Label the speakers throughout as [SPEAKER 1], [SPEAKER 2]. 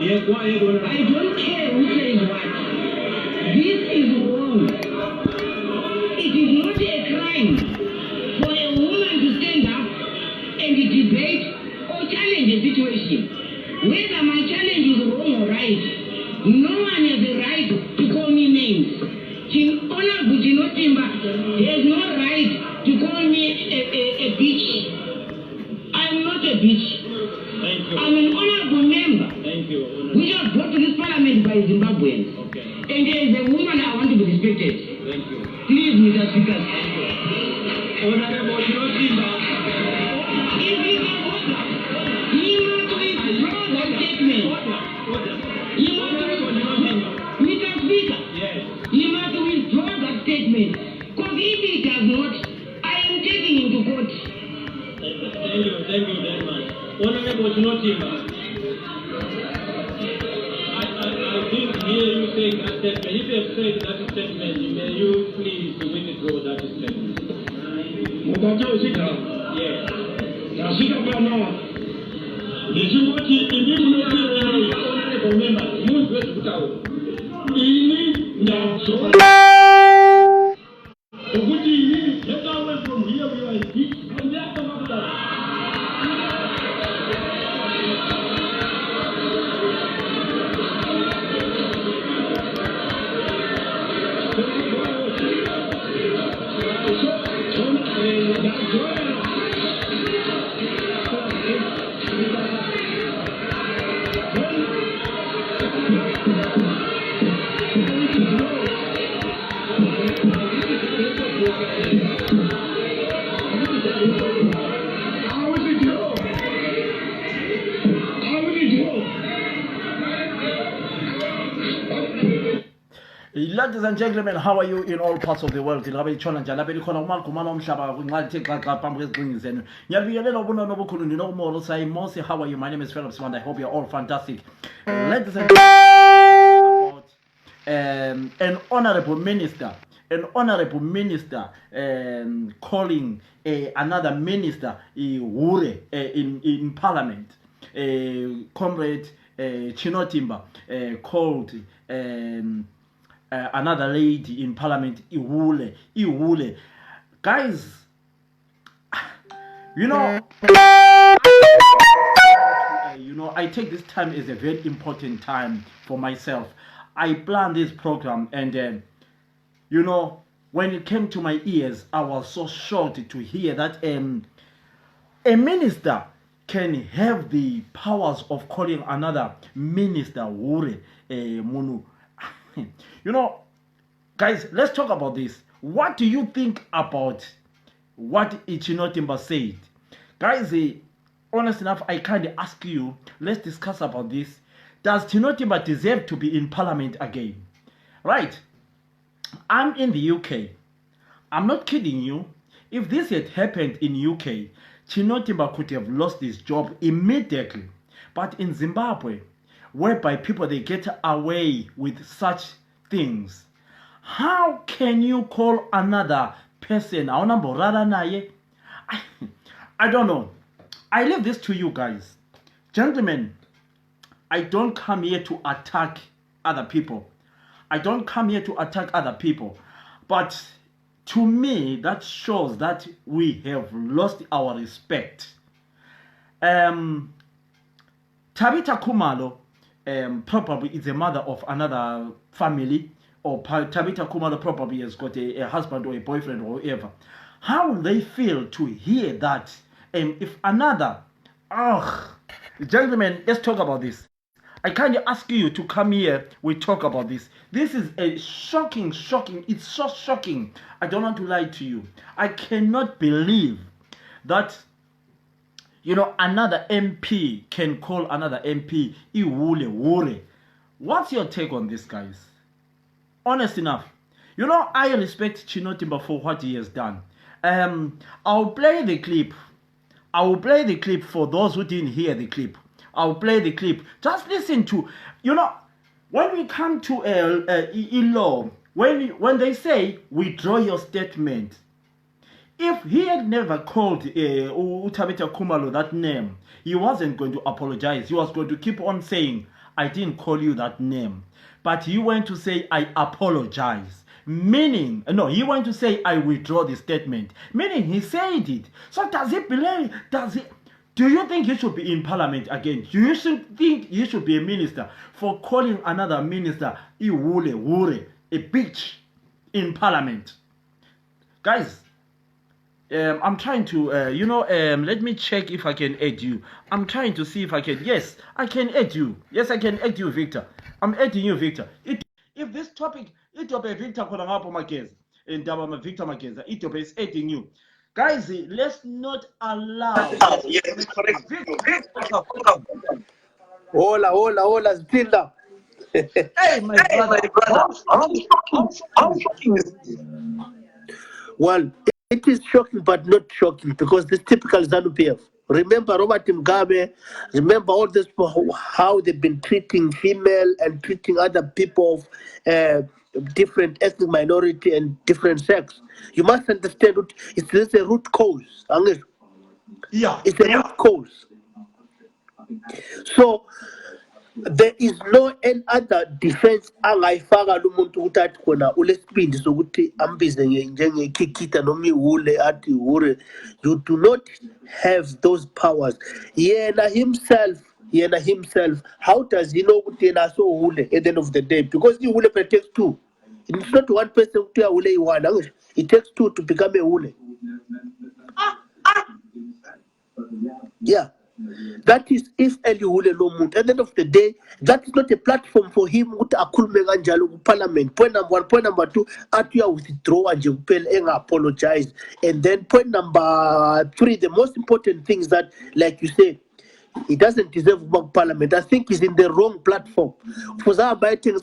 [SPEAKER 1] Yes, go ahead, Honorable.
[SPEAKER 2] I don't care who says what. This is wrong. It is not a crime for a woman to stand up and debate or challenge a situation. Whether my challenge is wrong or right, no one has the right to call me names. Honorable Chinotimba has no right to call me a bitch. I'm not a bitch.
[SPEAKER 1] Thank you.
[SPEAKER 2] I'm an honorable member.
[SPEAKER 1] Thank you.
[SPEAKER 2] We just brought to this parliament by Zimbabweans.
[SPEAKER 1] Okay.
[SPEAKER 2] And as a woman, I want to be respected.
[SPEAKER 1] Thank you.
[SPEAKER 2] Please, Mr. Speaker.
[SPEAKER 1] Honorable Chinotimba.
[SPEAKER 2] If he's a voter, he must withdraw that statement. He must Mr. Speaker.
[SPEAKER 1] Yes.
[SPEAKER 2] He must withdraw that statement. Because if he does not, I am taking him to court.
[SPEAKER 1] Thank you very much. Honorable Chinotimba. I didn't hear you saying that statement. If you have said that statement, may you please withdraw that statement? Yes. Honorable members, get away from here, we are impeached. And that's about that.
[SPEAKER 3] Ladies and gentlemen, how are you in all parts of the world? How are you? My name is Phillips and I hope you're all fantastic. Ladies and gentlemen, an honorable minister calling another minister Hure in parliament. Comrade Chinotimba called another lady in parliament Hure. Guys, I take this time as a very important time for myself. I planned this program and when it came to my ears, I was so shocked to hear that a minister can have the powers of calling another minister Hure Munu. Guys, let's talk about this. What do you think about what Chinotimba said? Guys, honest enough, I kind of ask you, let's discuss about this. Does Chinotimba deserve to be in parliament again? Right? I'm in the UK. I'm not kidding you. If this had happened in UK, Chinotimba could have lost his job immediately. But in Zimbabwe, whereby people they get away with such things, how can you call another person? I don't know. I leave this to you guys. Gentlemen, I don't come here to attack other people. But to me, that shows that we have lost our respect. Tabitha Khumalo probably is a mother of another family, or Tabitha Khumalo probably has got a husband or a boyfriend or whatever. How will they feel to hear that? If another, gentlemen, let's talk about this. I kind of ask you to come here, we talk about this. This is a shocking, it's so shocking. I don't want to lie to you. I cannot believe that, another MP can call another MP Hure. What's your take on this, guys? Honest enough. I respect Chinotimba for what he has done. I'll play the clip. I will play the clip for those who didn't hear the clip. I'll play the clip. Just listen to, when we come to a law, when they say withdraw your statement, if he had never called Tabitha Khumalo that name, he wasn't going to apologize. He was going to keep on saying, I didn't call you that name. But he went to say, I apologize. Meaning, no, he went to say, I withdraw the statement. Meaning, he said it. So does he believe, do you think he should be in parliament again? Do you think he should be a minister for calling another minister Hure, a bitch in parliament? Guys, I'm trying to, let me check if I can add you. I'm trying to see if I can. Yes, I can add you. Yes, I can add you, Victor. I'm adding you, Victor. If this topic, Victor Mageza, and Victor Mageza, is adding you. Guys, let's not allow.
[SPEAKER 4] Yes, correct. Hola, Zinda.
[SPEAKER 3] Hey, my brother.
[SPEAKER 4] How shocking is this? Well, it is shocking, but not shocking because this typical ZANU-PF. Remember Robert Mugabe, remember all this, how they've been treating female and treating other people of different ethnic minority and different sex. You must understand it's a root cause.
[SPEAKER 3] Yeah.
[SPEAKER 4] It's a root cause. So there is no any other defense angayifaka lumuntu ukuthi athi khona ulesibindi sokuthi ambize njengekikita noma ihule athi Hure. You do not have those powers. Yena himself, how does he know ukuthi yena so Hure at the end of the day? Because ihule takes two. It's not one person to Hure one. It takes two to become a Hure. Yeah. That is if Hure no muntu. At the end of the day, that is not a platform for him to akhulume kanjalo ku parliament. Point number one. Point number two, atuya withdraw nje kuphela enga apologize. And then point number three, the most important thing is that, like you say, he doesn't deserve to work parliament. I think he's in the wrong platform. For some things,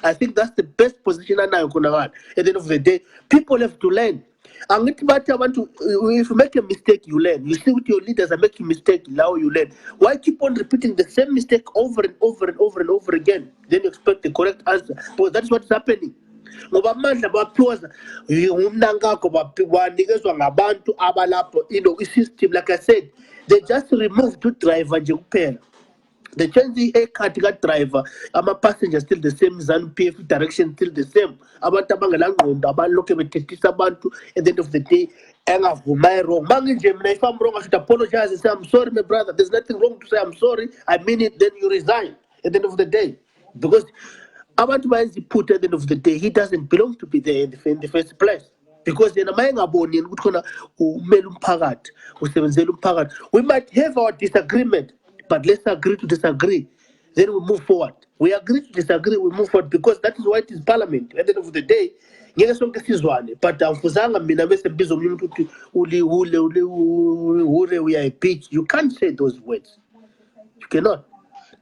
[SPEAKER 4] I think that's the best position at the end of the day. People have to learn. If you make a mistake, you learn. You see what your leaders are making mistake, now you learn. Why keep on repeating the same mistake over and over again? Then you expect the correct answer. Because that's what's happening. System, like I said, they just removed two driver. They change the haircut got driver. Ama passenger still the same. ZANU-PF direction still the same. Abantu abangalanqondo abaloke bethethisa abantu. At the end of the day, engavuma wrong. If I'm wrong, I should apologize and say I'm sorry, my brother. There's nothing wrong to say I'm sorry. I mean it. Then you resign. At the end of the day, because abantu bayenza put at the end of the day, he doesn't belong to be there in the first place. Because we might have our disagreement, but let's agree to disagree. Then we move forward. We agree to disagree, we move forward because that is why it is parliament. At the end of the day, but we are a bitch. You can't say those words. You cannot.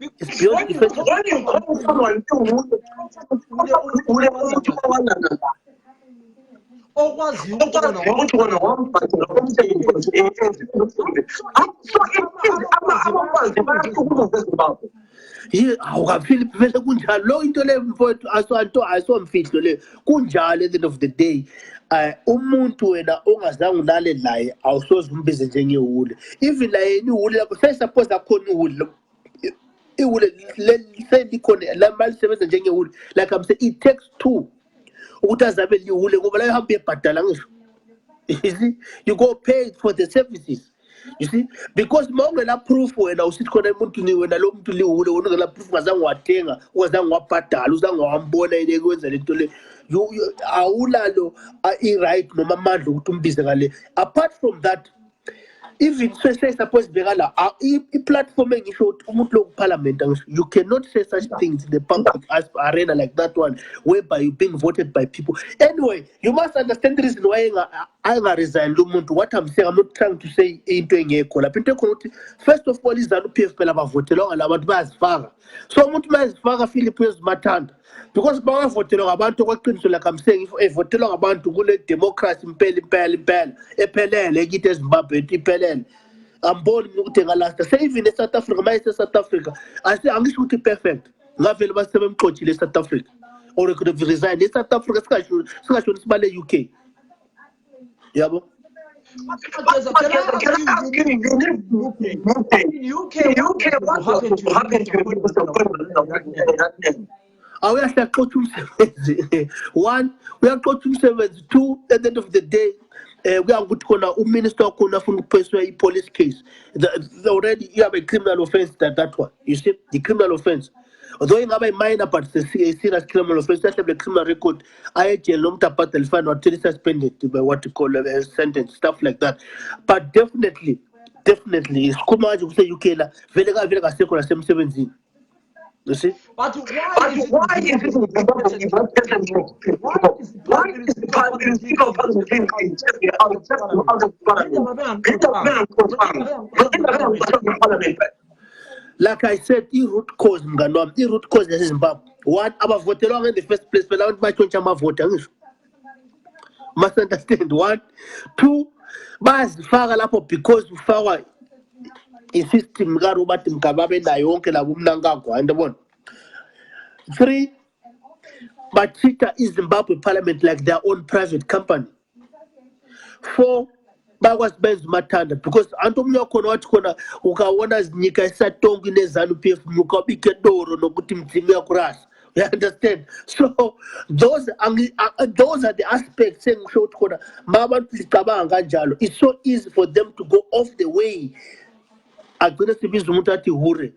[SPEAKER 4] It's beyond defense. Awukafili vele kunjalo lo into le mfowethu asomfihlo le kunjalo at the end of the day. Umuntu wena ongazange ulale naye awusoze umbize njengehule. Even la yena ihule lakho suppose akhona ihule. Ihule selikhona la mali sebenza njengehule. Like I'm saying, it takes two ukuthi azabe lihule ngoba la ihamba ebhadala ngisho. You see, you go pay for the services. You see, because mawungela proof wena usithi khona umuntu ni wena lo muntu lihule wena ungela proof ungazange wathenga ungazange wabhadala uzange wambona yini ekwenza lento le awulalo i-right noma amandla ukuthi umbize ngale. Apart from that, even say suppose begala i-platform engisho ukuthi umuntu lo parliament, you cannot say such things in the public arena like that one whereby you're being voted by people. Anyway, you must understand the reason why I resign umuntu. What I'm saying, I'm not trying to say into engekho lapha. Into ekhona ukuthi first of all izanu-PF phela bavotelwa ngalabantu bayazifaka. So umuntu bayazifaka Philip uyazimathanda because bawavotelwa ngabantu okweqiniso, like I'm saying, if evotelwa ngabantu kule democracy impela ephelele kithi eZimbabwe iphelele. Amboni ukuthi ngalasta say even eSouth Africa mayise South Africa angisho ukuthi perfect ngavele basebemxoxile eSouth Africa or could resign eSouth Africa singasho sibale UK yabo.
[SPEAKER 5] Mageza, can I ask you, in UK, what happened to you?
[SPEAKER 4] We are to go to one, we are going to 2. At the end of the day, we are going to minister for pursue a police case. Already you have a criminal offense that one. You see the criminal offense. Although you have a minor, but it's a serious criminal offense. That's the criminal record. I long to part telephone or suspended by what you call a sentence, stuff like that. But definitely, it's kuma you say UK la velega sekora 17. You see?
[SPEAKER 5] But why is it why is the Prime Minister
[SPEAKER 4] like I said, the root cause, the root cause is Zimbabwe. One, about voting in the first place, but I want my country voting. Must understand. 1, 2, bas fara lapho because fara insisting ngaruba timkababe na yonke la bumnanga kwa ndabona. 3, but treat is Zimbabwe Parliament like their own private company. 4, bagwas benz matanda because antomnya khona wathi khona ukaona zinyika isatongi nezanu PF mukabike doro nokuthi mdzimi yakurasa. You understand? So those are the aspects saying short khona mabantu licabanga kanjalo. It's so easy for them to go off the way. Agcina sibiza umuntu athi Hure.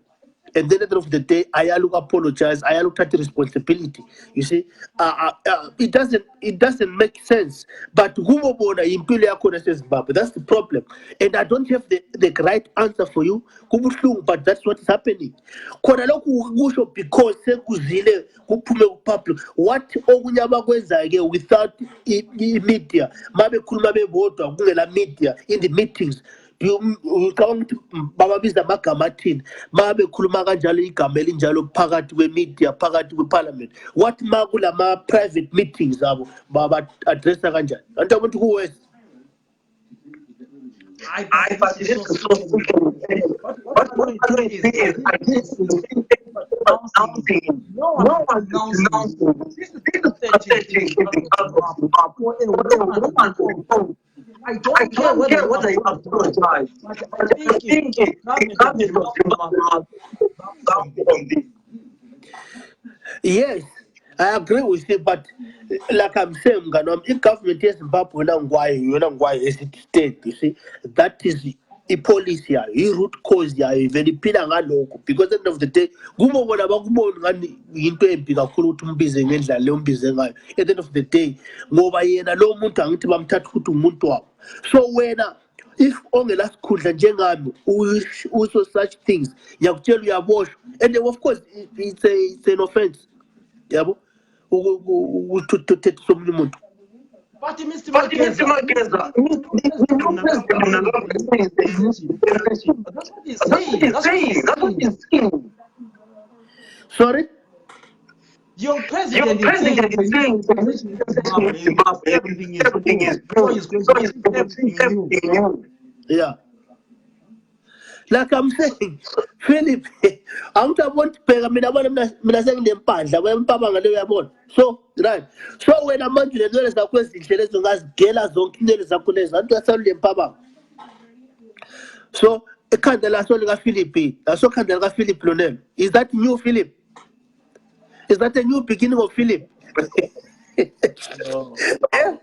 [SPEAKER 4] And then at the end of the day, I look apologize. I look at the responsibility. You see, it doesn't make sense. But that's the problem. And I don't have the right answer for you. But that's what is happening. Because what without media, media in the meetings. Baba biza magama athini mabe khuluma kanjalo igama elinjalo phakathi kwemedia phakathi kweparliament what makulama private meetings abo baba addressa kanjani antu abantu ku west
[SPEAKER 5] but this is so what I'm is no one announced this is I don't care whether you apologize. I think
[SPEAKER 4] yes, I agree with you, but like I'm saying, if government is Zimbabwe, why is it state? You see, that is a policy, a root cause, a very pinanga because at the end of the day, at the end of the day, so when if only last could also such things, you have tell you wash, and then of course it's an offense. Yeah, to take so many months.
[SPEAKER 5] But Mr. Mageza, that's what he's saying.
[SPEAKER 4] Sorry?
[SPEAKER 5] Your president is saying everything is
[SPEAKER 4] yeah. Like I'm saying, Philip, I don't want to pay. I saying them pants. I want to so right. So when I'm on the question, she's going to get us on the papa. So a candle as well as Philip. I saw candle as Philip Lonel. Is that new Philip? Is that a new beginning of Philip? Yeah.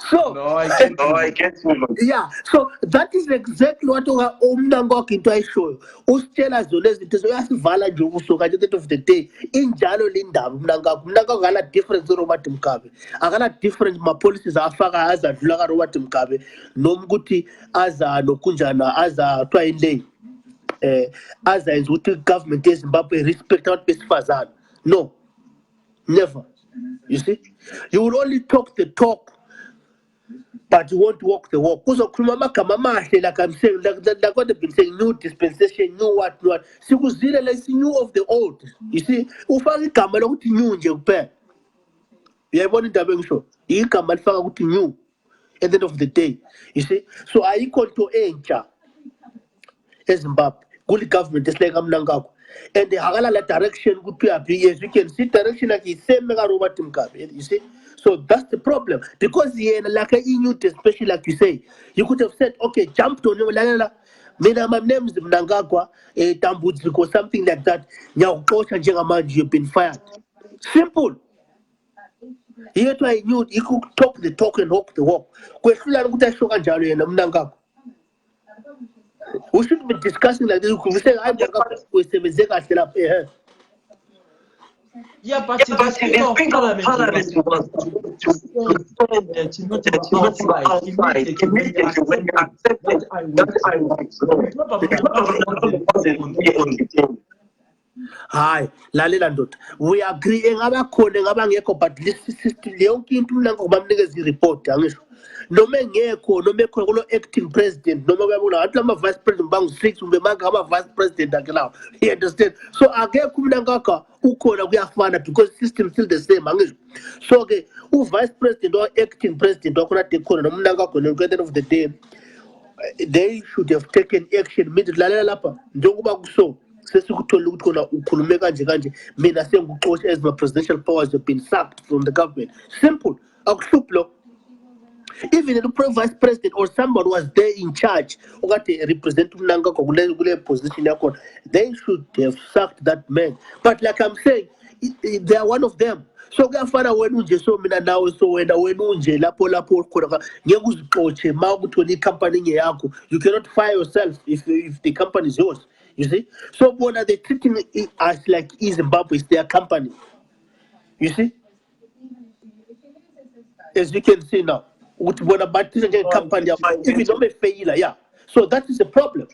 [SPEAKER 4] So
[SPEAKER 5] no, I get you.
[SPEAKER 4] Yeah, so that is exactly what Omnangok into I show. Ustela Zoles, it is Vala Jovuso at the end of the day. In Jalo Linda, Mnangok gala different Robatum Kabe. I got a different my policies are far as a Laga Robatum Kabe, Nomguti, as a Nokunjana, as a Twain as a with government is Zimbabwe respect out best Fazan. No, never. You see, you will only talk the talk. But you want to walk the walk. Because like I'm saying, like what they've been saying, new dispensation, new what. See, because like new of the old. You see, ufari kamala kuti new nje upe. You have one intervention show. You kamala fara kuti new. At the end of the day, you see. So I equal to encha. Zimbabwe, good government is like Amnangako. And the Hagala direction good to yes, we can see direction like the same mega robot you see. So that's the problem. Because like a EU, especially like you say, you could have said, okay, jump to my name is Mnangagwa, Tambudziko, or something like that. Now, you've been fired. Simple. Here to I knew you could talk the talk and walk the walk. We should be discussing like this. We say I'm up here.
[SPEAKER 5] Yeah, but the Speaker of Parliament was to outside immediately when you accepted that I would probably
[SPEAKER 4] Hayi lalela ndoda we agree engabakhona engabangekho but yonke into mnango bamnikeza i-report angisho noma engekho noma ekhona kulo acting president noma kuyabona ngathi lama vice president bangu-6 kumbe manga ama-vice president ake lawo you understand so akekho umnankakha ukhona kuyafana because system still the same angisho so-ke u-vice president or acting president wakhona ade khona noma umnankakho at the end of the day they should have taken action immediately lalela lapha njengoba kuso sesikuthola ukuthi khona ukhulume kanje mina sengikuxosha as my presidential powers have been sacked from the government simple akuhluphi lo even the vice president or somebody was there in charge okade represent umnankakho kule position yakhona they should have sacked that man but like I'm saying they are one of them so kuyafana wena unje so mina nawe so wena unje lapho khona ngeke uzixotshe ma ukuthola icompany ngeyakho you cannot fire yourself if the company is yours. You see? So what are they treating it as like Zimbabwe is their company? You see? As you can see now, what about this company if you don't fail, yeah. So that is a problem.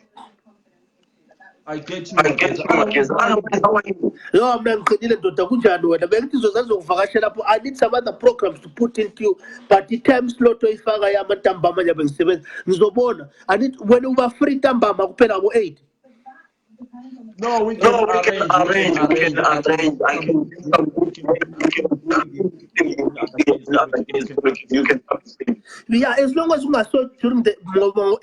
[SPEAKER 5] I get you.
[SPEAKER 4] No, man, I need some other programs to put into you, but the time slot is I need when we are free tamba 8.
[SPEAKER 5] No, we can arrange. You can
[SPEAKER 4] yeah, as long as we are so during the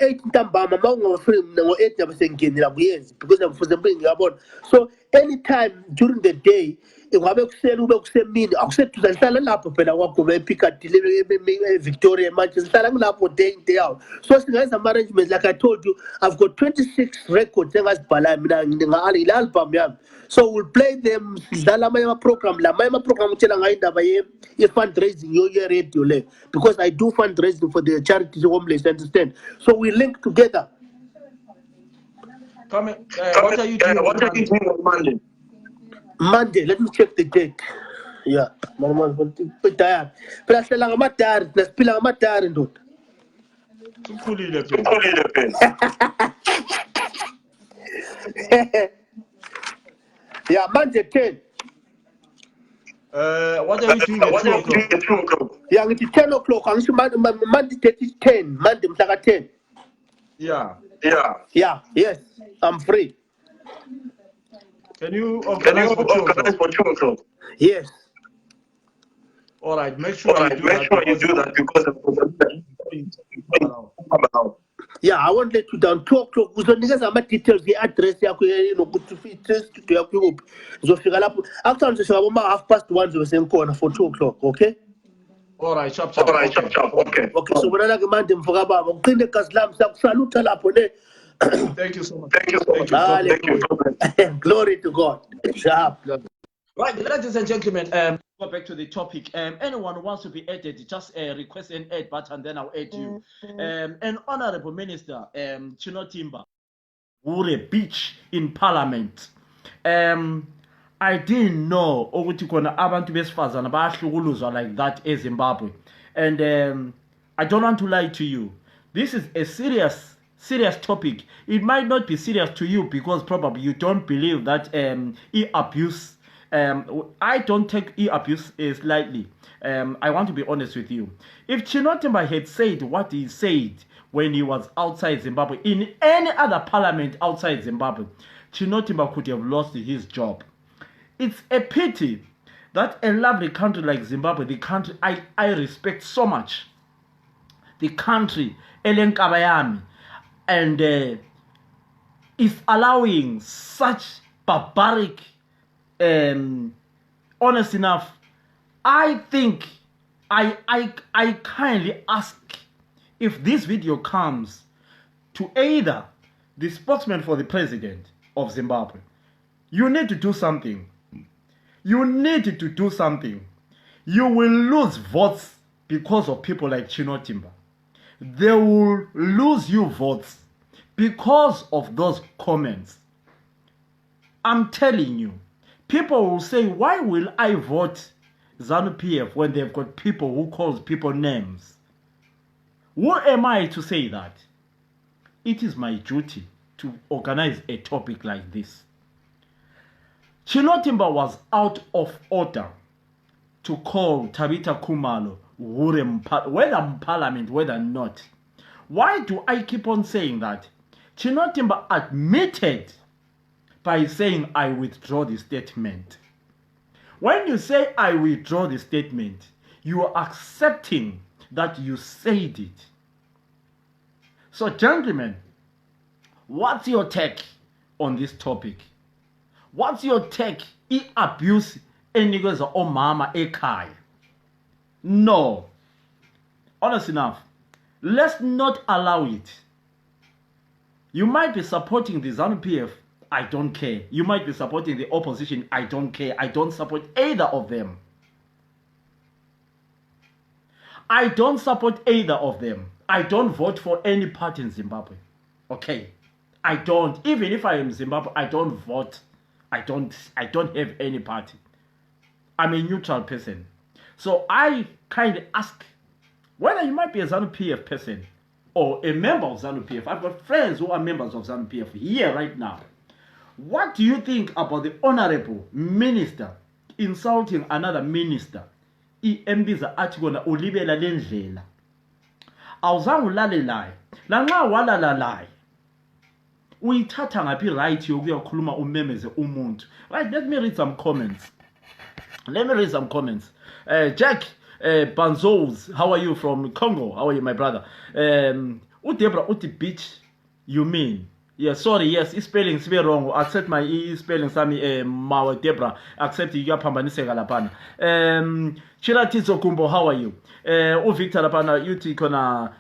[SPEAKER 4] 8 ntambama ngo 8 yabasengenela kuyenzi because I'm for them yabona so anytime during the day ingabe kuseni ube kusemini akusethu sihlala lapho phela kwakho ePiccadilly eVictoria manje sihlala kulapho day out so singayenza ama arrangements like I told you I've got 26 records engazibhala mina ngingali album yami so we'll play them sidlala ama program utshela ngayo indaba ye fundraising yo radio le because I do fundraising for the charities homeless understand so we link together.
[SPEAKER 5] What are you doing on Monday?
[SPEAKER 4] Monday, let me check the date. Yeah, tired. But I said I'm tired. Let's spill I'm tired and don't. Yeah, Monday 10.
[SPEAKER 5] What are you doing at 2 o'clock?
[SPEAKER 4] Yeah, it's 10 o'clock. Monday 10. Monday 10.
[SPEAKER 5] Yeah.
[SPEAKER 4] Yes, I'm free.
[SPEAKER 5] Can you organize for 2 o'clock?
[SPEAKER 4] Yes.
[SPEAKER 5] All right. Make sure you do that because
[SPEAKER 4] yeah, I won't let you down. 2 o'clock. Uzonikezama ama details address yakho ukuthi studio yakho ikuphi. Ngizofika lapho. After ngizofika boma 1:30 ngizosenkhona for 2 o'clock, okay?
[SPEAKER 5] All right, sharp.
[SPEAKER 4] Okay, so bona ke manje mfoka baba uqinde igazi lami sakusalutha lapho ne.
[SPEAKER 5] Thank you so much.
[SPEAKER 4] Glory to God. Sharp.
[SPEAKER 5] Right, ladies and gentlemen,
[SPEAKER 3] go back to the topic. Anyone who wants to be added, just request an add button, then I'll add you. An honorable minister, Chino Timba, Hure, Birch in Parliament. I didn't know ukuthi khona abantu besifazana bayahlukuluzwa like that in Zimbabwe. And I don't want to lie to you. This is a serious topic. It might not be serious to you because probably you don't believe that e-abuse. I don't take e-abuse lightly. I want to be honest with you. If Chinotemba had said what he said when he was outside Zimbabwe, in any other parliament outside Zimbabwe, Chinotemba could have lost his job. It's a pity that a lovely country like Zimbabwe, the country I respect so much, the country, Elenkabayami, and is allowing such barbaric, honest enough, I think I kindly ask, if this video comes to either the spokesman for the president of Zimbabwe, you need to do something. You need to do something. You will lose votes because of people like Chinotimba. They will lose you votes because of those comments. I'm telling you, people will say, why will I vote ZANU-PF when they've got people who calls people names? Who am I to say that? It is my duty to organize a topic like this. Chinotimba was out of order to call Tabita Kumalo Hure, whether parliament, whether not. Why do I keep on saying that? Chinotimba admitted by saying, I withdraw the statement. When you say, I withdraw the statement, you are accepting that you said it. So, gentlemen, what's your take on this topic? What's your take? Abuse enikweza omama ekhaya? No. Honest enough, let's not allow it. You might be supporting the ZANU-PF, I don't care. You might be supporting the opposition, I don't care. I don't support either of them. I don't support either of them. I don't vote for any party in Zimbabwe. Okay? I don't. Even if I am Zimbabwe, I don't vote. I don't have any party. I'm a neutral person. So I kind of ask whether you might be a ZANU-PF person or a member of ZANU-PF. I've got friends who are members of ZANU-PF here right now. What do you think about the honorable minister insulting another minister? Embiza athi kona ulibela lendlela. Awuzange ulalelayo. Lanxa walalalayo. Uyithatha ngaphi right yokuyokhuluma umemeze umuntu. Right, let me read some comments. Jack Banzos, how are you from Congo? How are you, my brother? Udebra uti bitch, you mean? Yeah, sorry, yes, spelling is very wrong. Accept my spelling sami mawe Debra. Accept you pambaniseka lapana. Chiratizo Kumbo, how are you? Victor lapana,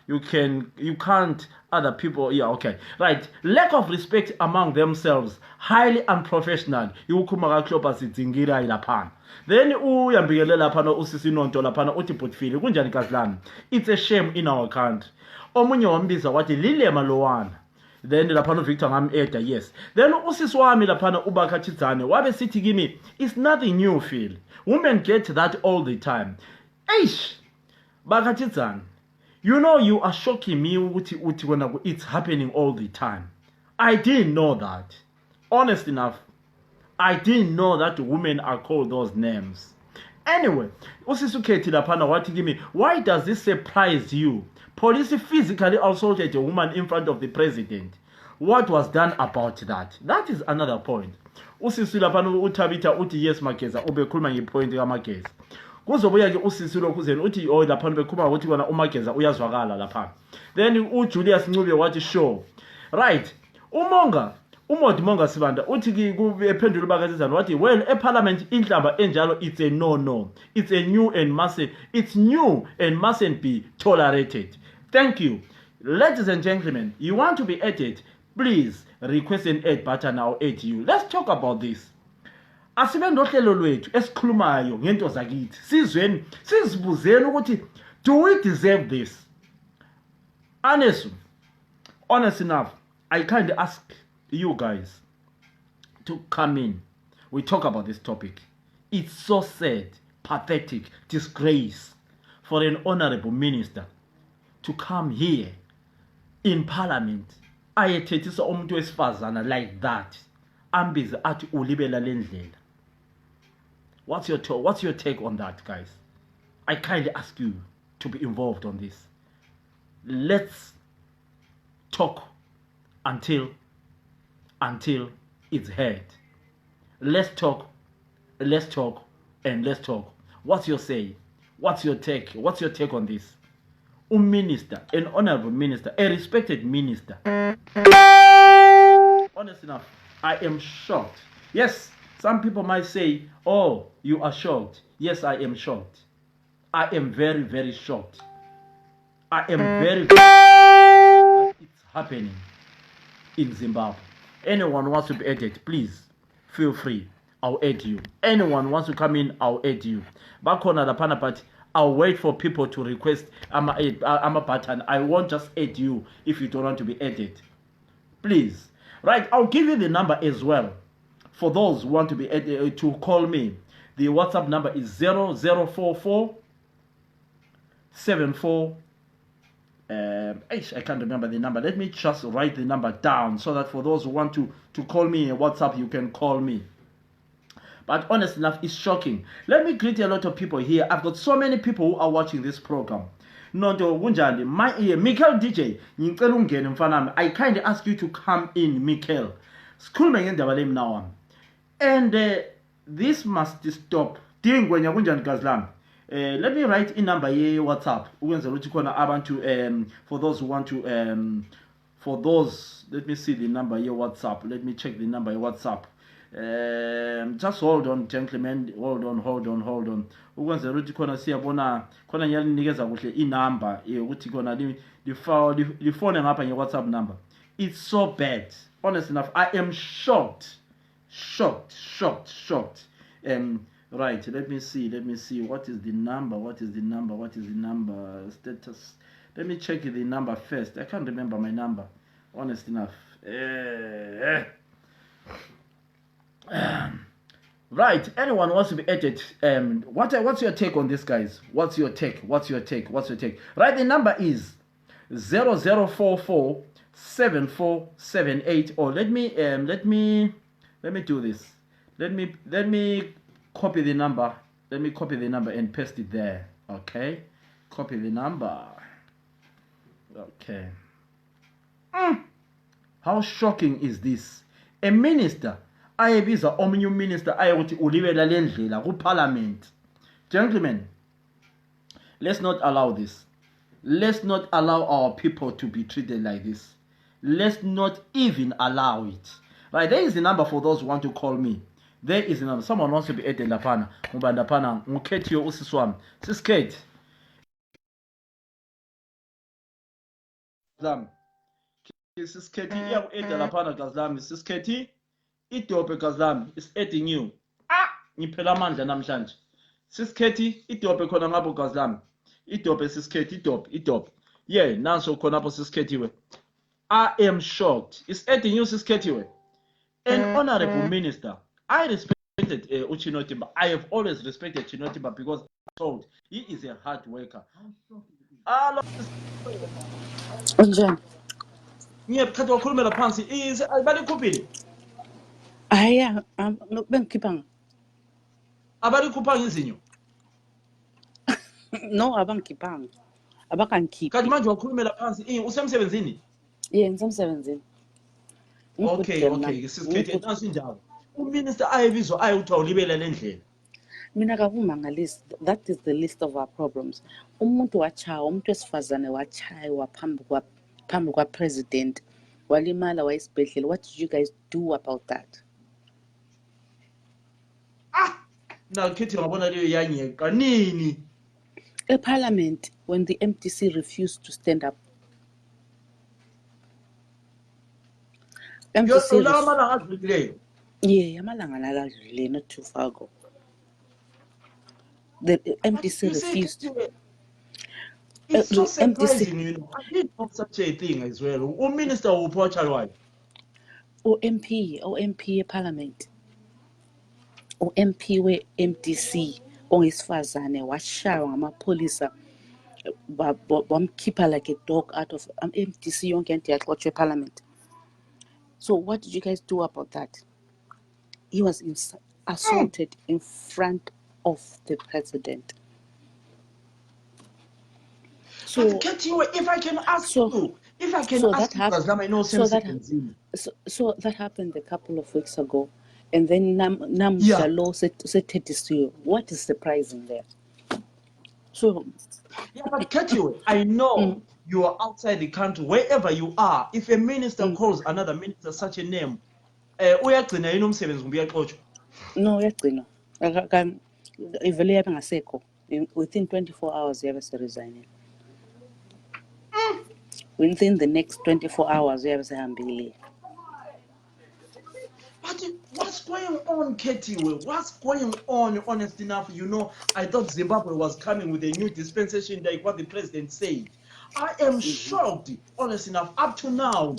[SPEAKER 3] you can't other people. Yeah, okay. Right. Lack of respect among themselves, highly unprofessional. Yukumaga klopa sizingira ilapana. Then uyambiyele lapana usisi nonto lapana uti putfili kunjani kazlami. It's a shame in our country. Omunye wambiza wati lile malowana. Then lapano Victor ngam-eda, yes. Then usisi wami lapana ubakachizane wabe sithi kimi, it's nothing new, Phil. Women get that all the time. Eish, bakachizane. You know, you are shocking me uti when it's happening all the time. I didn't know that. Honest enough, I didn't know that women are called those names. Anyway, usisuketi lapana wati kimi, why does this surprise you? Police physically assaulted a woman in front of the president. What was done about that? That is another point. Usisi lapana utabita uti yes Makeza ubekhuluma ngepoint kaMakeza. Kuzobuya ke usisi lokuzeni uthi oh lapha bekhuluma ukuthi kona uMageza uyazwakala lapha. Then uJulius Ncube wathi sure. Right. Umodimonga Sibanda uthi ephendula bakazizana wathi well eParliament inhlamba enjalo it's a no. It's new and mustn't be tolerated. Thank you. Ladies and gentlemen, you want to be added, please request an add button or add you. Let's talk about this. Asibe ndohlelo lwethu esikhulumayo ngento zakithi sizweni sizibuzeni ukuthi do we deserve this? Honest enough, I kind of ask you guys to come in. We talk about this topic. It's so sad, pathetic, disgrace for an honorable minister to come here in parliament ayethethisa umuntu wesifazana like that. Ambize athi ulibela lendlela. What's your take on that, guys? I kindly ask you to be involved on this. Let's talk until it's heard. Let's talk, and let's talk. What's your say? What's your take? What's your take on this? Minister, an honorable minister, a respected minister. Honest enough, I am shocked. Yes, some people might say, oh, you are shocked. Yes, I am shocked. I am very, very shocked. I am very that it's happening in Zimbabwe. Anyone wants to be added, please feel free. I'll add you. Anyone wants to come in, I'll add you. Back on the panel, but I'll wait for people to request. I'm a button. I won't just add you if you don't want to be added. Please. Right, I'll give you the number as well. For those who want to be added, to call me. The WhatsApp number is 0044 74. I can't remember the number. Let me just write the number down so that for those who want to call me in WhatsApp, you can call me. But honestly enough, it's shocking. Let me greet a lot of people here. I've got so many people who are watching this program. Nonto Gunjandi, my Michael DJ, I kindly ask you to come in, Michael. School now. And this must stop. Let me write in number here WhatsApp. For those who want to for those, let me see the number here WhatsApp. Let me check the number here WhatsApp. Just hold on, gentlemen. Hold on. Ukwenza ukuthi khona siyabona khona ngiyalinikeza kuhle inamba ukuthi khona the phone ngapha nge-WhatsApp number. It's so bad. Honestly enough, I am shocked. Right, let me see. What is the number? Status. Let me check the number first. I can't remember my number. Honestly enough. Right, anyone wants to be added? What's your take on this, guys? What's your take? Right, the number is 0044 7478. Or let me do this. Let me copy the number. Let me copy the number and paste it there. Okay, copy the number. Okay. How shocking is this? A minister, ayebiza omunye minister ayokuthi ulibela lendlela ku parliament. Gentlemen, let's not allow this. Let's not allow our people to be treated like this. Let's not even allow it. Right, there is the number for those who want to call me. There is the number. Someone wants to be added lapana. Ngubanda pana ngukhethiyo usiswami. Siskate. Zam. Siskate iya add lapana gazlami. Siskate idope gazlami is adding you. Ngiphela amandla namhlanje. Siskate idope khona ngabo gazlami. Idope siskate idope. Yeah, nanso khona apho siskate we. I am shocked. It's adding you siskate we. An honorable minister. I respected Uchinotimba. I have always respected Chinotimba because I'm told he is a hard worker.
[SPEAKER 6] Unjani?
[SPEAKER 3] Ngiyakhetha ukukhulumela phansi abalikhuphile.
[SPEAKER 6] Haya, bengikhipha.
[SPEAKER 3] Abalikhuphanga izinyo.
[SPEAKER 6] No, abangikhipanga. Abakangikhiphi.
[SPEAKER 3] Kanti manje wakhulumela phansi usemsebenzini?
[SPEAKER 6] Yeah, ngisemsebenzini.
[SPEAKER 3] Okay, sisikhethe nansi njalo. Uminister ayebizwa ayuthi awulibela lendlela.
[SPEAKER 6] Mina kakumangalisi. That is the list of our problems. Umuntu wesifazane wachaywa phambi kwa president. Walimala wayesibhedlela. What did you guys do about that?
[SPEAKER 3] Now Kitty wabona leyo yanyeka nini?
[SPEAKER 6] A parliament when the MTC refused to stand up. MTC amalanga nakadlulile, not too far ago. The MTC refused.
[SPEAKER 3] It's so surprising, you know. I did not such a thing as well. Minister will watch a
[SPEAKER 6] MP parliament. Or MP we MTC owesifazane washawa ngamapolisa bamkhipha like a dog out of MTC yonke into yaxoxwe parliament. So what did you guys do about that? He was assaulted in front of the president. So
[SPEAKER 3] if I can ask you,
[SPEAKER 6] so that happened a couple of weeks ago. And then Nam Shalo said to you. What is surprising there? So
[SPEAKER 3] but Ketio, I know you are outside the country, wherever you are. If a minister calls another minister such a name, no,
[SPEAKER 6] uyagcina. Ivele yabe ngasekho. Within 24 hours, you have to resign. Within the next 24 hours, you have to hambili.
[SPEAKER 3] But what's going on, Ketiwe? What's going on, honest enough? I thought Zimbabwe was coming with a new dispensation like what the president said. I am shocked, honest enough. Up to now,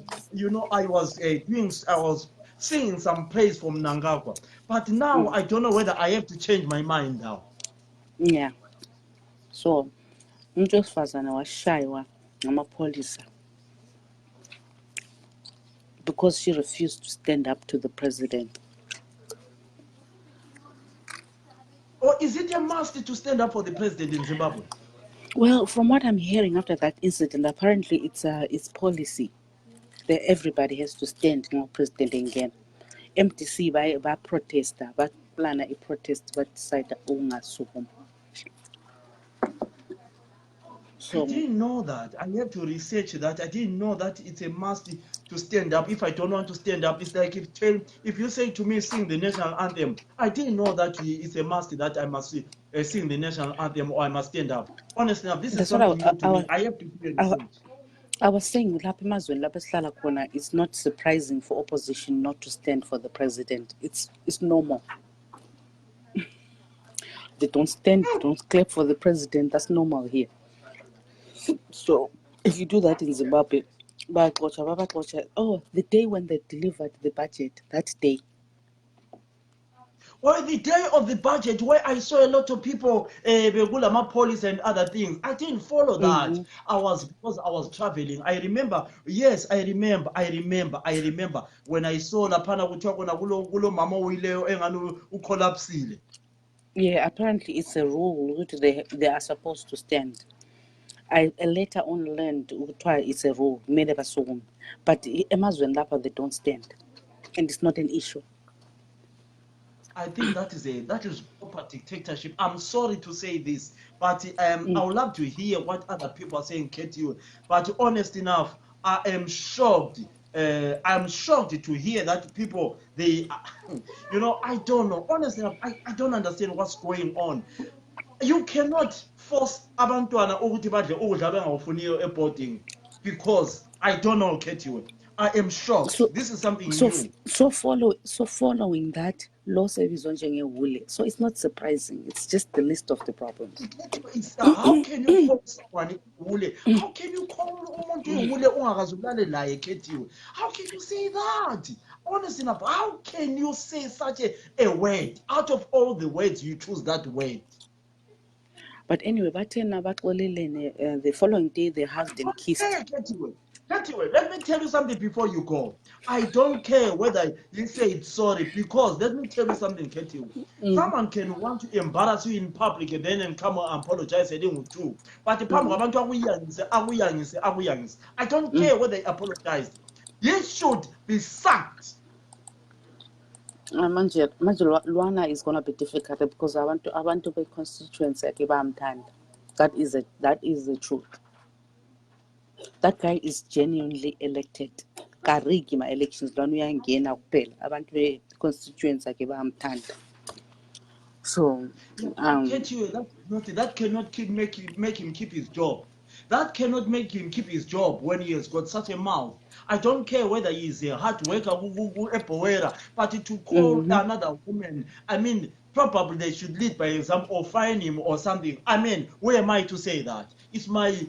[SPEAKER 3] I was singing some praise from Nangagwa. But now I don't know whether I have to change my mind now.
[SPEAKER 6] Yeah. So, umuntu wesifazane washaywa ngamapolisa because she refused to stand up to the president.
[SPEAKER 3] Or is it a must to stand up for the president in Zimbabwe?
[SPEAKER 6] Well, from what I'm hearing after that incident, apparently it's policy that everybody has to stand for president again. MTC by protester, but plan a protest, but decide ungasukuma.
[SPEAKER 3] I didn't know that. I had to research that. I didn't know that it's a must to stand up. If I don't want to stand up, it's like if you say to me, sing the national anthem, I didn't know that it's a must that I must sing the national anthem or I must stand up. Honestly, this is something new to me. I have to do research.
[SPEAKER 6] I was saying, it's not surprising for opposition not to stand for the president. It's normal. They don't stand, don't clap for the president. That's normal here. So if you do that in Zimbabwe, the day when they delivered the budget, that day.
[SPEAKER 3] Well, the day of the budget where I saw a lot of people, Begulama police and other things, I didn't follow that. Because I was traveling. I remember when I saw Lapana Utokona Gulo Mama Wileo Enganu Ukolapsile.
[SPEAKER 6] Yeah, apparently it's a rule which they are supposed to stand. I later on learned it's a rule, but they don't stand, and it's not an issue.
[SPEAKER 3] I think that is proper dictatorship. I'm sorry to say this, but I would love to hear what other people are saying, Katie. But honest enough, I am shocked. I'm shocked to hear that people I don't know. Honestly enough, I don't understand what's going on. You cannot force abantwana ukuthi badle ukudla bengawufuniyo eboarding because I don't know, Katie. I am shocked. This is something new.
[SPEAKER 6] So following that law service on Hure. So it's not surprising. It's just the list of the problems.
[SPEAKER 3] How can you call someone Hure? How can you call umuntu Hure ungakazulale naye, Katie? How can you say that? Honestly enough, how can you say such a word? Out of all the words, you choose that word.
[SPEAKER 6] But anyway, the following day they hugged and kissed.
[SPEAKER 3] Ketiwe, let me tell you something before you go. I don't care whether you say it's sorry, because let me tell you something, Ketiwe. Someone can want to embarrass you in public and then come and apologize and then too. But the problem I don't care whether they apologized. They should be sacked.
[SPEAKER 6] Luana is gonna be difficult because I want to be constituency. That is the truth. That guy is genuinely elected. Karigi my elections abantu constituents so
[SPEAKER 3] that cannot make him keep his job. That cannot make him keep his job when he has got such a mouth. I don't care whether he is a hard worker, but to call another woman, I mean, probably they should lead by example or fine him or something. I mean, where am I to say that? It's my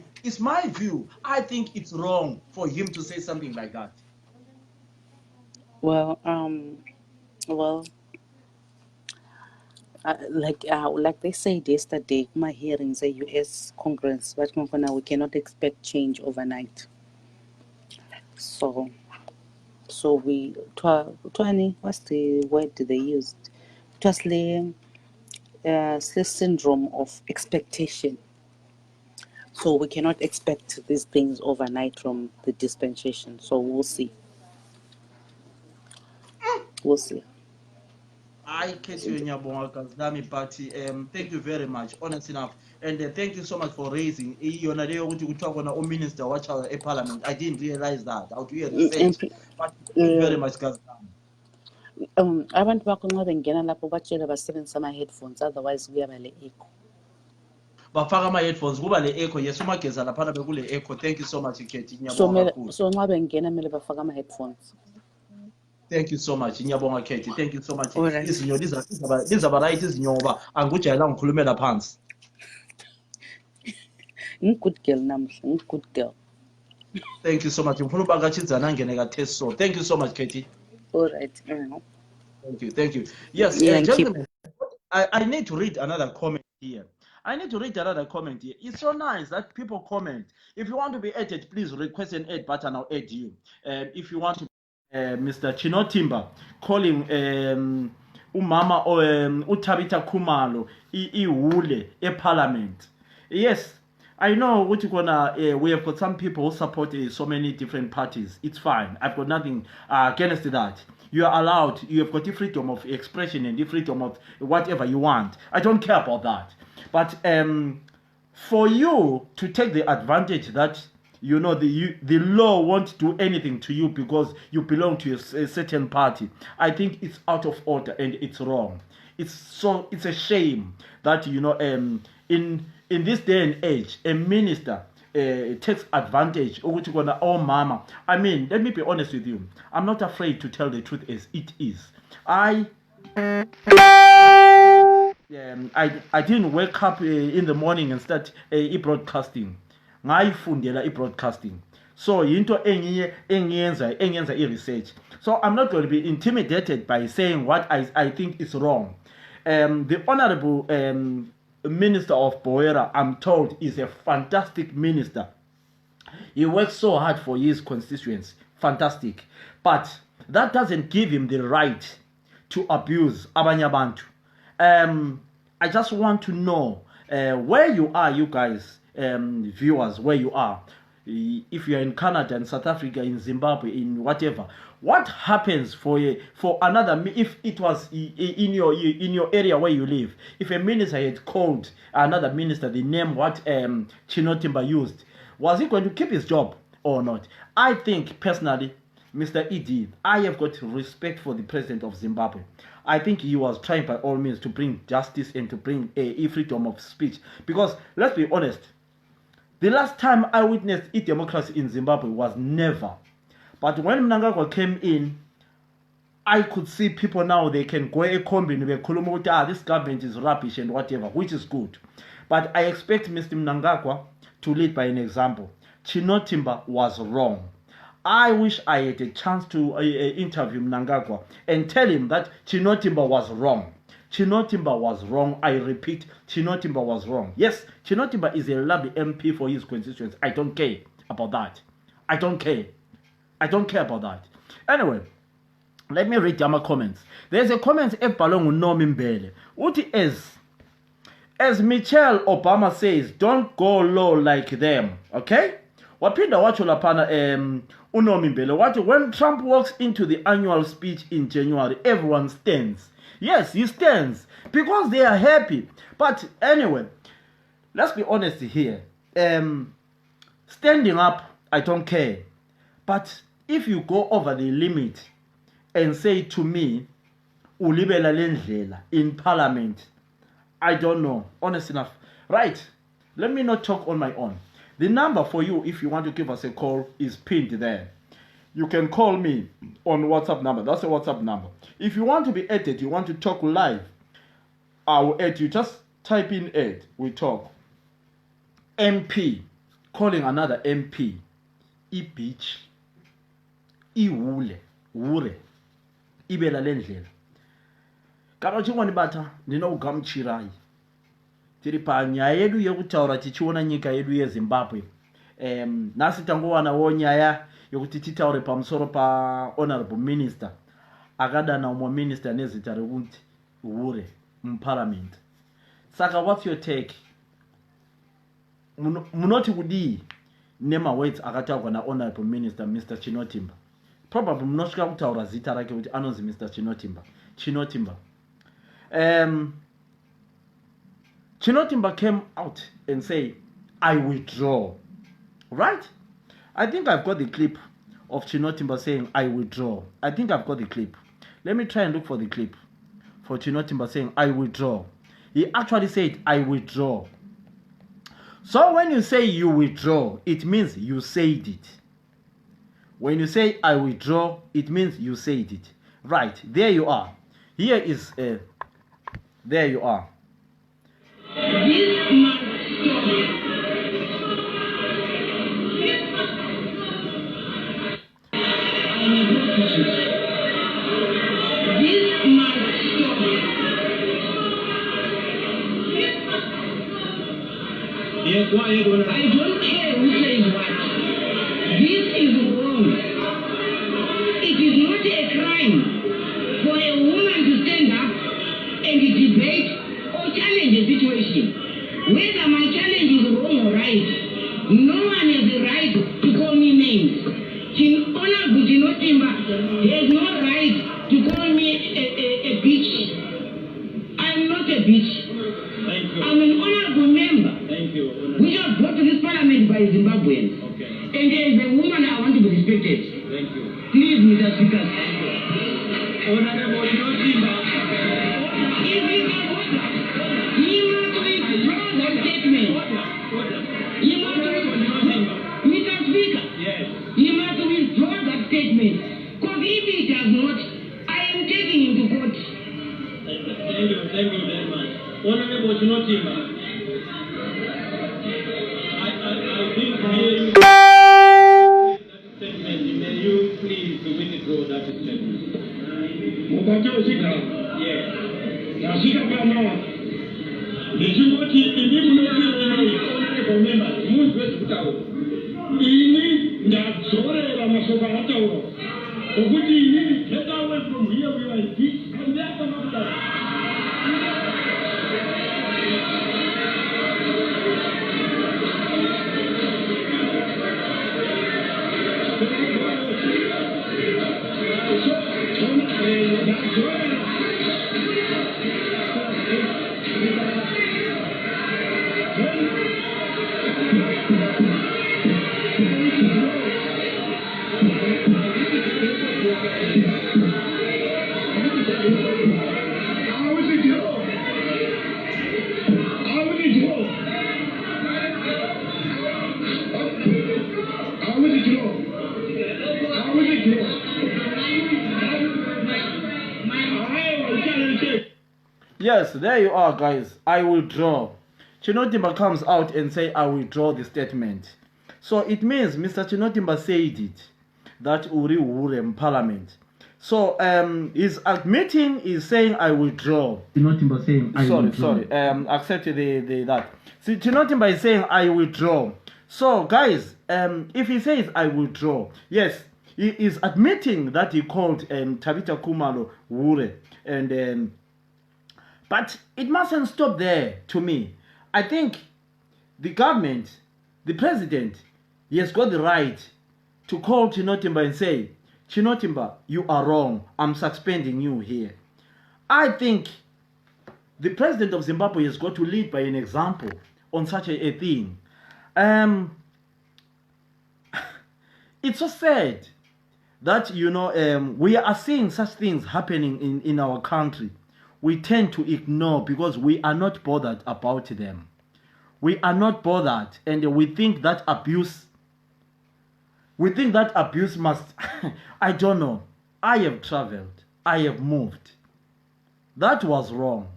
[SPEAKER 3] view. I think it's wrong for him to say something like that.
[SPEAKER 6] Well, like they said yesterday, my hearings at U.S. Congress, but we cannot expect change overnight. So we 20. What's the word they used? Just the syndrome of expectation. So we cannot expect these things overnight from the dispensation. So we'll see. We'll see.
[SPEAKER 3] I catch you in your party. Thank you very much, honest enough, and thank you so much for raising. You're not able to talk on a minister watch a parliament. I didn't realize that. I'll do a research. But thank you very much, guys.
[SPEAKER 6] Abantu bakho nxa bengena lapho batshele basebenzisa ama headphones, otherwise kuyaba le echo.
[SPEAKER 3] bafaka ama-headphones kuba le echo yes umageza laphana bekule echo. Thank you so much Khethi,
[SPEAKER 6] So
[SPEAKER 3] ngiyabonga kakhulu.
[SPEAKER 6] so nxa bengena mele bafake ama-headphones.
[SPEAKER 3] Thank you so much ngiyabonga Khethi, thank you so much.
[SPEAKER 6] Alright.
[SPEAKER 3] Izinyo lizaba right izinyo ngoba angikujayela ngikhulumela phansi.
[SPEAKER 6] Ngi-good girl namuhla, ngi-good girl.
[SPEAKER 3] Thank you so much. Ngifuna ubakachidzana angene ka-test so. Thank you so much Khethi.
[SPEAKER 6] Alright.
[SPEAKER 3] Thank you. Yes,
[SPEAKER 6] Yeah,
[SPEAKER 3] gentlemen, I need to read another comment here. It's so nice that people comment. If you want to be added, please request an add button. I'll add you. If you want to, Mr. Chinotimba calling umama uThabitha Khumalo Hure eParliament. Yes, I know what you're gonna. We have got some people who support so many different parties. It's fine. I've got nothing against that. You are allowed. You have got the freedom of expression and the freedom of whatever you want. I don't care about that. But for you to take the advantage that you know the law won't do anything to you because you belong to a certain party, I think it's out of order and it's wrong. It's a shame that you know in this day and age a minister takes advantage of what you're gonna mama. I mean, let me be honest with you. I'm not afraid to tell the truth as it is. I didn't wake up in the morning and start broadcasting. Ngayifundela broadcasting. So into engiyenza research. So I'm not going to be intimidated by saying what I think is wrong. The honorable Minister of Boera, I'm told, is a fantastic minister. He works so hard for his constituents. Fantastic. But that doesn't give him the right to abuse abanye abantu. I just want to know where you are, you guys, viewers, where you are. If you're in Canada, in South Africa, in Zimbabwe, in whatever, what happens for another? If it was in your area where you live, if a minister had called another minister the name what Chinotimba used, was he going to keep his job or not? I think personally, Mr. Ed, I have got respect for the president of Zimbabwe. I think he was trying by all means to bring justice and to bring a freedom of speech. Because let's be honest, the last time I witnessed democracy in Zimbabwe was never. But when Mnangagwa came in, I could see people now, they can go a combine, this government is rubbish and whatever, which is good. But I expect Mr. Mnangagwa to lead by an example. Chinotimba was wrong. I wish I had a chance to interview Mnangagwa and tell him that Chinotimba was wrong. Chinotimba was wrong. I repeat, Chinotimba was wrong. Yes, Chinotimba is a lovely MP for his constituents. I don't care about that. I don't care about that. Anyway, let me read my comments. There's a comment ebhalwe nguNomi Mbele. Uthi as Michelle Obama says, don't go low like them. Okay? Wapinda wacho lapana uNomi Mbele. When Trump walks into the annual speech in January, everyone stands. Yes, he stands because they are happy. But anyway, let's be honest here. Standing up, I don't care. But if you go over the limit and say to me, ulibela lendlela in parliament, I don't know. Honest enough. Right. Let me not talk on my own. The number for you, if you want to give us a call, is pinned there. You can call me on WhatsApp number. That's a WhatsApp number. If you want to be added, you want to talk live, I will add you. Just type in add. We talk. MP. Calling another MP. Birch. Hure. Ibela lendlela. Kana chingwani bata ndino ugamchirai. Tiri pa nyaya yedu yekutaura tichiona nyika yedu yeZimbabwe. Nasi tangowana wo nyaya yokuti titaure pamusoro pa honorable minister akadana umwe minister nezita rekuti Hure muparliament. Saka what's your take? Munoti kudii nema words akataurwa na honorable minister Mr. Chinotimba. Probably munosvika kutaura zita rake kuti anonzi Mr. Chinotimba. Chinotimba came out and say, I withdraw. Right? I think I've got the clip of Chinotimba saying, I withdraw. I think I've got the clip. Let me try and look for the clip for Chinotimba saying, I withdraw. He actually said, I withdraw. So when you say you withdraw, it means you said it. When you say I withdraw, it means you said it. Right, there you are. Here is, there you are.
[SPEAKER 2] This must stop. This must stop.
[SPEAKER 1] Yes, go ahead, Honorable.
[SPEAKER 2] I don't care who says what. This is wrong. It is not a crime for a woman to stand up and debate or challenge a situation. Whether my challenge is wrong or right, no one has the right to call me names. Honorable Timba has no right to call me a bitch. I'm not a bitch.
[SPEAKER 1] Thank you.
[SPEAKER 2] I'm an honorable member.
[SPEAKER 1] Thank you, Honorable.
[SPEAKER 2] We just brought to this parliament by Zimbabweans.
[SPEAKER 1] Okay.
[SPEAKER 2] And there is a woman I want to be respected.
[SPEAKER 1] Thank you.
[SPEAKER 2] Please, Mr. Speaker.
[SPEAKER 1] Honorable Notimba.
[SPEAKER 2] If you can order, he must withdraw that statement.
[SPEAKER 1] Order.
[SPEAKER 2] He must withdraw. Mr. Speaker,
[SPEAKER 1] Yes.
[SPEAKER 2] he must withdraw that statement. Because if he does not, I am taking him to court.
[SPEAKER 1] Thank you very much. Honorable Notimba. I think here you that statement. May you please withdraw that statement? Yes.
[SPEAKER 5] Nasika pano. Ndizingoti honorable members, muntu wezikutawo. Ini ndadzorera mashoko atauro. Okuti ini get away from here we are this and that and that.
[SPEAKER 3] Yes, there you are, guys. I withdraw. Chinotimba comes out and say, I withdraw the statement. So it means Mr. Chinotimba said it, that Uri Hure in Parliament. So he's admitting, he's saying, I withdraw. Chinotimba saying, I withdraw. Accept that. See, Chinotimba is saying, I withdraw. So, guys, if he says, I withdraw, yes, he is admitting that he called Tabitha Kumalo Hure. And but it mustn't stop there to me. I think the government, the president, he has got the right to call Chinotimba and say, Chinotimba, you are wrong. I'm suspending you here. I think the president of Zimbabwe has got to lead by an example on such a thing. It's so sad that, you know, we are seeing such things happening in our country. We tend to ignore because we are not bothered about them. We are not bothered, and we think that abuse must, I don't know. I have traveled. I have moved. That was wrong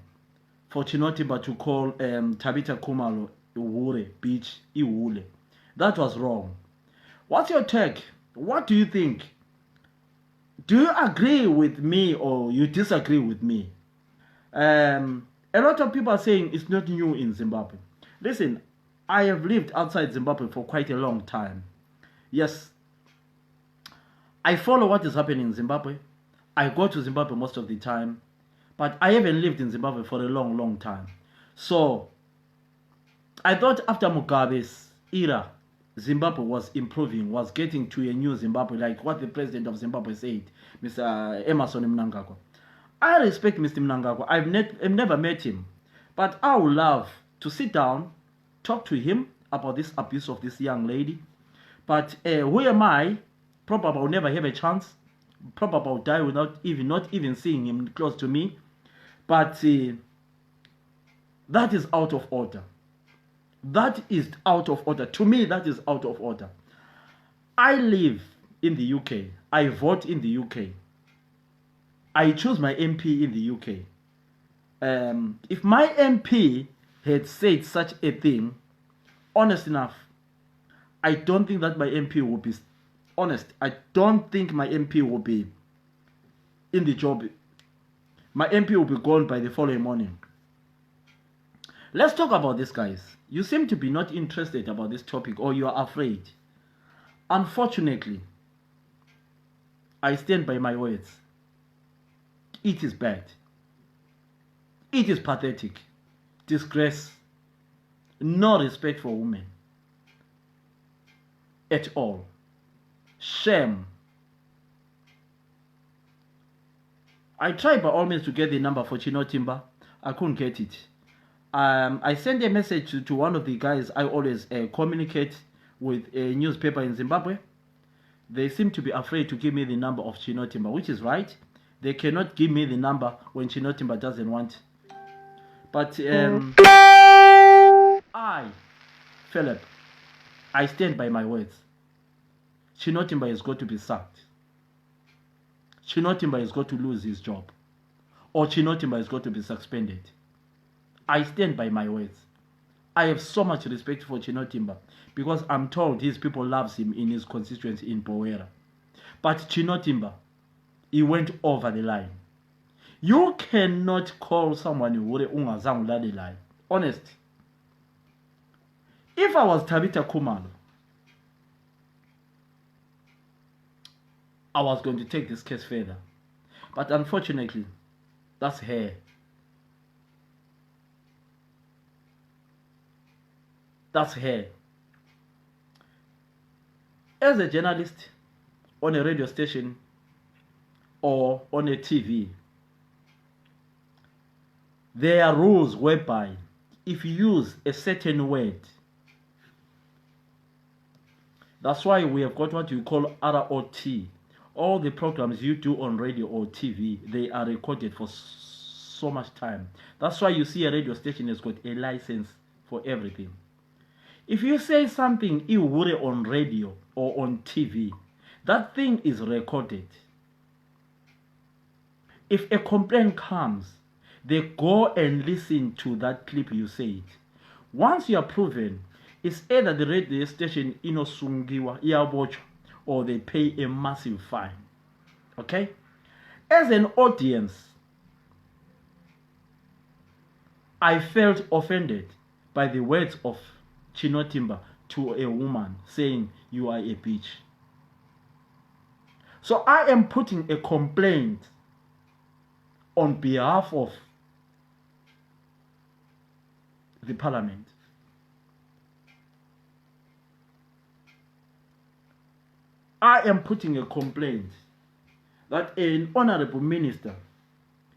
[SPEAKER 3] for Chinotimba to call Tabitha Kumalo Hure, Birch, Hure. That was wrong. What's your take? What do you think? Do you agree with me or you disagree with me? A lot of people are saying it's not new in Zimbabwe. Listen, I have lived outside Zimbabwe for quite a long time. Yes, I follow what is happening in Zimbabwe. I go to Zimbabwe most of the time, but I haven't lived in Zimbabwe for a long, long time. So, I thought after Mugabe's era, Zimbabwe was improving, was getting to a new Zimbabwe, like what the president of Zimbabwe said, Mr. Emerson Mnangagwa. I respect Mr. Mnangagwa. I've never met him, but I would love to sit down, talk to him about this abuse of this young lady. But who am I? Probably I'll never have a chance. Probably I'll die without not even seeing him close to me. But that is out of order. That is out of order. To me, that is out of order. I live in the UK. I vote in the UK. I choose my MP in the UK. If my MP had said such a thing, honest enough, I don't think that my MP will be honest. I don't think my MP will be in the job. My MP will be gone by the following morning. Let's talk about this, guys. You seem to be not interested about this topic, or you are afraid. Unfortunately, I stand by my words. It is bad. It is pathetic. Disgrace. No respect for women. At all. Shame. I tried by all means to get the number for Chino Timber. I couldn't get it. I sent a message to one of the guys I always communicate with a newspaper in Zimbabwe. They seem to be afraid to give me the number of Chino Timber, which is right. They cannot give me the number when Chino Timber doesn't want. But I, Philip, I stand by my words. Chino Timber has got to be sacked. Chino Timber has got to lose his job. Or Chino Timber has got to be suspended. I stand by my words. I have so much respect for Chino Timber because I'm told his people loves him in his constituency in Bowera. But Chino Timber, he went over the line. You cannot call someone Hure ungazangu the line. Honest. If I was Tabitha Khumalo, I was going to take this case further. But unfortunately, that's her. That's her. As a journalist on a radio station or on a TV, there are rules whereby if you use a certain word, that's why we have got what you call ROT. All the programs you do on radio or TV, they are recorded for so much time. That's why you see a radio station has got a license for everything. If you say something Hure on radio or on TV, that thing is recorded. If a complaint comes, they go and listen to that clip you said. Once you are proven, it's either the radio station inosungiwa iyabochwa or they pay a massive fine. Okay? As an audience, I felt offended by the words of Chino Timber to a woman saying you are a bitch. So I am putting a complaint on behalf of the parliament. I am putting a complaint that an honorable minister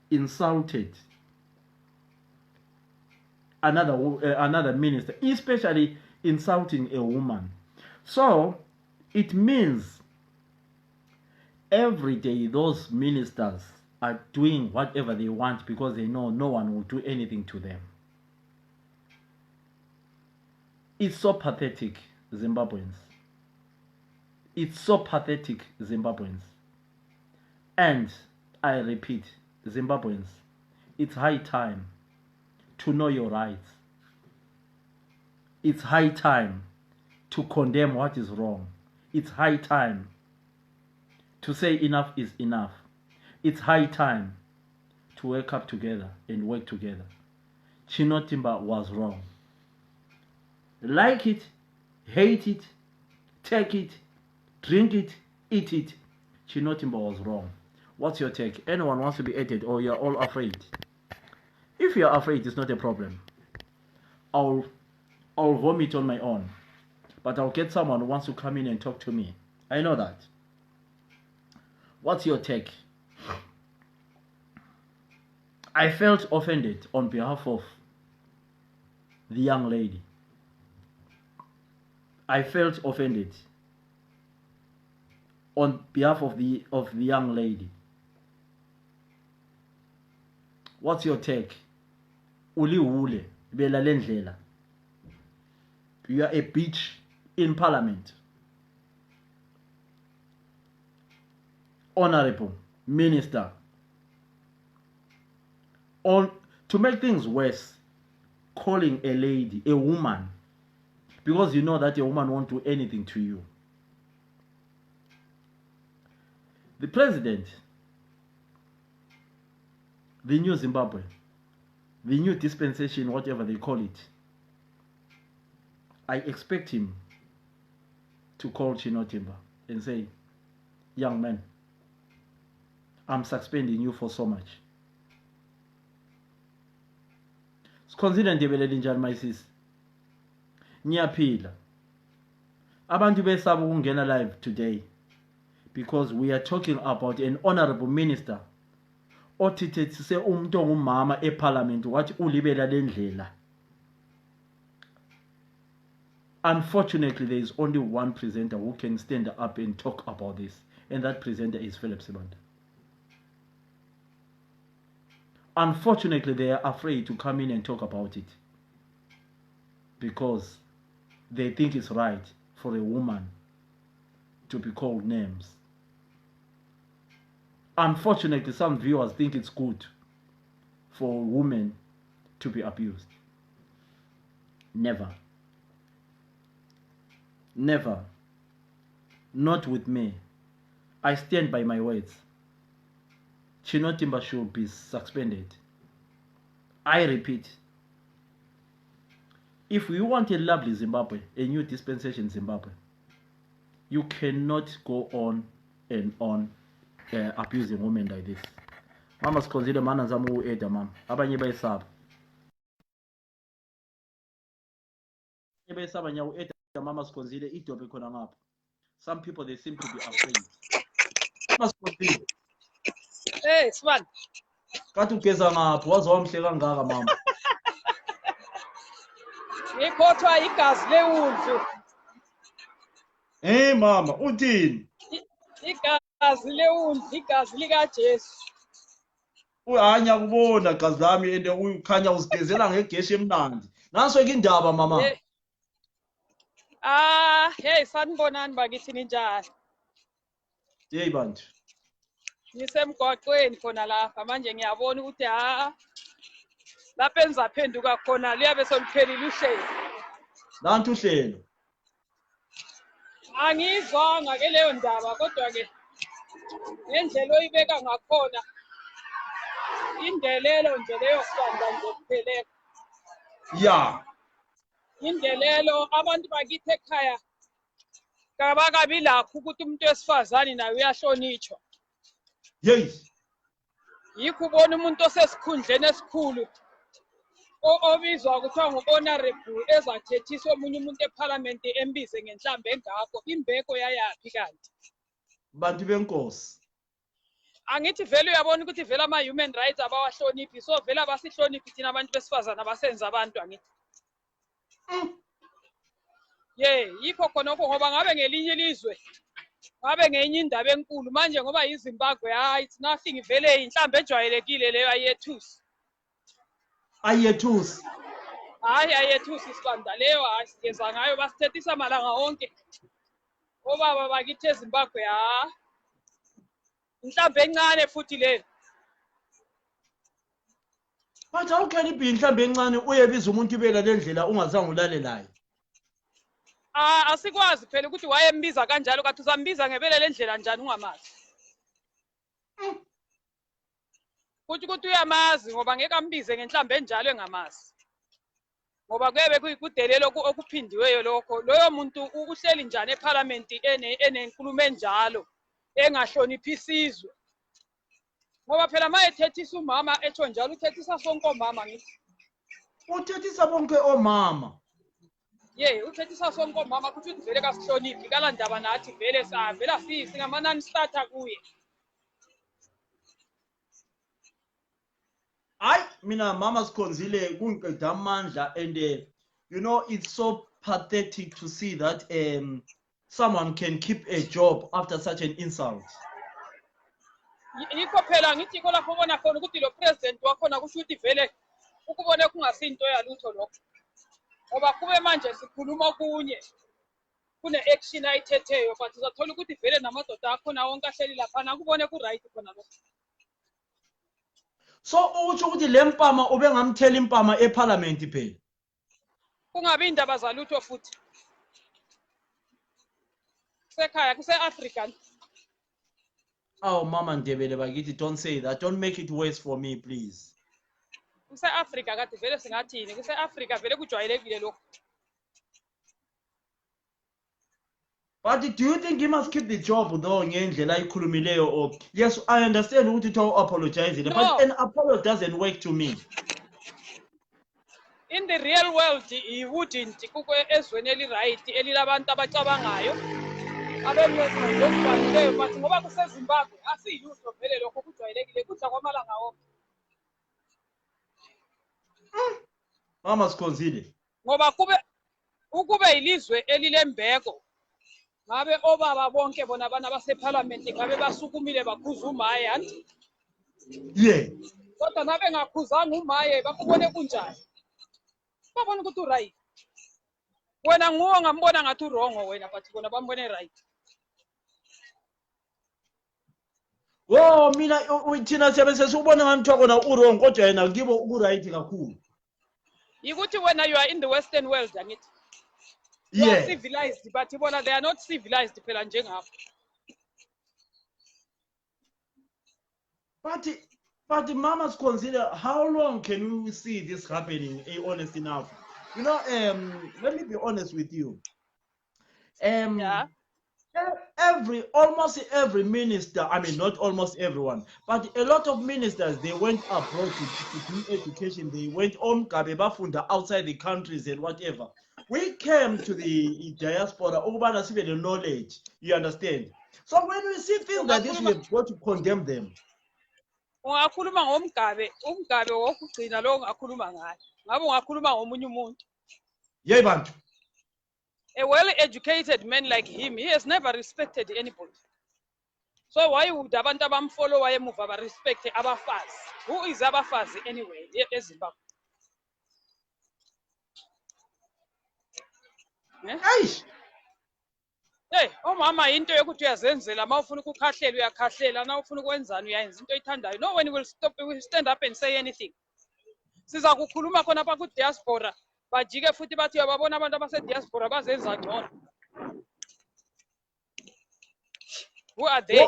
[SPEAKER 3] insulted another minister, especially insulting a woman. So it means every day those ministers are doing whatever they want because they know no one will do anything to them. It's so pathetic, Zimbabweans. It's so pathetic, Zimbabweans. And I repeat, Zimbabweans, it's high time to know your rights. It's high time to condemn what is wrong. It's high time to say enough is enough. It's high time to wake up together and work together. Chino Timber was wrong. Like it, hate it, take it, drink it, eat it. Chino Timber was wrong. What's your take? Anyone wants to be aided or you're all afraid? If you're afraid, it's not a problem. I'll vomit on my own. But I'll get someone who wants to come in and talk to me. I know that. What's your take? I felt offended on behalf of the young lady. I felt offended on behalf of the young lady. What's your take? Uli ule bela lendlela. You are a bitch in parliament. Honorable Minister. To make things worse, calling a lady, a woman, because you know that a woman won't do anything to you. The president, the new Zimbabwe, the new dispensation, whatever they call it, I expect him to call Chinotimba and say, young man, I'm suspending you for so much. Consider ndebelele njani my sis. Ngiyaphila. Abantu besaba ukungena live today because we are talking about an honorable minister othithethise umuntu ongumama eparliament wathi ulibela lendlela. Unfortunately, there is only one presenter who can stand up and talk about this, and that presenter is Philip Sibanda. Unfortunately, they are afraid to come in and talk about it because they think it's right for a woman to be called names. Unfortunately, some viewers think it's good for women to be abused. Never. Never. Not with me. I stand by my words. Chinotimba should be suspended. I repeat, if we want a lovely Zimbabwe, a new dispensation Zimbabwe, you cannot go on and on abusing women like this. Mama sikhonzile mana zama ueda mama. Abanye bayisaba. Abanye bayisaba nya ueda mama sikhonzile idobe khona ngapha. Some people they seem to be afraid. Mama sikhonzile.
[SPEAKER 7] Hey, Swan.
[SPEAKER 3] Kathi ugeza ngapha wazomhle kangaka mama.
[SPEAKER 7] Ngikhothwa igazi lewundlu.
[SPEAKER 3] Hey mama, uthini?
[SPEAKER 7] Igazi lewundlu, igazi lika Jesu.
[SPEAKER 3] Uhanya kubona gazi lami ende ukhanya uzigezela ngegeshi emnandi. Nanso ke indaba mama.
[SPEAKER 7] Hey sanibonani bakithi ninjani?
[SPEAKER 3] Hey bantu.
[SPEAKER 7] Ngisemgwaqweni khona lapha manje ngiyabona ukuthi lapha enzaphenduka khona liyabe soliphelile uhlelo.
[SPEAKER 3] Nantu uhlelo.
[SPEAKER 7] Angizwanga ke leyo ndaba kodwa ke ngendlela oyibeka ngakhona indelelo nje leyo sibanda nje kuphelele.
[SPEAKER 3] Yeah.
[SPEAKER 7] Indelelo abantu bakithi ekhaya kabakabi lakho ukuthi umuntu wesifazane naye uyahlonitshwa.
[SPEAKER 3] Hey.
[SPEAKER 7] Yikho ubona umuntu osesikhundleni esikhulu obizwa kuthiwa ngu-honorable ezathethisa omunye umuntu eparliament embize ngenhlambe engakho imbeko yayaphi kanti?
[SPEAKER 3] Bantu benkosi.
[SPEAKER 7] Angithi vele uyabona ukuthi vele ama-human rights abawahloniphi so vele abasihloniphi thina abantu besifazane abasenza abantu angithi. Yikho khonokho ngoba ngabe ngelinye ilizwe ngabe ngenye indaba enkulu manje ngoba yiZimbabwe it's nothing vele inhlambe ejwayelekile leyo ayethusi.
[SPEAKER 3] Ayethusi.
[SPEAKER 7] Hayi ayethusi isibanda leyo sigeza ngayo basithethisa malanga onke. Obaba bakithi eZimbabwe inhlambe encane futhi leyo.
[SPEAKER 3] Bathi awukheli ibhi inhlambe encane uyebiza umuntu ibela lendlela ungazange ulalelayo.
[SPEAKER 7] Asikwazi phela ukuthi wayembiza kanjalo kathi uzambiza ngebele lendlela njani ungamazi. Ukuthi uyamazi ngoba ngeke ambize ngenhlambe enjalo engamazi. Ngoba kuyebe kuyikudelelo okuphindiweyo lokho. Loyo muntu uhleli njani eparliament enenkulumo enjalo engahloniphi isizwe. Ngoba phela mayethethisa umama echo njalo uthethisa sonke omama ngithi.
[SPEAKER 3] Uthethisa bonke omama.
[SPEAKER 7] Uthethisa sonke omama ukuthi vele kasihloniphi kala ndaba nathi vele vela singamanani starter kuye.
[SPEAKER 3] Hayi mina mama sikhonzile kungiqeda amandla and you know it's so pathetic to see that someone can keep a job after such an insult.
[SPEAKER 7] Yikho phela ngithi ko lapho bona khona ukuthi lo president wakhona kusho ukuthi vele ukubone kungasinto yalutho lokho. ngoba kube manje sikhuluma kunye kune-action ayithetheyo but uzathola ukuthi vele namadoda akhona wonke ahleli laphana kubone ku-right khona lokho.
[SPEAKER 3] So utsho ukuthi le mpama ube ngamthela impama eParliament phela.
[SPEAKER 7] Kungabi indaba zalutho futhi. Kusekhaya kuse-African.
[SPEAKER 3] Oh Mama Ndebele bakithi, don't say that. Don't make it worse for me, please.
[SPEAKER 7] Kuse-Africa kade vele singathini? Kuse-Africa vele kujwayelekile lokho.
[SPEAKER 3] But do you think he must keep the job though ngendlela ayikhulumileyo? Or yes, I understand ukuthi to apologize,
[SPEAKER 7] No.
[SPEAKER 3] but an apology doesn't work to me.
[SPEAKER 7] In the real world, he wouldn't kukwe ezweni eli-right elilabantu abacabangayo abemnezibhalileyo but ngoba kuseZimbabwe asiyilutho vele lokho kujwayelekile kudla kwamalanga wonke.
[SPEAKER 3] Mama Sikhonzile.
[SPEAKER 7] Ngoba ukube ilizwe elilembeko ngabe obaba bonke bona abana baseParliament ngabe basukumile bakhuza uMaye anti.
[SPEAKER 3] Yeah.
[SPEAKER 7] Kodwa nabe ngakhuzanga uMaye bakubone kunjani? Babona ukuthi u-right. Wena nguwe ngambona ngathi u-wrong wena but bona bambone right.
[SPEAKER 3] Oh mina thina siyabe sesubona ngamthiwa kona u-wrong kodwa yena kibo u-right kakhulu.
[SPEAKER 7] Yikuthi wena you are in the Western world angithi. You are
[SPEAKER 3] Yeah.
[SPEAKER 7] civilized but bona they are not civilized phela njengapha.
[SPEAKER 3] But Mama Sikhonzile, how long can we see this happening? Honest enough, you know. Let me be honest with you.
[SPEAKER 7] Yeah.
[SPEAKER 3] Almost every minister, I mean not almost everyone, but a lot of ministers, they went abroad to do education. They went Gabe bafunda outside the countries and whatever. We came to the diaspora over the knowledge. You understand? So when we see things like this, we have got to condemn them.
[SPEAKER 7] Ungakhuluma ngomgabe wokugcina lo ngakhuluma ngayo. Ngabe ungakhuluma ngomunye umuntu.
[SPEAKER 3] Yeah, bantu.
[SPEAKER 7] A well-educated man like him, he has never respected anybody. So why would abantu abamfollow wayemuva ba respect abafazi? Who is abafazi anyway eZimbabwe?
[SPEAKER 3] Eish.
[SPEAKER 7] Hey, omama into yokuthi uyazenzela mawufuna ukukhahlela uyakhahlela na ufuna ukwenzani uyayenza into oyithandayo. No one will stand up and say anything. Siza kukhuluma khona apha ku diaspora bajike futhi bathi yababona abantu abase diaspora bazenza ngcono. Who are they?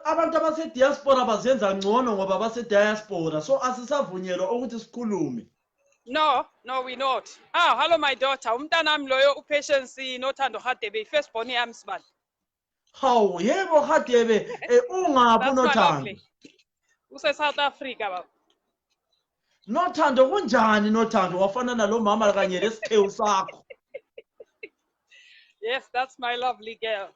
[SPEAKER 3] Abantu abase diaspora bazenza ngcono ngoba base diaspora. So asisavunyelwa ukuthi sikhulume.
[SPEAKER 7] No, we not. Ah, hello my daughter. Umntanami loyo uPatience nothando Hadebe first born yami sibali.
[SPEAKER 3] Hawu yebo Hadebe ungaphi nothando?
[SPEAKER 7] Use South Africa baba.
[SPEAKER 3] Nothando kunjani nothando wafana nalo mama kanye lesikhewu sakho?
[SPEAKER 7] Yes, that's my lovely girl.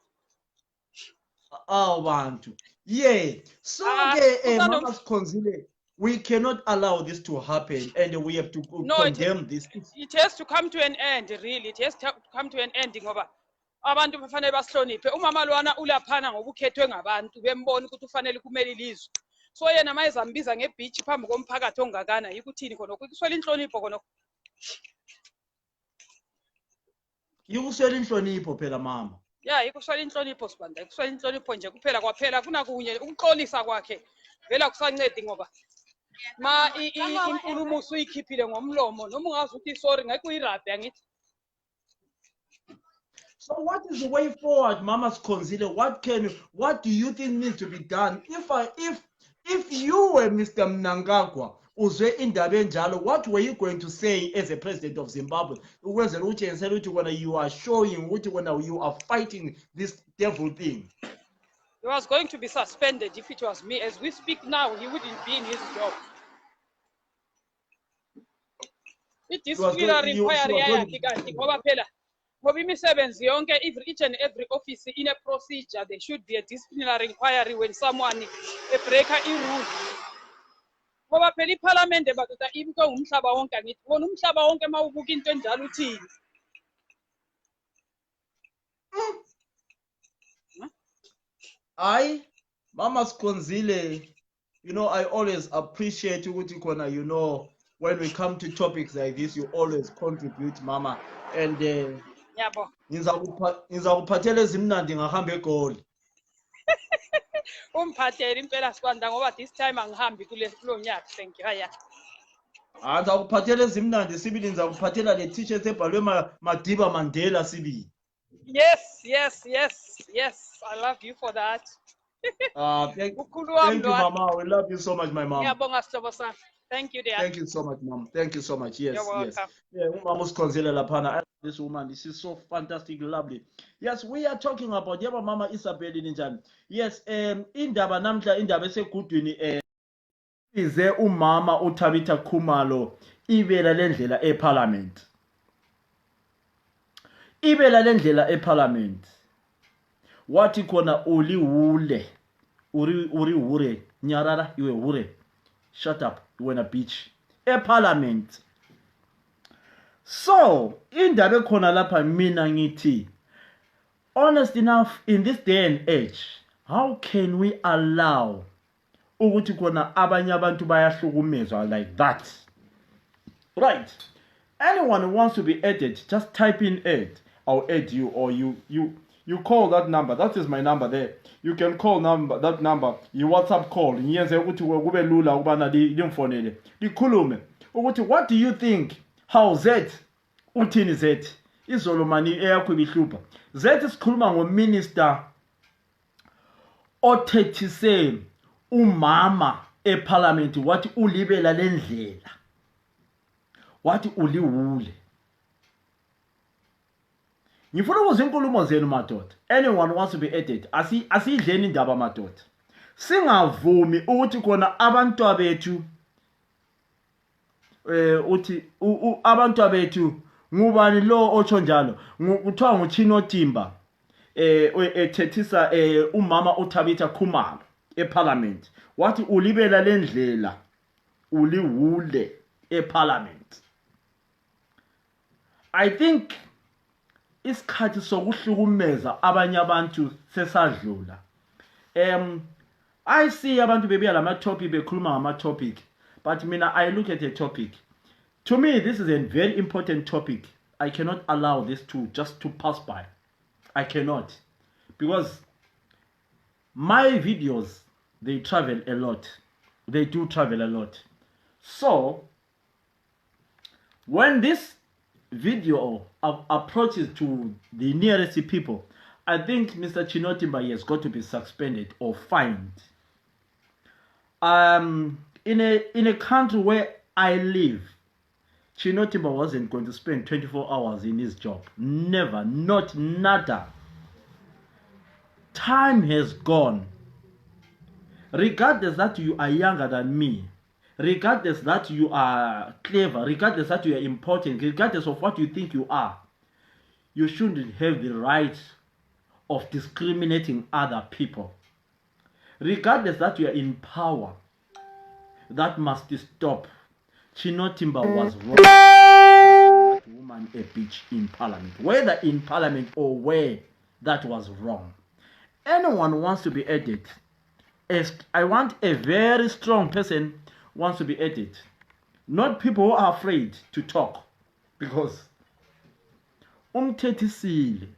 [SPEAKER 3] Oh bantu. Yeah. So Mama Sikhonzile, we cannot allow this to happen and we have to condemn this.
[SPEAKER 7] It has to come to an end, really. It has to come to an end ngoba abantu bafanele basihloniphe. Umama lwana ulaphana ngoba ukhethwe ngabantu bembona ukuthi ufanele kumele ilizwe. So yena mayezambiza ngebeach phambi komphakathi ongakana yikuthini khona ukuswela inhlonipho khona.
[SPEAKER 3] Yikuswela inhlonipho phela mama.
[SPEAKER 7] Yeah, ikuswela inhlonipho sibanda. Ikuswela inhlonipho nje kuphela kwaphela kunakunye ukuxolisa kwakhe. Vela kusancedi ngoba ma inkulumo usuyikhiphile ngomlomo noma ungazi ukuthi sorry ngeke uyirabhe angithi.
[SPEAKER 3] So what is the way forward, Mama Sikhonzile? What do you think needs to be done? If you were Mr. Mnangagwa, uzwe indaba enjalo, what were you going to say as a president of Zimbabwe? Ukwenzela ukuthi ensela ukuthi when you are showing ukuthi when you are fighting this devil thing.
[SPEAKER 7] He was going to be suspended if it was me. As we speak now, he wouldn't be in his job. Disciplinary inquiry ayakhi ngoba phela ngoba imisebenzi yonke each and every office in a procedure. There should be a disciplinary inquiry when someone breaks a rule. Ngoba phela iParliament badoda into umhlaba wonke angithi wona umhlaba wonke mawubuka into enjalo uthini.
[SPEAKER 3] Mama Sikhonzile, you know, I always appreciate ukuthi khona, you know, when we come to topics like this, you always contribute, Mama. And
[SPEAKER 7] Yabo.
[SPEAKER 3] ngizakuphathela ezimnandi ngahamba eGoli.
[SPEAKER 7] Umphathele impela sikwanda ngoba this time angihambi kulo nyaka sengihaya.
[SPEAKER 3] Ngizakuphathela ezimnandi sibili, ngizakuphathela le t-shirt ebhalwe Madiba Mandela sibili.
[SPEAKER 7] Yes. I love you for that.
[SPEAKER 3] Thank you, Mama. We love you so much, my mom.
[SPEAKER 7] Ngiyabonga sihlobo sami. Thank you, dear.
[SPEAKER 3] Thank you so much, Mom. Thank you so much. Yes,
[SPEAKER 7] You're welcome.
[SPEAKER 3] yes. Yeah, Mama usikhonzela laphana. This woman, this is so fantastic, lovely. Yes, we are talking about yaba Mama Isabel ninjani. Yes, indaba namhla indaba esegudwini ize umama uThabitha Khumalo ibela lendlela eParliament. Ibela lendlela eParliament. Wathi khona uli Hure. Uri Hure. Nyarara iwe Hure. Shut up, you were a bitch. Parliament. So, indaba khona lapha mina ngithi, honest enough, in this day and age, how can we allow ukuthi khona abanye abantu bayahlukumezwa like that? Right. Anyone who wants to be added, just type in add. I'll add you, or you call that number. That is my number there. You can call that number. You WhatsApp call. Ngiyenze ukuthi kube lula ukubana limfonele. Likhulume ukuthi what do you think? How Z? Uthini Z? Izolo mani eyakho ibihlupha. Z sikhuluma ngominister othethise umama eParliament wathi ulibela lendlela. Wathi uliwule. Ngifuna ukuze inkulumo zenu madoda. Anyone wants to be added. Asidleni indaba madoda. Singavumi ukuthi khona abantu abethu uthi abantu abethu ngubani lo otsho njalo. Kuthiwa nguChino Timba ethethisa umama uThabitha Khumalo eParliament. Wathi ulibela lendlela uliwule eParliament. I think isikhathi sokuhlukumeza abanye abantu sesadlula. I see abantu bebuya lama topic bekhuluma ngama topic, but mina I look at a topic. To me this is a very important topic. I cannot allow this just to pass by. I cannot, because my videos, they travel a lot. They do travel a lot. So when this video approaches to the nearest people, I think Mr. Chino Timba has got to be suspended or fined. In a country where I live, Chino Timba wasn't going to spend 24 hours in his job. Never, not nada. Time has gone. Regardless that you are younger than me, regardless that you are clever, regardless that you are important, regardless of what you think you are, you shouldn't have the right of discriminating other people. Regardless that you are in power, that must stop. Chino Timba was wrong. That woman a bitch in Parliament. Whether in Parliament or where, that was wrong. Anyone wants to be added. I want a very strong person wants to be added. Not people who are afraid to talk. Because umthethisile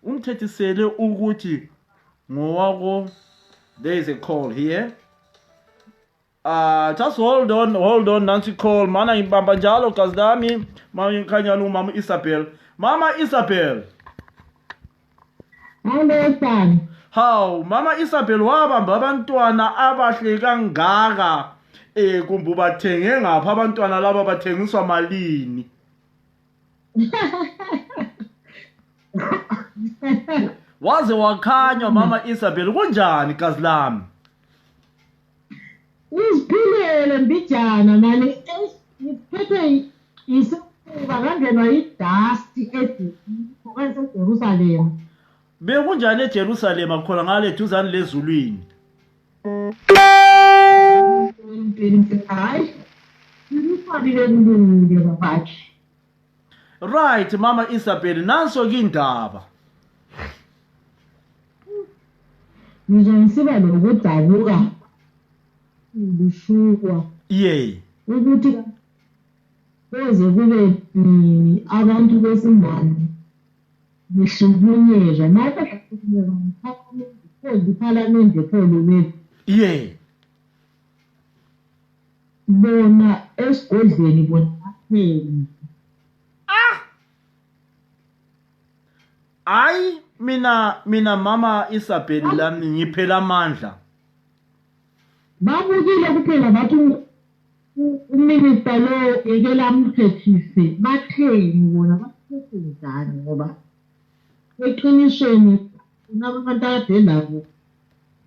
[SPEAKER 3] ukuthi ngowako. There is a call here. Just hold on, Nancy call. Mana imbamba njalo kazdami. Mama kanyalo Mama Isabel. Mama Isabel.
[SPEAKER 2] Understand?
[SPEAKER 3] How Mama Isabel wabamba abantwana abahle kangaka kumbe bathenge ngapha abantwana laba bathengiswa malini? Waze wakhanywa Mama Isabel kunjani kazi lami?
[SPEAKER 2] Uziphilele mbijana mani ngiphethe isifuba kangenwa yidust eJerusalem.
[SPEAKER 3] Bekunjani eJerusalem khona ngale duzane lezulwini?
[SPEAKER 2] Hayi. Ngifakile kulungile babathi.
[SPEAKER 3] Right Mama Isabel, nanso ke indaba.
[SPEAKER 2] Ngizongisiba lokudabuka. Ngishukwa.
[SPEAKER 3] Yeah.
[SPEAKER 2] Ukuthi kuze kube abantu besingane behlukunyezwa maka hlukunyezwa ngiphalamende pholo wethu
[SPEAKER 3] Yeah.
[SPEAKER 2] bona esigodlweni bona bapheli.
[SPEAKER 3] Hayi mina mama Isabel lami ngiphela amandla.
[SPEAKER 2] Babukile kuphela bathi uminister lo ekela amphethise batheni bona baphethise njani ngoba eqinisweni kunabantu abadelayo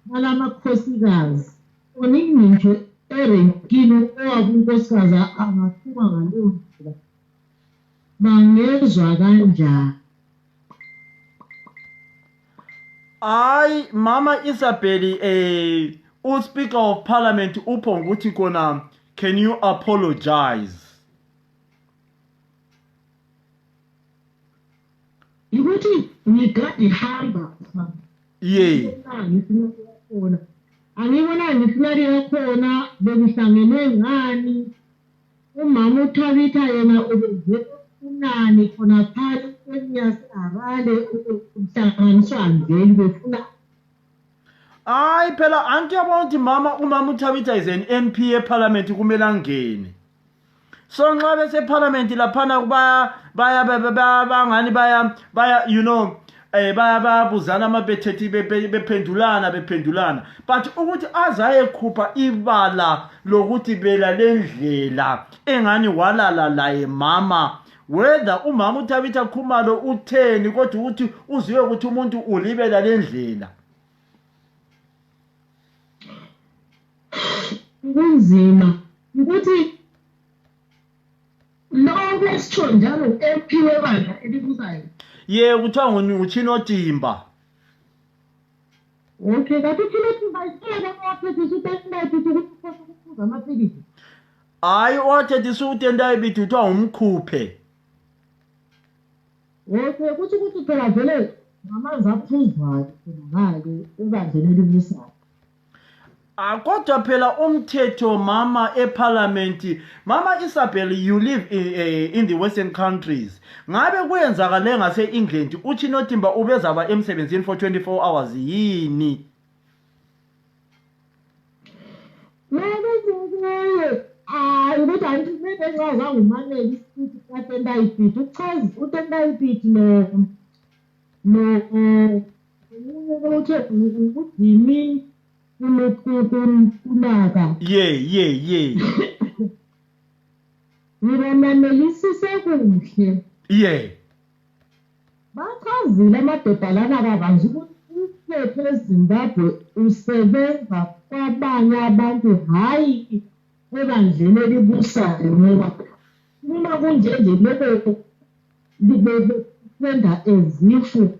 [SPEAKER 2] balamakhosikazi oningi nje erenkini owabunkosikazi angathuma ngaleyo ndlela bangezwa kanjani.
[SPEAKER 3] Hayi mama Isabel uSpeaker of Parliament upho ukuthi kona can you apologize?
[SPEAKER 2] Ukuthi ngigade hamba
[SPEAKER 3] Yeah.
[SPEAKER 2] angibona ngisinari yakhona bekuhlangene ngani umama uThabitha yena ubeze unani khona phakathi kwenyasarale ukuhlanganiswa ngeni befuna.
[SPEAKER 3] Hayi phela angiyabona ukuthi umama uThabitha is an MP eParliament kumele angene. So nxa bese eParliament laphana baya bangani baya you know bayabuzana amabethethi bephendulana but ukuthi azayekhupha ibala lokuthi bela lendlela engani walala laye mama whether umama uThabitha Khumalo utheni kodwa ukuthi uziwe ukuthi umuntu ulibela lendlela.
[SPEAKER 2] Kunzima ukuthi lo besitsho njalo MP webandla elibusayo.
[SPEAKER 3] Ye kuthiwa nguChinotimba.
[SPEAKER 2] Okay, kanti uChinotimba isela waphethisa uTendai ukuthi kuphuza amaphilisi.
[SPEAKER 3] Hayi wathethisa uTendai bithi kuthiwa umkhuphe.
[SPEAKER 2] Okay, ukuthi phela vele ngamanzi aphuzwayo ngale ebandleni elibusayo.
[SPEAKER 3] Kodwa phela umthetho mama eParliament mama Isabel you live in the western countries ngabe kuyenzakale ngase England uChinotimba ubezaba emsebenzini for 24 hours yini?
[SPEAKER 2] Ukuthi angithi engazange umanele isithi kaTendai Biti uchaza uTendai Biti no uthe ukudimi kunaka.
[SPEAKER 3] Yeah.
[SPEAKER 2] Ngibamamelisise kuhle.
[SPEAKER 3] Yeah.
[SPEAKER 2] Bachazile amadoda lana kabanzi ukuthi umthetho eZimbabwe usebenza kwabanye abantu hayi ebandleni elibusayo ngoba uma kunjenje lokho libefenda ezifu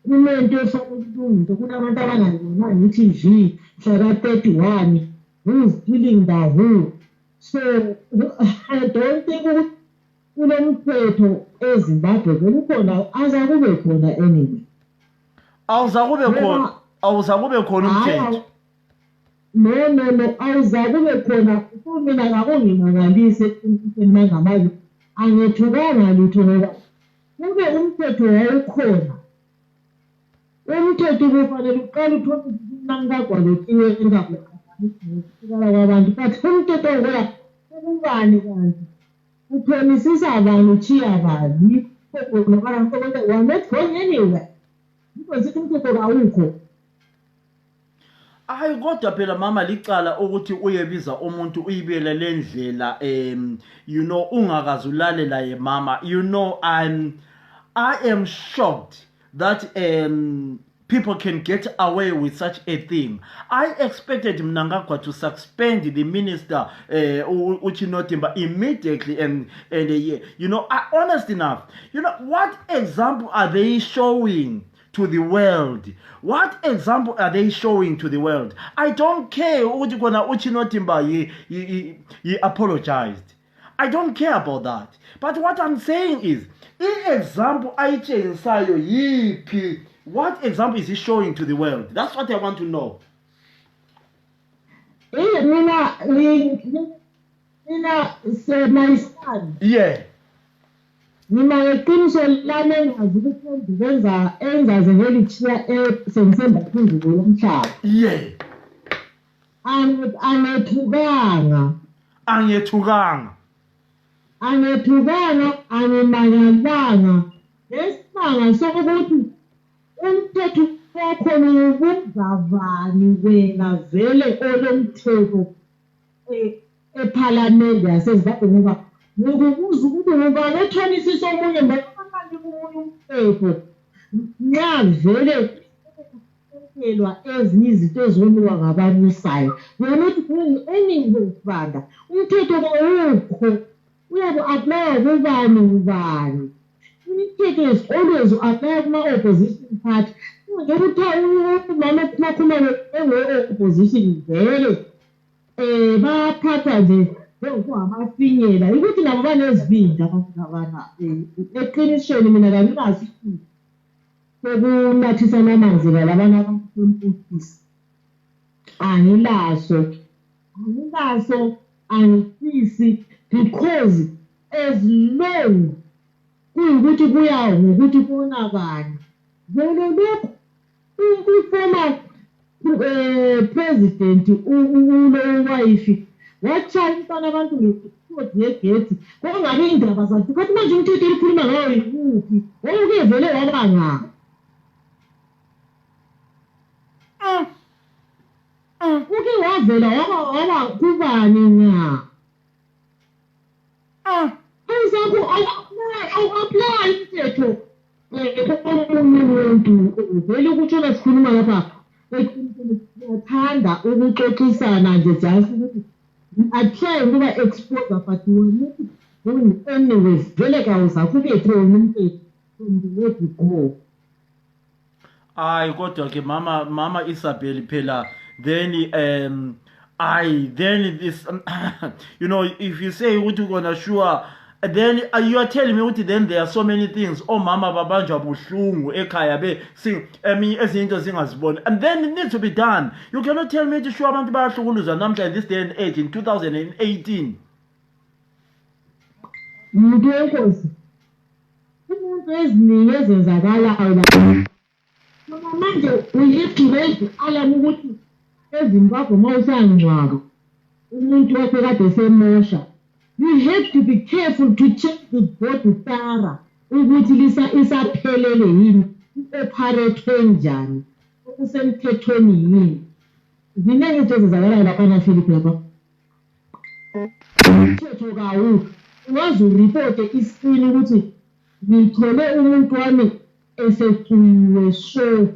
[SPEAKER 2] kunento efanele kulungise kunabantu abangayibona ngithi nje mhla ka-31 who's killing the who. So I don't think kulo mthetho eZimbabwe bekukhona azakube khona anyway.
[SPEAKER 3] Awuzakube khona umthetho.
[SPEAKER 2] No awuzakube khona kumina ngakungingakalise empini mangamali angethukanga lutho ngoba kube umthetho wawukhona. Umthetho kufanele uqale uthole nankagwalotiwe engakukhala kwabantu but umthetho ngoba ukubani kanti uphonisisa abantu uchiya abantu ngoba konke we're not going anywhere because umthetho kawukho.
[SPEAKER 3] Hayi kodwa phela mama licala ukuthi uyebiza umuntu uyibele lendlela you know ungakazulalela ye mama you know I am shocked that people can get away with such a thing. I expected Mnangagwa to suspend the minister Uchinotimba immediately and you know honest enough, you know what example are they showing to the world? What example are they showing to the world? I don't care ukuthi kona Uchinotimba he apologized. I don't care about that. But what I'm saying is, example ayitshengisayo yiphi? What example is he showing to the world? That's what I want to know.
[SPEAKER 2] Mina Mina my son.
[SPEAKER 3] Yeah.
[SPEAKER 2] Mina ngeqiniso lami engazi ukuthi enza zeveli chiya sengisemba phezulu lomhlaba.
[SPEAKER 3] Yeah.
[SPEAKER 2] Angethukanga. Angimangalanga. Lesibanga sokuthi umthetho wakhona ubungavani wena vele olomthetho ephalamende yaseZimbabwe ngoba ngokubuza ukuthi ngubani ethonisisa omunye mbakani kumunye umthetho nxa vele kuhlelwa ezinye izinto ezoniwa ngabanusayo wena uthi eningobanda umthetho kawukho uyaku-aplya kubani imithetho is always apply kuma-opposition party nje kuthiwa umama kumakhuma engo-opposition vele bayaphatha nje njengokungamafinyela ukuthi nabo banezibindi abantu labana eqinisweni mina kanginaso sokunathisana amanzi kalabana abantu bemputhisi angilaso angifisi because as long kuyikuthi kuya ngokuthi konakani vele lokhu umfoma president ulowayifi watshaya umntwana abantu ngekhodi yegethi kongabe indaba zakhe kathi manje umthetho elikhuluma ngawo yikuphi wokuke vele wabanga uke wavela waba kubani na ayisakho awu-apply umthetho umuntu vele ukutshona sikhuluma lapha ngiyathanda ukuxoxisana nje just ukuthi atry ukuba expose but anyway vele kawuzakube thrown umthetho from the word go.
[SPEAKER 3] Ay kodwa ke mama Isabel phela then this you know, if you say ukuthi ukona sure then you are telling me ukuthi then there are so many things omama babanjwa buhlungu ekhaya ezinto singaziboni, and then it needs to be done. You cannot tell me to sure abantu bayahlukuluzwa namhla in this day and age in 2018.
[SPEAKER 2] Muntu wenkosi umuntu eziningi ezenzakalayo la manje we have to raise alarm ukuthi eZimbabwe mawusangcwaba umuntu wakhe kade semosha. You have to be careful to check the body thara ukuthi isaphelele yini, ioperate njani, okusemthethweni yini. Ziningi izinto ezenzakalayo laphana Philip lapha. Umthetho kawukho. Ungaze uripote isini ukuthi ngithole umuntu wami eseciniwe so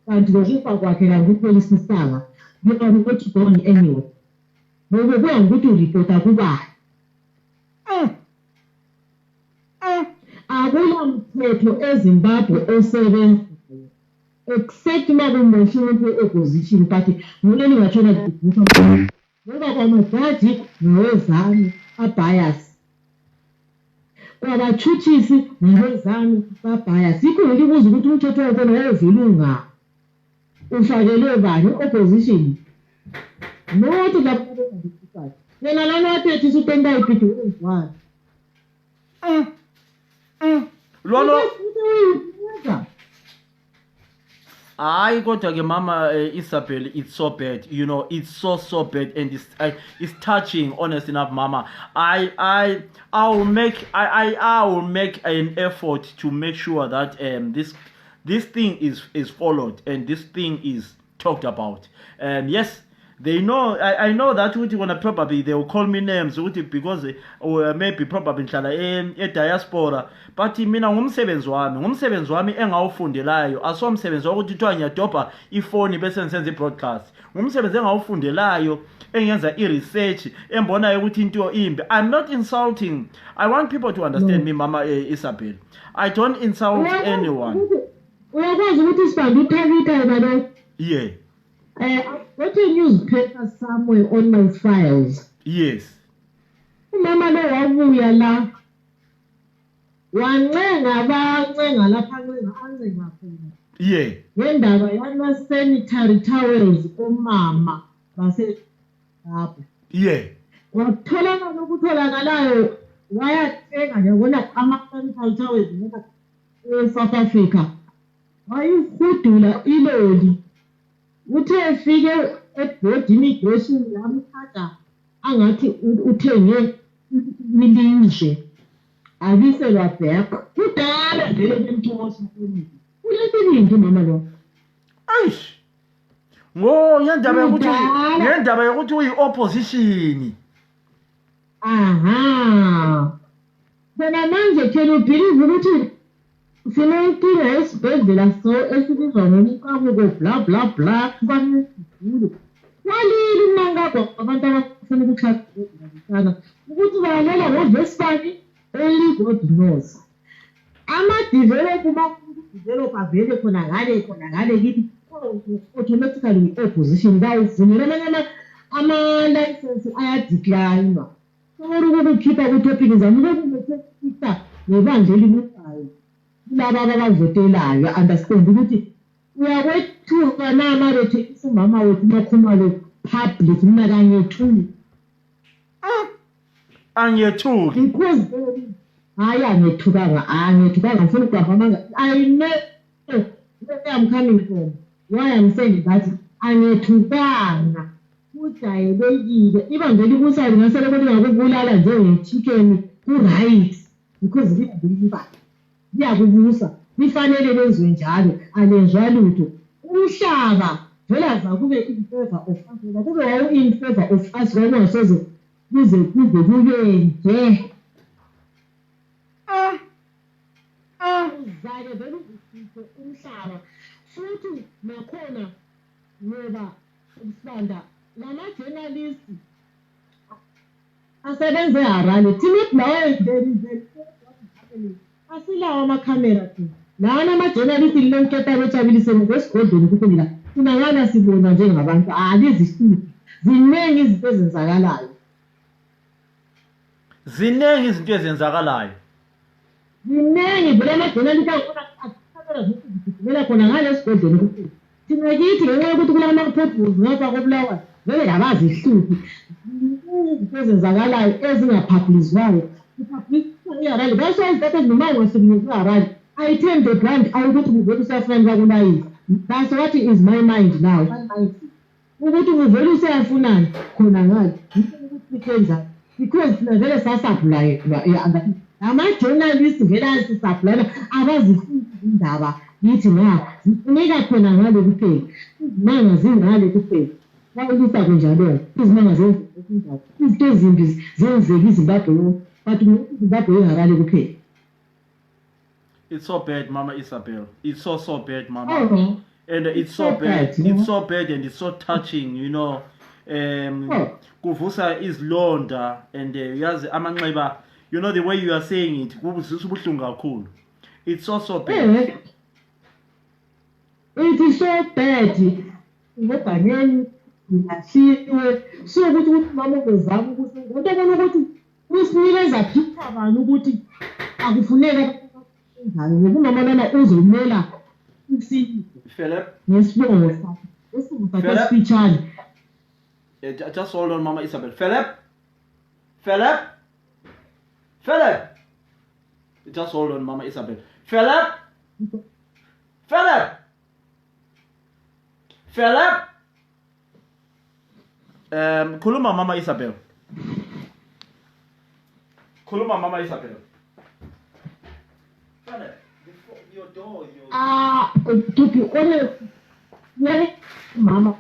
[SPEAKER 2] kanti ngokufa kwakhe kangupolisi isanga you are not going anywhere. Ngoba kuya ngokuthi uripota kubani. Akula mthetho eZimbabwe osebenza except uma kumosha umuntu we-opposition party ngoleni ngatshona kuvuka ngoba kwamajaji nowezami abias kwabathuthisi nowezami babias yikho ngilibuza ukuthi umthetho wakhona wayevulunga ufakelwe bani opposition nothi lapho bengadiscuss yena lana wathethisa upenda iphithi wenziwani
[SPEAKER 3] Lolo I kodwa ke mama Isabel, it's so bad, you know, it's so bad, and it's touching, honest enough, mama. I will make an effort to make sure that this thing is followed and this thing is talked about. Yes, they know. I know that probably they will call me names because maybe probably nhlala diaspora, but mina ngumsebenzi wami engawufundelayo asomsebenzi wokuthi kuthiwa ngiyadobha ifoni bese ngisenza i-broadcast. Ngumsebenzi engawufundelayo engenza i-research embonayo ukuthi into imbi. I'm not insulting. I want people to understand me, Mama Isabel. I don't insult anyone.
[SPEAKER 2] Uyakwazi ukuthi sibambe iphaketha bado.
[SPEAKER 3] Yeah.
[SPEAKER 2] I got a newspaper somewhere on my files.
[SPEAKER 3] Yes.
[SPEAKER 2] Umama lo wabuya la wancenga lapha ancenga khona.
[SPEAKER 3] Yeah.
[SPEAKER 2] Ngendaba yama-sanitary towels omama base lapho.
[SPEAKER 3] Yeah.
[SPEAKER 2] watholakala ukutholakalayo wayathenga yabona ama-agriculture wezinto e-South Africa wayihudula iloli uthe efike ebhodini igration yamthatha angathi uthenge ilizwe abiselwa back kudala vele bemthokoza ulethelinto mama lo
[SPEAKER 3] Eish. Ngendaba yokuthi uyi-opposition.
[SPEAKER 2] aha bona manje phela ubhilive ukuthi sinenkinga esibhedlela so esibizwa ngomkabuko bla bla bla kwanesigulu walile umnankabo abantu abafuna ukuxhasana ukuthi bayalela ngozesibani only God knows ama-developer ma-developer vele khona ngale kithi automatically i-opposition bawuvumela amanye ama-license ayadeclinwa somele ukukhipha kutopiki zami ukubesetha nebandla elibusayo kulaba ababavotelayo understand ukuthi uyakwethuka namarethekisa umama wethu umakhumalo public mina kanyethuki
[SPEAKER 3] Angethuki.
[SPEAKER 2] because hayi angethukanga ngifuna ukugamba amanga I know where I'm coming from why I'm saying that angethukanga kujayelekile ibandla elibusayo lingasele ukuthi ngakubulala njenge-chicken ku-right because liyabulala liyakubusa lifanele lenziwe njalo alenzwa lutho umhlaba vele aza kube in favor of us ngoba kube wawu-in favor of us kwakungasoze kuze kube nje uzake vele uzisiphe umhlaba futhi nakhona ngoba usibanda lama-journalisti asebenze harare thina nawe asilawo amakhamera thina lawana ama-journalisti lilenketa betshabilisene kwesigodlweni ukuthi mina thina ngana sibona njengabantu alizihlupi ziningi izinto ezenzakalayo ziningi vele ama-journalisti akhamera zokuzigijimela khona ngalesigodlweni kuphela thina kithi ngenxa yokuthi kulama-potholes ngapha kobulawayo vele labazihlupi izinto ezenzakalayo ezingaphablishwayo iharali bashoyizithathe noma ngosikunye kwiharali ayitheni the brand awukuthi kuvele usiyafuna bakulayini that's what is my mind now ukuthi kuvele usiyafunani khona ngale ukuthi because thina vele sasabhulaye ama-journalist vele asisabhulana abazifundi indaba yithi zifunika khona ngale kuphela izimanga zingale kuphela wawulisa kunjalo izimanga zenzeka izinto ezimbi zenzeka izimbabwe yonke but izimbabwe iharale kuphela.
[SPEAKER 3] It's so bad, Mama Isabel. It's so bad, Mama. And it's so bad. It's so bad and it's so touching, you know. Kuvusa izilonda and yazi amanxeba, you know the way you are saying it. Kubuhlungu kakhulu. It's so bad.
[SPEAKER 2] It is so bad. Ngobanyeni ngasiwe so ukuthi mama bezama ukuthi into bona ukuthi usinikeza phipha abantu ukuthi akufuneka njalo ngoba mama uzomela usini
[SPEAKER 3] Philip
[SPEAKER 2] nesibongo sakhe esibuthatha speechani
[SPEAKER 3] just hold on, Mama Isabel. Philip just hold on, Mama Isabel. Philip khuluma Mama Isabel. Philip, before your door,
[SPEAKER 2] to be honest mama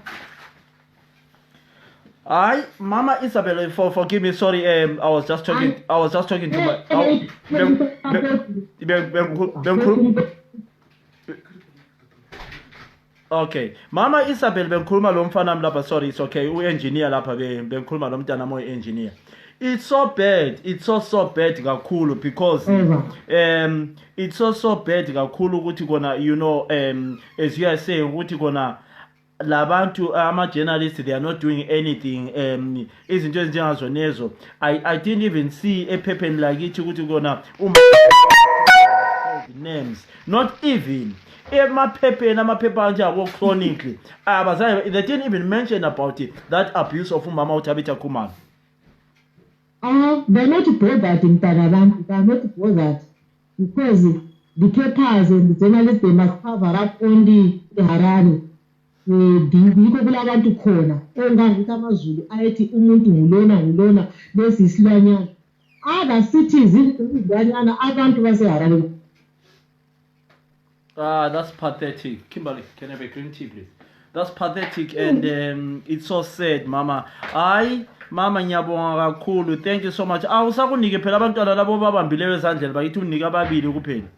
[SPEAKER 3] Hi, Mama Isabel, forgive me, sorry, I was just talking to my Okay, Mama Isabel bengikhuluma lo mfana lapha, sorry, it's okay. U-engineer lapha bengikhuluma lo mntana mo engineer. It's so bad. It's so bad kakhulu because it's so bad kakhulu ukuthi kona, you know, as you are saying ukuthi kona labantu ama-journalists, they are not doing anything. Izinto ezinjengazonezo I didn't even see ephepheni lakithi ukuthi kona names, not even amaphepha anje abo chronically they didn't even mention about it, that abuse of umama uThabitha Khumalo.
[SPEAKER 8] They're not bothered in Tarabank. They're not bothered because the papers and the journalists, they must cover up only the Harare. Yikho kulabantu khona engathi amaZulu ayethi umuntu ngulona lesi isilwanyana. Other cities izilwanyana abantu baseHarare.
[SPEAKER 3] That's pathetic. Kimberly, can I have a green tea, please? That's pathetic, and it's so sad, Mama. Mama ngiyabonga kakhulu. Thank you so much. Awusakunike phela abantwana labo babambileyo ezandleni bayithi unike ababili kuphela.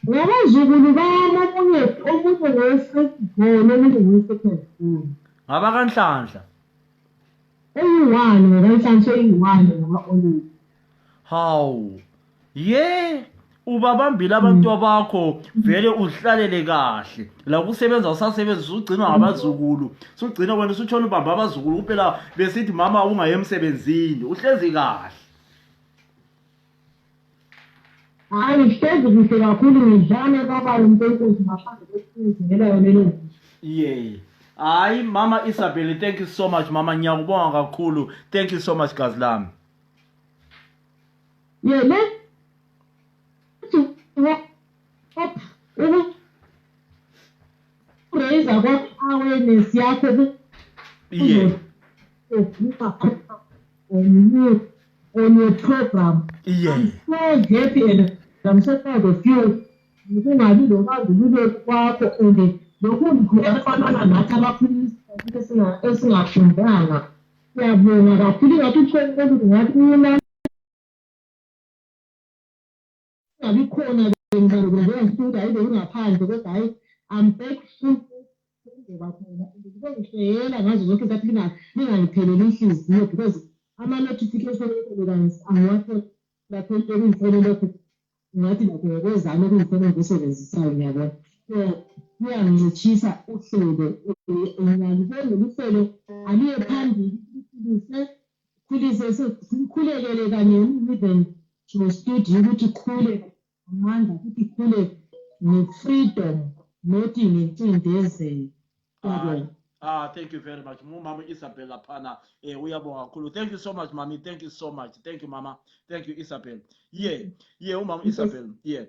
[SPEAKER 8] Ngabazukulu bami omunye ngowesecond omunye ngowesecond.
[SPEAKER 3] Ngabakanhlanhla.
[SPEAKER 8] Eyi-1 ngokanhlanhla eyi-1 ngoba-Olive.
[SPEAKER 3] Hawu. Yeah. Ubabambile abantu bakho vele uhlalele kahle la kusebenza usasebenza usugcina ngabazukulu usugcina wena usutshona ubamba abazukulu kuphela besithi mama ungaye emsebenzini uhlezi kahle.
[SPEAKER 8] Hayi ngihlezi kuhle kakhulu ngidlane kabayo uNkulunkulu ngaphandle kwesizingela yona lo.
[SPEAKER 3] Yeah. Hayi Mama Isabel, thank you so much Mama, ngiyakubonga kakhulu. Thank you so much gazi lami.
[SPEAKER 8] Yeah, raise awareness yakho.
[SPEAKER 3] Yeah.
[SPEAKER 8] On your program.
[SPEAKER 3] Yeah.
[SPEAKER 8] I'm so happy and I'm so proud of you. Ngingabi lokwazi kwakho and lokhu kufanana nathi abaphilisi esingafundanga. Siyabonga kakhulu ngathi uthole ngathi mina ngabikhona ngizokwenza ayibe ngaphandle kodwa hayi I'm thankful ngibongishela ngazo zonke izathi ningangipheleli inhliziyo because ama-notification angiwathola lapho into okuyifone lokho ngathi lakho ngokwezami okuyifone ngokusebenzisayo ngiyabona so kuyangincishisa uhlelo ngiyalibona uhlelo aliye phambili sikhulekele kanye even to studio ukuthi khule amandla ukuthi khule ne-freedom not ngencindezelo.
[SPEAKER 3] Thank you very much. Mama Isabella Pana. Thank you so much, Mommy. Thank you so much. Thank you, Mama. Thank you, Isabel. Yeah, Mama Isabel. Yeah.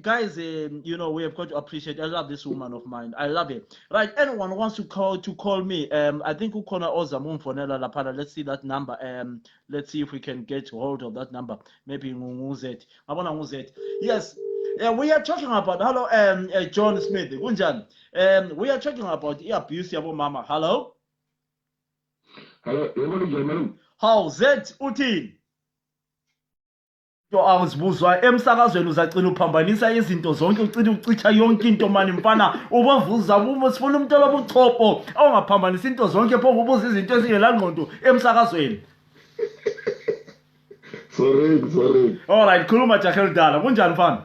[SPEAKER 3] Guys, you know, we have got to appreciate. I love this woman of mine. I love it. Right. Anyone wants to call me. I think Ukona Ozamun Fonela La Pana. Let's see that number. Let's see if we can get hold of that number. Maybe Nguzet. I want to Nguzet. Yes. We are talking about hello, John Smith. Gunjan. We are talking about the abuse of mama. Hello.
[SPEAKER 5] Hello.
[SPEAKER 3] How's that? Uthi. Awuzibuzwa emsakazweni uzacina uphambanisa izinto zonke ucina ucicha yonke into mani mfana ubavuza uma sifuna umuntu lobuchopho awungaphambanisa into zonke pho ubuza izinto ezingelangqondo emsakazweni.
[SPEAKER 5] Sorry.
[SPEAKER 3] All right, khuluma Jahel Dala. Kunjani mfana?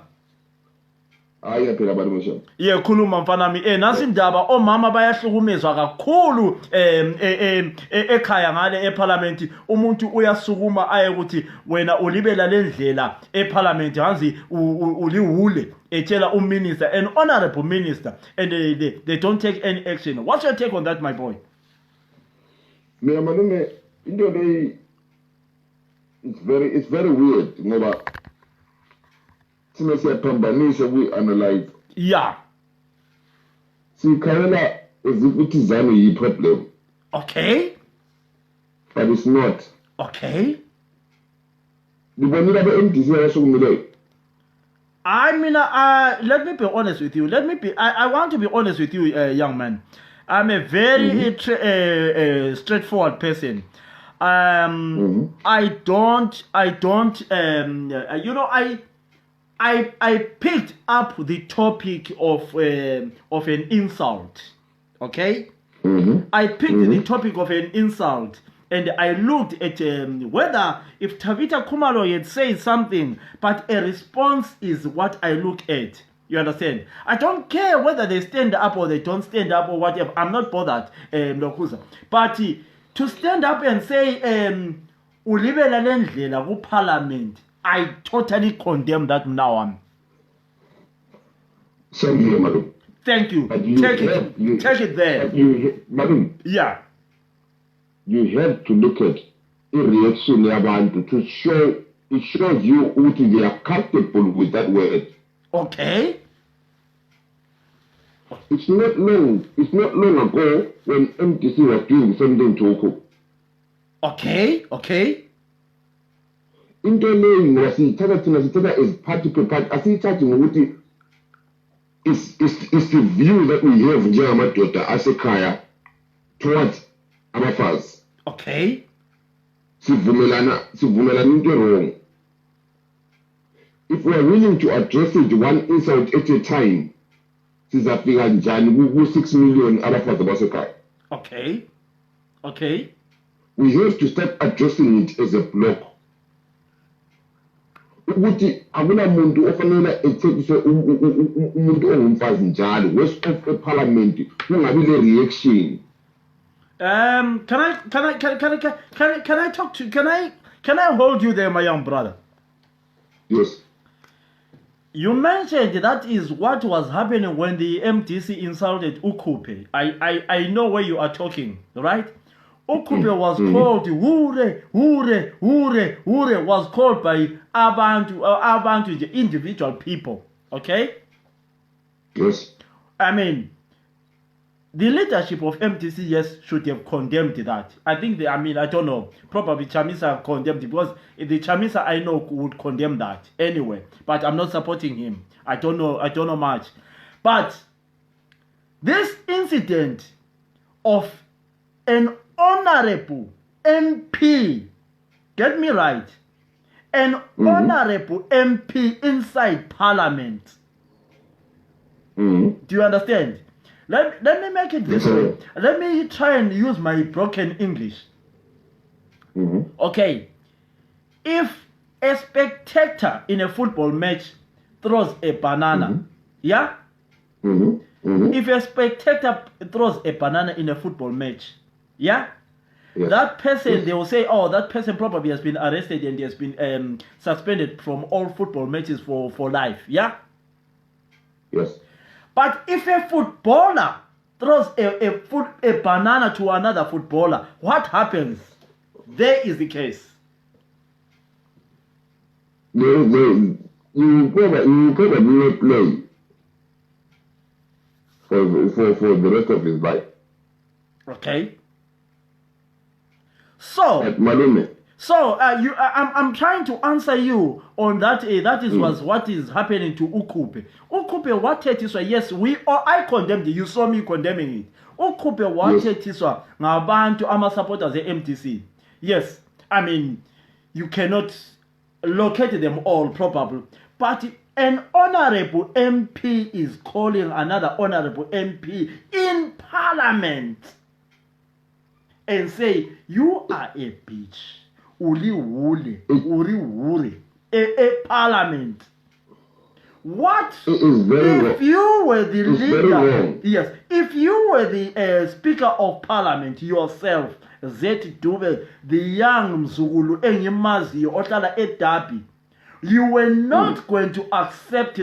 [SPEAKER 5] Phela bani mosha.
[SPEAKER 3] Yeah, khuluma mfanami. Nasi indaba omama bayahlukumezwa kakhulu ekhaya ngale eParliament. Umuntu uyasukuma aye ukuthi wena ulibela lendlela eParliament hanzi uliwule etshela uminister, an honorable minister, and they don't take any action. What's your take on that, my boy?
[SPEAKER 5] Mina malume into le it's very weird ngoba we analyze.
[SPEAKER 3] Yeah.
[SPEAKER 5] See, Canada is it is a problem.
[SPEAKER 3] Okay.
[SPEAKER 5] But it's not.
[SPEAKER 3] Okay.
[SPEAKER 5] I
[SPEAKER 3] mean, let me be honest with you. I want to be honest with you, young man. I'm a very straightforward person. I don't, you know, I picked up the topic of an insult, okay? I picked the topic of an insult, and I looked at whether if Tavita Kumalo had said something, but a response is what I look at. You understand? I don't care whether they stand up or they don't stand up or whatever. I'm not bothered, but to stand up and say, ulibela lendlela ku parliament, I totally condemn that now on. Thank you. Take it there.
[SPEAKER 5] Madam.
[SPEAKER 3] Yeah.
[SPEAKER 5] You have to look at
[SPEAKER 9] reaction yabantu to show, it shows you what they are comfortable with that word.
[SPEAKER 3] Okay.
[SPEAKER 9] It's not long ago when MTC was doing something to Oku.
[SPEAKER 3] Okay.
[SPEAKER 9] Into learning was sithatha as party per party, asithathe ngokuthi is the view that we have njengamadoda asekhaya towards abafazi.
[SPEAKER 3] Okay.
[SPEAKER 9] Sivumelana into wrong. If we are willing to address it one insult at a time, sizafika njani ku-6 million abafazi abasekhaya.
[SPEAKER 3] Okay.
[SPEAKER 9] We have to start addressing it as a block. Ukuthi akunamuntu ofanele ethethiswe umuntu ongumfazi njalo west of parliament kungabi le reaction.
[SPEAKER 3] Can I hold you there, my young brother?
[SPEAKER 9] Yes.
[SPEAKER 3] You mentioned that is what was happening when the MDC insulted Ukupe. I know where you are talking, right? Ukupe was called Hure was called by Abantu, the individual people. Okay?
[SPEAKER 9] Yes.
[SPEAKER 3] I mean, the leadership of MTC, yes, should have condemned that. I think I don't know. Probably Chamisa condemned it because the Chamisa I know would condemn that anyway. But I'm not supporting him. I don't know much. But this incident of an honorable MP, get me right, an honorable MP inside Parliament. Do you understand? Let me make it this way. Let me try and use my broken English. Okay. If a spectator in a football match throws a banana, yeah? If a spectator throws a banana in a football match, yeah? Yes. That person, they will say, oh, that person probably has been arrested and he has been suspended from all football matches for life, yeah?
[SPEAKER 9] Yes.
[SPEAKER 3] But if a footballer throws a banana to another footballer, what happens? There is the case.
[SPEAKER 9] You probably play for the rest of his life.
[SPEAKER 3] Okay. So, I'm trying to answer you on that. That was what is happening to Ukupe. Ukupe wathetiswa. Yes, I condemned it. You saw me condemning it. Ukupe wathetiswa ngabantu ama supporters MTC. Yes, I mean you cannot locate them all probably, but an honorable MP is calling another honorable MP in Parliament and say, you are a bitch. Uri a Parliament. What if you were the leader? Yes, if you were the Speaker of Parliament yourself, Zet Dube, the young Mzukulu Enyimazi Otala Edabi, you were not going to accept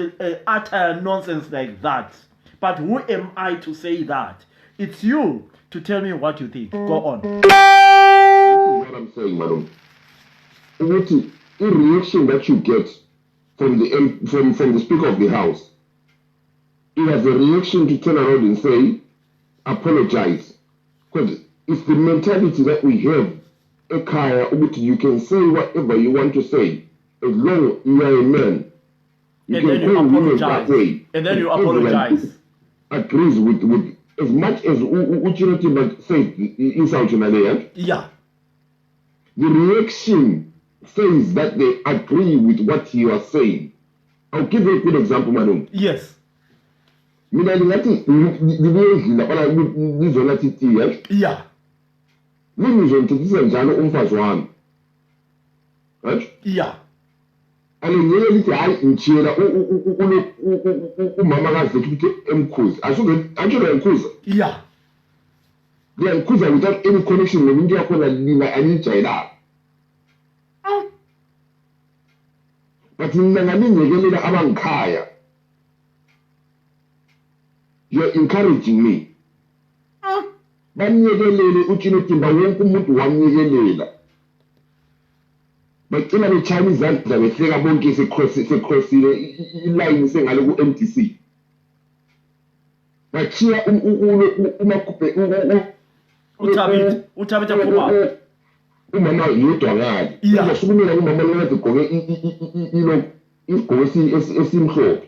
[SPEAKER 3] utter nonsense like that. But who am I to say that? It's you to tell me what you think. Go on.
[SPEAKER 9] This is what I'm saying, madam. The reaction that you get from the Speaker of the House, it has a reaction to turn around and say, apologize. Because it's the mentality that we have. You can say whatever you want to say, as long as you are a man. You
[SPEAKER 3] and
[SPEAKER 9] can
[SPEAKER 3] then you apologize.
[SPEAKER 9] That way.
[SPEAKER 3] And then you apologize.
[SPEAKER 9] Agrees with as much as Uchinoti said in South China.
[SPEAKER 3] Yeah.
[SPEAKER 9] The reaction says that they agree with what you are saying. I'll give you a good example, madam.
[SPEAKER 3] Yes.
[SPEAKER 9] Yeah. Right?
[SPEAKER 3] Yeah.
[SPEAKER 9] And then I in China, Mama has the M-Cause. I saw the actual M-Cause.
[SPEAKER 3] Yeah.
[SPEAKER 9] The M-Cause without any connection with India, I need China. But in the you're encouraging me. bacina betshaya izandla behleka bonke sekhosile ilayini sengale ku-MDC bachiya umakhuphe
[SPEAKER 3] uthabitha Khumalo
[SPEAKER 9] umama yedwa ngale uzasukumela umama lona egqoke isigqoko esimhlophe.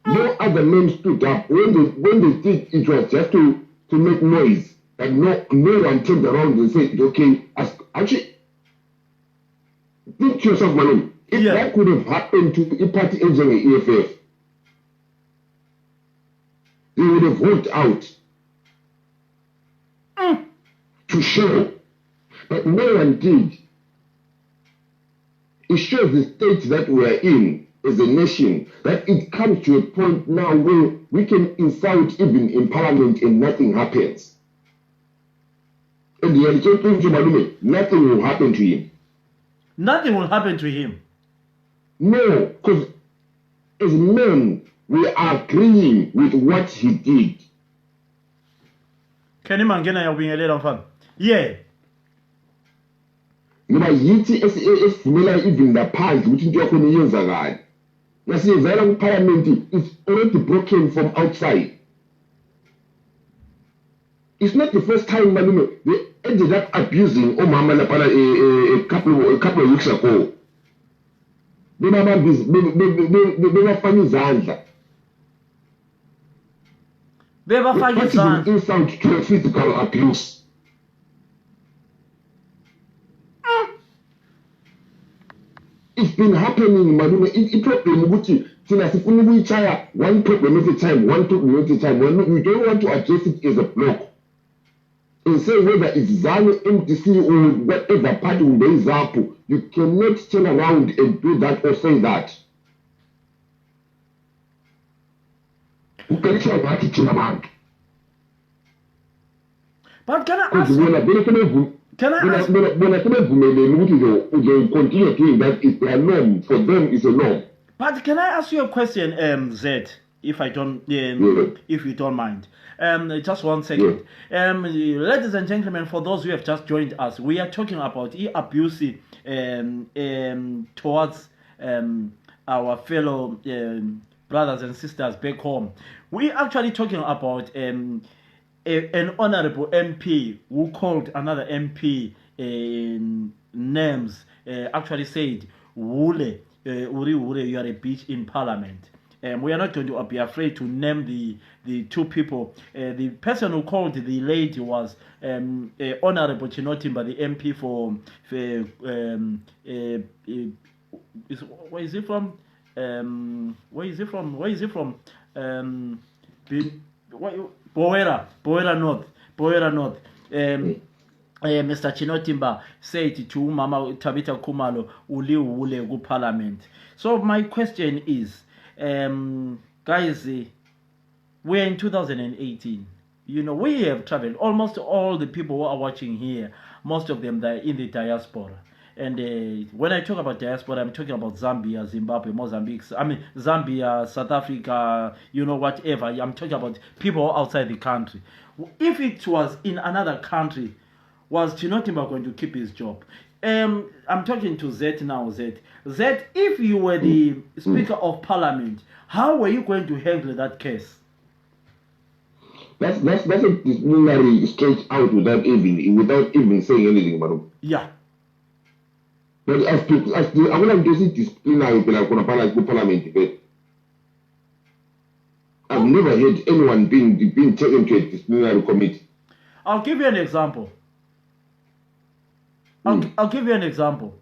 [SPEAKER 9] No other men stood up when they did. It was just to make noise. But no one turned around and said, "Okay." Actually, think to yourself, Malone. If that could have happened to a party agent in EFF, they would have walked out to show. But no one did. It shows the state that we are in as a nation, that it comes to a point now where we can insult even in parliament and nothing happens. And the reality, nothing will happen to him.
[SPEAKER 3] Nothing will happen to him.
[SPEAKER 9] No, because as men, we are agreeing with what he did.
[SPEAKER 3] Can you imagine how yeah.
[SPEAKER 9] Ngoba yithi esivumela even ngaphandle ukuthi into yakho niyenzakala. Nasiyevela ku-parliament, it's already broken from outside. It's not the first time, malume, they ended up abusing omama lapha a couple of weeks ago. Bebafaka izandla.
[SPEAKER 3] Bebafaka izandla.
[SPEAKER 9] Insult to a physical abuse. It's been happening, malume. Problem ukuthi thina sifuna ukuyichaya one problem at a time, one problem at a time. We don't want to address it as a block. And say whether it's ZANU, MDC, or whatever party will be ZAPU, you cannot turn around and do that or say that.
[SPEAKER 3] But can I ask
[SPEAKER 9] when I continue doing that, it's a norm. For them, it's a norm.
[SPEAKER 3] But can I ask you a question, Z, if you don't mind? Just 1 second. Ladies and gentlemen, for those who have just joined us, we are talking about abuse towards our fellow brothers and sisters back home. We actually talking about an honorable MP who called another MP names, actually said, Hure, Hure, you are a bitch in parliament. We are not going to be afraid to name the two people. The person who called the lady was Honorable Chinotimba, the MP for where is he from? Boera North. Mr. Chinotimba said to Mama Tabitha Khumalo, Uli Ule go parliament. So my question is, guys, we're in 2018. You know, we have traveled. Almost all the people who are watching here, most of them, they're in the diaspora. And when I talk about diaspora, I'm talking about Zambia, Zimbabwe, Mozambique, Zambia, South Africa, you know, whatever. I'm talking about people outside the country. If it was in another country, was Chinotimba going to keep his job? I'm talking to Z now, Z, if you were the Speaker of Parliament, how were you going to handle that case?
[SPEAKER 9] That's a disciplinary straight out without even saying anything, madam.
[SPEAKER 3] Yeah.
[SPEAKER 9] But as I want to see disciplinary parliament debate. I've never heard anyone being taken to a disciplinary committee.
[SPEAKER 3] I'll give you an example. I'll give you an example.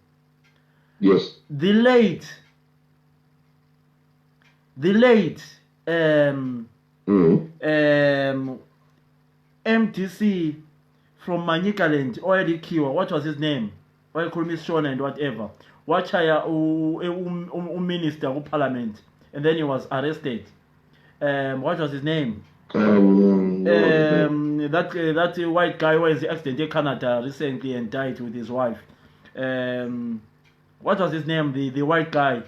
[SPEAKER 9] Yes.
[SPEAKER 3] The late MTC from Manikaland, Oyedi Kiwa, what was his name? Why call me Sean and whatever. Wachaya minister of parliament, and then he was arrested. What was his name? That white guy who was the accident in Canada recently and died with his wife. What was his name? The white guy.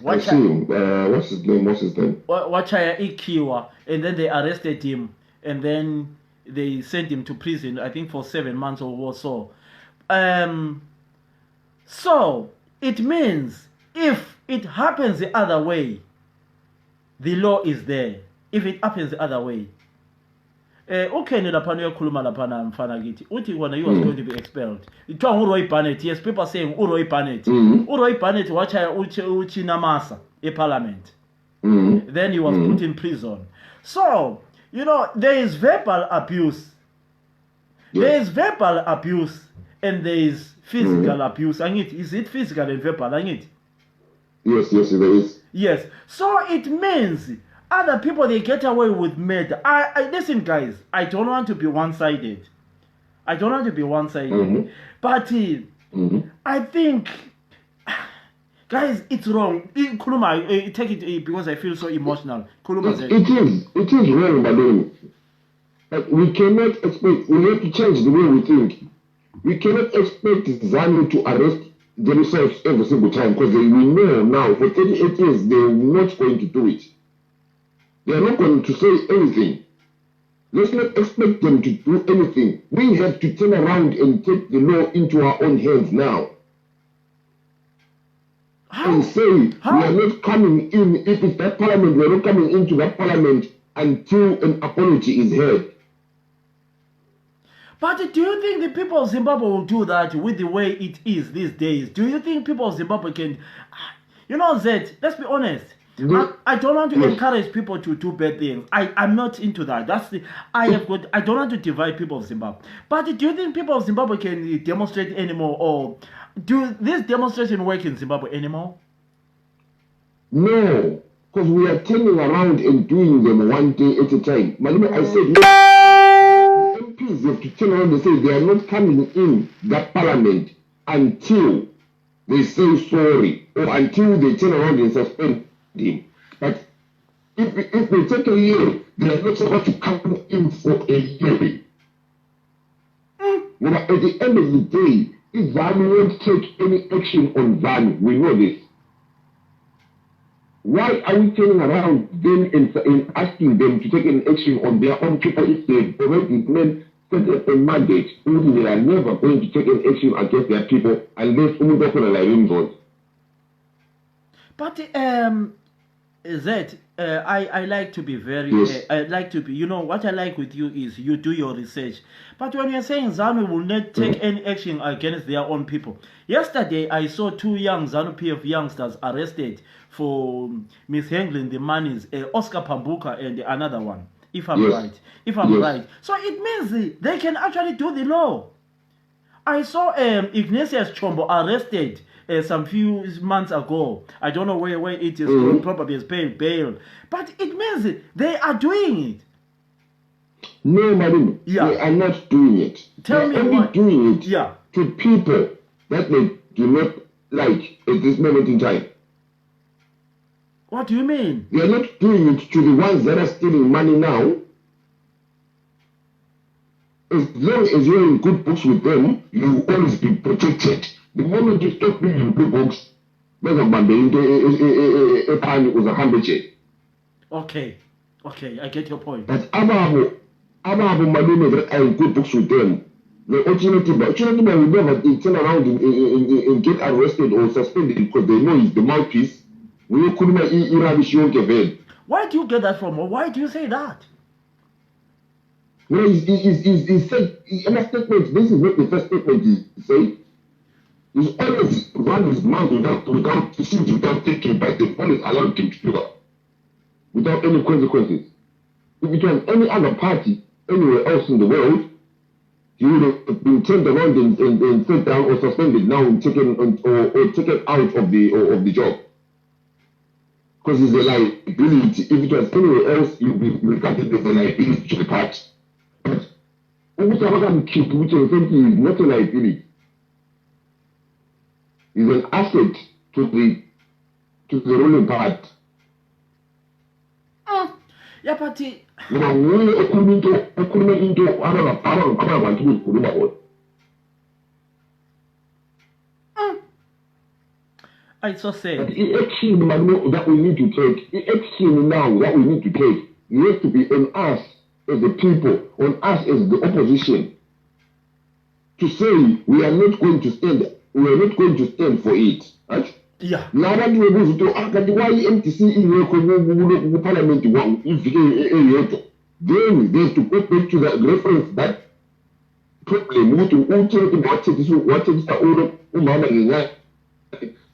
[SPEAKER 9] What's his name?
[SPEAKER 3] Wachaya Ikiwa, and then they arrested him, and then they sent him to prison, I think for 7 months or so. So it means if it happens the other way, the law is there. If it happens the other way, okay, laphana uyakhuluma laphana mfana kithi uthi wona he was going to be expelled. Ithiwa nguRoy Barnett. Yes, people are saying uRoy Barnett. uRoy Barnett wachaya uChinamasa eParliament. Then he was put in prison. So, you know, there is verbal abuse. There is verbal abuse and there is physical abuse. Is it physical and verbal?
[SPEAKER 9] Yes, there is.
[SPEAKER 3] Yes. So it means other people, they get away with murder. I listen, guys, I don't want to be one-sided. But I think, guys, it's wrong. Kuluma, take it because I feel so emotional. Kuluma said,
[SPEAKER 9] it is wrong, Madam. But we cannot expect, we have to change the way we think. We cannot expect ZANU to arrest themselves every single time because we know now for 38 years they are not going to do it. They are not going to say anything. Let's not expect them to do anything. We have to turn around and take the law into our own hands now. And say we are not coming in, if it's that parliament, we are not coming into that parliament until an apology is heard.
[SPEAKER 3] But do you think the people of Zimbabwe will do that with the way it is these days? Do you think people of Zimbabwe can... You know, Zed, let's be honest. I don't want to encourage people to do bad things. I'm not into that. I don't want to divide people of Zimbabwe. But do you think people of Zimbabwe can demonstrate anymore, or do this demonstration work in Zimbabwe anymore?
[SPEAKER 9] No, because we are turning around and doing them one day at a time. Maluma, I said, MPs have to turn around and say they are not coming in that parliament until they say sorry or until they turn around and suspend him. But if they take a year, they are not supposed to come in for a year. But at the end of the day, if ZANU won't take any action on ZANU, we know this. Why are we turning around them and asking them to take an action on their own people if they've already set up a mandate? They are never going to take an action against their people unless someone doesn't allow them.
[SPEAKER 3] But Zed, I like to be very, I like to be, you know, what I like with you is you do your research. But when you're saying ZANU will not take any action against their own people. Yesterday, I saw 2 young ZANU PF youngsters arrested for mishandling the monies, Oscar Pambuka and another one, if I'm right. Right. So it means they can actually do the law. I saw Ignatius Chombo arrested some few months ago. I don't know where it is, probably as bail. But it means they are doing it.
[SPEAKER 9] No, madam, they are not doing it.
[SPEAKER 3] Tell me
[SPEAKER 9] only
[SPEAKER 3] why.
[SPEAKER 9] Doing it to people that they do not like at this moment in time.
[SPEAKER 3] What do you mean?
[SPEAKER 9] They are not doing it to the ones that are stealing money now. As long as you're in good books with them, you will always be protected. The moment you stop being in good books,
[SPEAKER 3] okay, I get your point.
[SPEAKER 9] But Ababu Malume that are in good books with them, the alternative will never turn around and get arrested or suspended because they know he's the mouthpiece. Why
[SPEAKER 3] do you get that from? Or why do you say that?
[SPEAKER 9] Well, he said in a statement, this is not the first statement he said. He's always run his mouth without thinking, but the police allowed him to do that without any consequences. If it was any other party anywhere else in the world, he would have been turned around and set down or suspended now and taken out of the job. Because he's a liability. If it was anywhere else, he would be regarded as a liability to the party. But which is not a liability. Is an asset to the ruling party.
[SPEAKER 3] Yeah, but it's so sad.
[SPEAKER 9] But the action that we need to take, the action now that we need to take, needs to be on us as the people, on us as the opposition, to say we are not going to stand for it. Right?
[SPEAKER 3] Yeah.
[SPEAKER 9] Nabantu bebuza ukuthi kanti why MTC ingekho ku parliament ivike eyodwa. Then they have to go back to the reference that problem ukuthi uthi wathethisa umama ngenyanga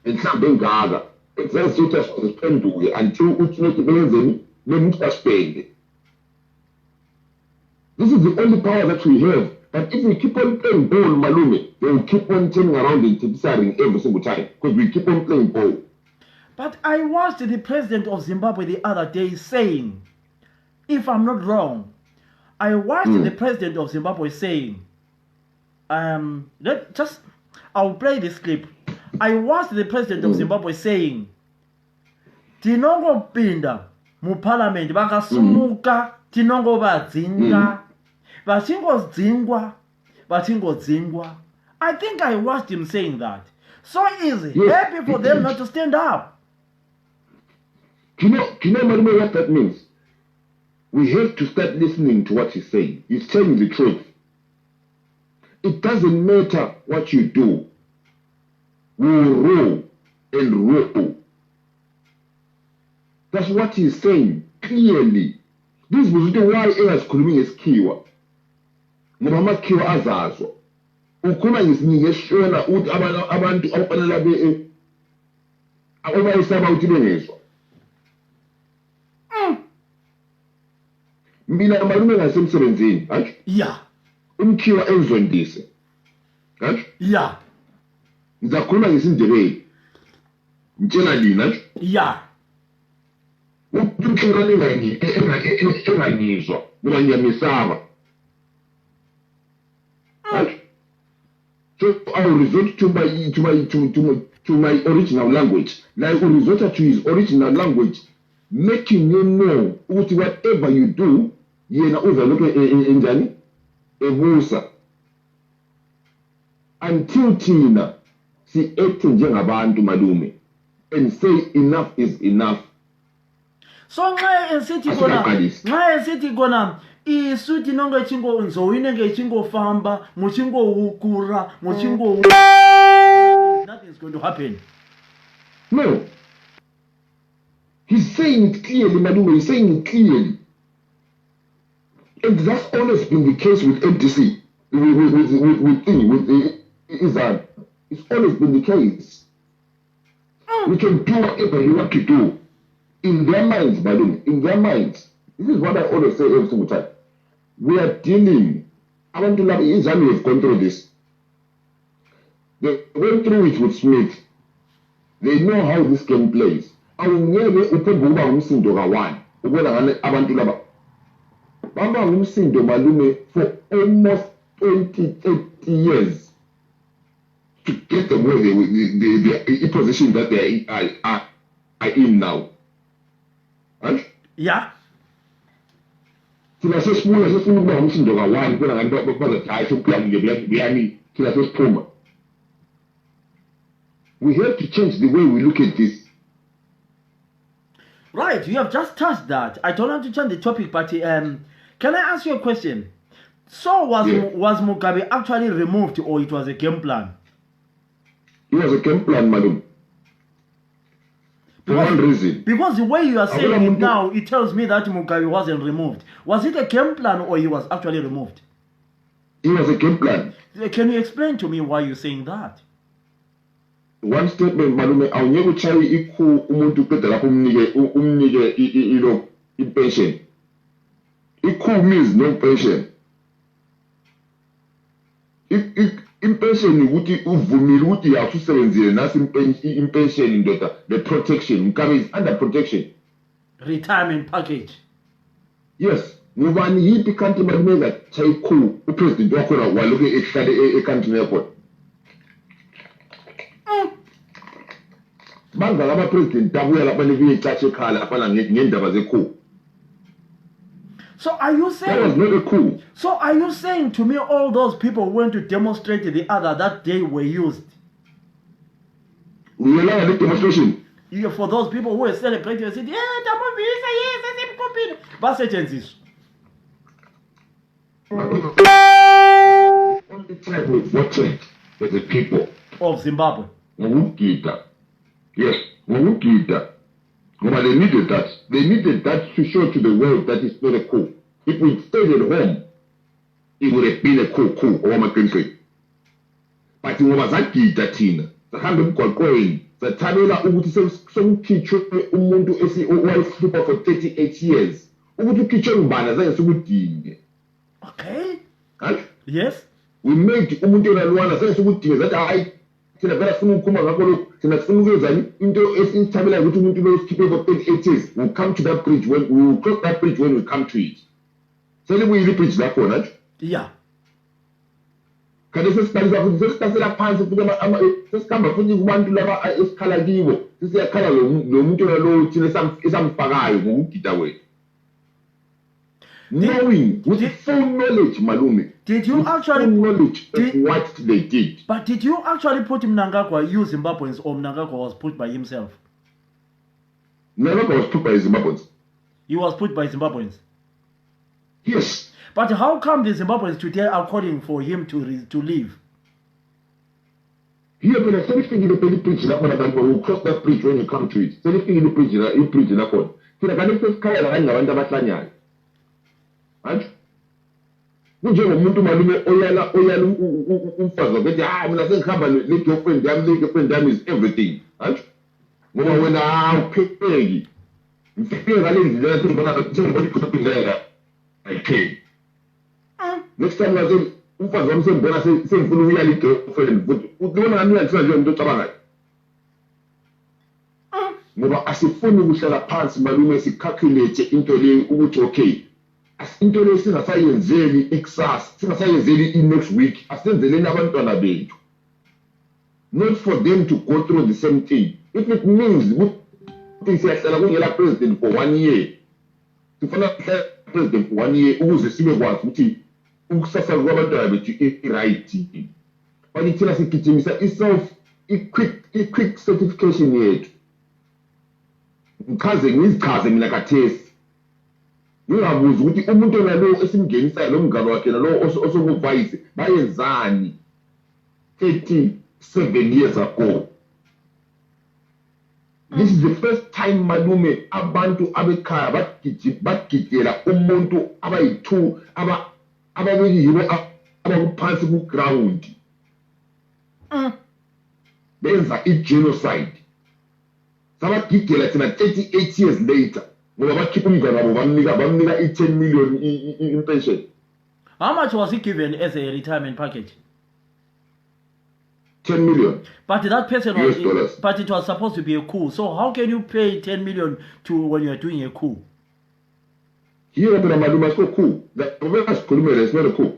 [SPEAKER 9] mhlawumbe engaka. It's just spendwe until uthi nothi benzeni bemsuspend. This is the only power that we have. But if we keep on playing ball, Malume, they will keep on turning around and criticizing every single time because we keep on playing ball.
[SPEAKER 3] But I watched the president of Zimbabwe the other day saying, if I'm not wrong, I watched the president of Zimbabwe saying, I'll play this clip. I watched the president of Zimbabwe saying, Tinongo pinda mu parliament bakasumuka tinongo badzinga. I think I watched him saying that. So easy.
[SPEAKER 9] Yes.
[SPEAKER 3] Happy for them not to stand up.
[SPEAKER 9] Do you know, Malume, what that means? We have to start listening to what he's saying. He's telling the truth. It doesn't matter what you do. We rule and rule. That's what he's saying clearly. This was why engazikhulumi ngesikhiwa. Ngoba amakhiwa azazwa. Ukhuluma ngesingeshona ukuthi abantu abafanele abayisaba ukuthi bengezwa. Mina Malume ngasemsebenzini, right?
[SPEAKER 3] Yeah.
[SPEAKER 9] Umkhiwa enzondise. Right?
[SPEAKER 3] Yeah.
[SPEAKER 9] Ngizakhuluma ngesindebele. Ngitshela lina, right?
[SPEAKER 3] Yeah.
[SPEAKER 9] Umkhiwa engangizwa ngoba ngiyamisaba. Right? So I will resort to my original language. Like we resort to his original language, making him know whatever you do, yena uzaloke enjani ebusa. Until thina si act njengabantu Malume and say enough is enough.
[SPEAKER 3] So nxa esithi kona isuthi nonke chingo nzowine ngechingo famba muchingo ukura muchingo nothing's going to happen.
[SPEAKER 9] No. He's saying it clearly, Malume. He's saying it clearly. And that's always been the case with MTC. With Israel. It's always been the case. We can do whatever you want to do. In their minds, Malume, in their minds. This is what I always say every single time. We are dealing. I want to love Israel have gone through this. They went through it with Smith. They know how this game plays. Awungeke uphenguka umsindo ka1 ubona ngane abantu laba bamba umsindo Malume for almost 20-30 years to get them where the position that they are in now. Right?
[SPEAKER 3] Yeah.
[SPEAKER 9] Thina sesifuna ukuba umsindo ka1 ubona ngane bazathi sokuphila thina sesiphuma. We have to change the way we look at this.
[SPEAKER 3] Right, you have just touched that. I don't want to change the topic, but can I ask you a question? So was Mugabe actually removed, or it was a game plan?
[SPEAKER 9] It was a game plan, Malume. For one reason.
[SPEAKER 3] Because the way you are saying it now, it tells me that Mugabe wasn't removed. Was it a game plan, or he was actually removed?
[SPEAKER 9] It was a game plan.
[SPEAKER 3] Can you explain to me why you're saying that?
[SPEAKER 9] One statement, Malume, awungeke uchaye ikhu umuntu uqeda lapho umnike pension. Ikhu means no pension. Impension ukuthi uvumile ukuthi awusebenzile nasi impension indoda, the protection, Mugabe is under protection.
[SPEAKER 3] Retirement package.
[SPEAKER 9] Yes. Ngubani yiphi country Malume chaye ikhu upresident wakho waloke ehlale e-country airport. Bangaka abapresident abuya lapha leviye church ekhala lapha ngendaba zekhu.
[SPEAKER 3] So are you saying
[SPEAKER 9] that was not a coup?
[SPEAKER 3] So are you saying to me all those people who went to demonstrate that day were used?
[SPEAKER 9] We allow the demonstration.
[SPEAKER 3] Yeah, for those people who were celebrating and said, yeah, yes,
[SPEAKER 9] Only tribe we voted as the people
[SPEAKER 3] of Zimbabwe.
[SPEAKER 9] Yes, they needed that. They needed that to show to the world that it's not a coup. If we stayed at home, it would have been a coup over my country. But it was a kita tina. The hand of Qualcoin, the Tamila Ubuti kitchen Umundu Esi wife super for 38 years. Ubutu kitchen banners and so good.
[SPEAKER 3] Okay.
[SPEAKER 9] Right?
[SPEAKER 3] Yes.
[SPEAKER 9] We made Umundu and Luana say so good that I can a very soon come and into in Tamila Umundu those people for 38 years. We'll come to that bridge when we will cross that bridge when we come to it. So then we preach that one, right?
[SPEAKER 3] Yeah.
[SPEAKER 9] Can you just that pants of them? Just come up with one to love is Calagivo. This is a color no some Pagai who get away. Knowing with full knowledge, Malumi.
[SPEAKER 3] Did you actually
[SPEAKER 9] knowledge of what they did?
[SPEAKER 3] But did you actually put Mnangagwa use Zimbabweans or Mnangagwa was put by himself?
[SPEAKER 9] Mnangagwa was put by Zimbabweans.
[SPEAKER 3] He was put by Zimbabweans.
[SPEAKER 9] Yes.
[SPEAKER 3] But how come the Zimbabweans today are calling for him to leave?
[SPEAKER 9] Here, when I say thing in the bridge, that one will cross that bridge when you come to it. So anything in the bridge, you preach that one. So the connected Kaya and Batanya. Right? Nje umuntu malume oyala umfazi ukuthi mina sengikhamba le girlfriend yami is everything. Right? Ngoba wena awupheki. Ngifike ngale ndlela sengibona ukuthi okay. Next time I say umfazi wami sengibona sengifuna ukuya le girlfriend futhi ubona ngani nje into ocabangayo. Ngoba asifuni ukuhlala phansi malume sicalculate into le ukuthi okay. Into le singasayenzeli ikusasa, singasayenzeli next week, asenzeleni abantwana bethu. Not for them to go through the same thing. If it means ukuthi siyahlala kungela president for 1 year, sifuna ukuhlala president for 1 year ukuze sibe kwazi ukuthi ukusasa kwabantwana bethu i-right. But thina sigijimisa iself i-quick certification yethu. Ngizichaze mina kathesi. Ngingabuza ukuthi umuntu nalo esimngenisayo lo mngane wakhe nalo osokuvayise bayenzani 37 years ago. This is the first time malume abantu abekhaya bagidela umuntu abayi2 ababili yibo abakuphansi ku ground. Benza i-genocide. Sabagidela thina 38 years later. Ngoba bakhipha umngane wabo bamnika i-10 million in pension.
[SPEAKER 3] How much was he given as a retirement package?
[SPEAKER 9] 10 million.
[SPEAKER 3] But that person
[SPEAKER 9] US dollars.
[SPEAKER 3] But it was supposed to be a coup. So how can you pay 10 million to when you are doing a coup?
[SPEAKER 9] Here at the Maluma is coup. The Province Columella is not a coup.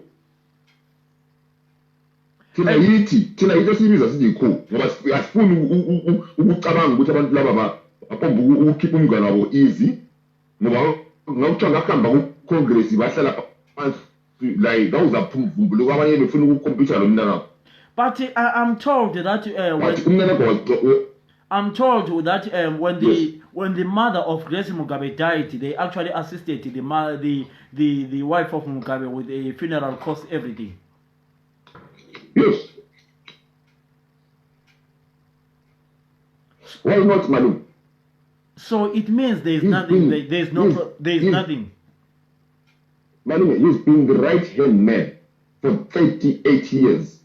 [SPEAKER 9] Tina iti series as the coup. Ngoba asifuni ukucabanga ukuthi abantu laba akomba ukukhipha umngane wabo easy. Ngoba ngawuthanga khamba ku Congress bahlala phansi like ngawuzaphumvumbuluka kwabanye befuna ukukhompyutha lo mntana.
[SPEAKER 3] But I'm told that when the mother of Grace Mugabe died, they actually assisted the wife of Mugabe with a funeral cost, everything.
[SPEAKER 9] Yes. Why not, Manu?
[SPEAKER 3] So it means there's nothing. There's nothing.
[SPEAKER 9] Manu, he's been the right-hand man for 38 years.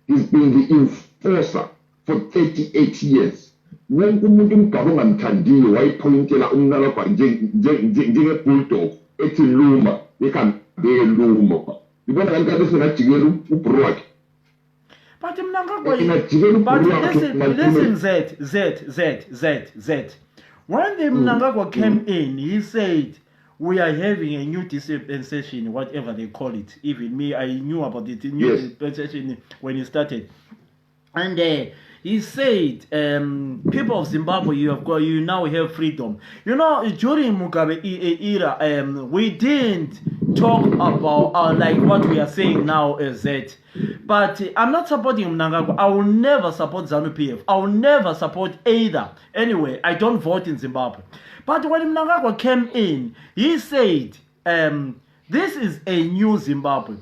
[SPEAKER 9] He's been the enforcer for 38 years. Wonke umuntu umgaba ongamthandiyo wayipointela umnala wakhe njenge-bulldog ethi luma ekambe luma. Ibona kanti senajikela ubro wakhe.
[SPEAKER 3] But listen, Z. When the Mnangagwa came in, he said, we are having a new dispensation, whatever they call it. Even me, I knew about the new dispensation when he started. And he said, people of Zimbabwe, you now have freedom. You know, during Mugabe era, we didn't talk about like what we are saying now is that. But I'm not supporting Mnangagwa. I will never support ZANU-PF. I will never support either. Anyway, I don't vote in Zimbabwe. But when Mnangagwa came in, he said This is a new Zimbabwe.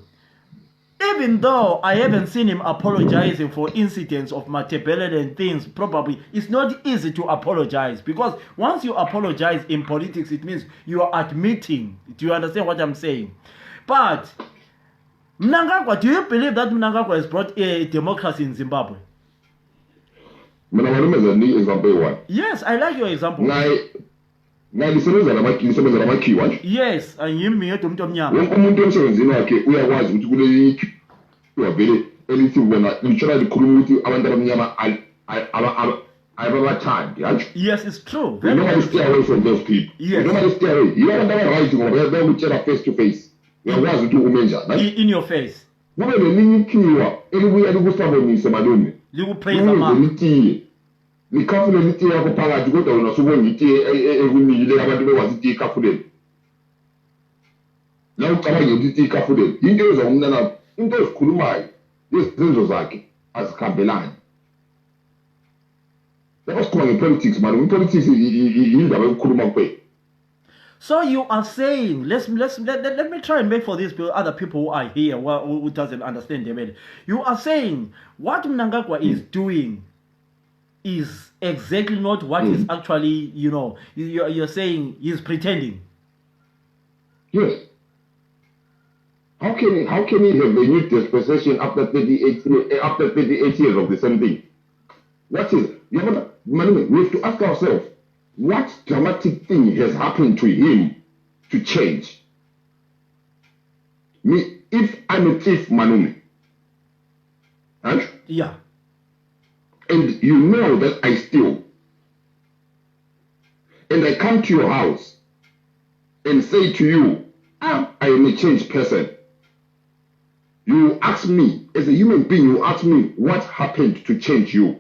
[SPEAKER 3] Even though I haven't seen him apologizing for incidents of Matebele and things, probably it's not easy to apologize, because once you apologize in politics, it means you are admitting. Do you understand what I'm saying? But Mnangagwa, do you believe that Mnangagwa has brought a democracy in Zimbabwe? Yes, I like your example. Yes, and you mean to yes, it's true.
[SPEAKER 9] You normally stay away from those people.
[SPEAKER 3] Yes.
[SPEAKER 9] You normally stay away. You are never right to go face to face. You are wise to
[SPEAKER 3] in your face.
[SPEAKER 9] You will
[SPEAKER 3] praise the man.
[SPEAKER 9] The confidence you have a power to go down, so when you take a now come on, you take a food. In those on in those Kurumai, this Zenzozaki as Kabelan. That was calling politics, but in politics, you have a Kuruma way.
[SPEAKER 3] So you are saying, let me try and make for these people, other people who are here who doesn't understand them. You are saying what Mnangagwa is doing is exactly not what is actually, you know, you're saying he's pretending.
[SPEAKER 9] Yes. How can he have a new dispensation after 38 years of the same thing? What is it? We have to ask ourselves, what dramatic thing has happened to him to change? Me, if I'm a thief, Manumi, right?
[SPEAKER 3] Yeah.
[SPEAKER 9] And you know that I steal, and I come to your house and say to you, I am a changed person. You ask me, as a human being, you ask me what happened to change you.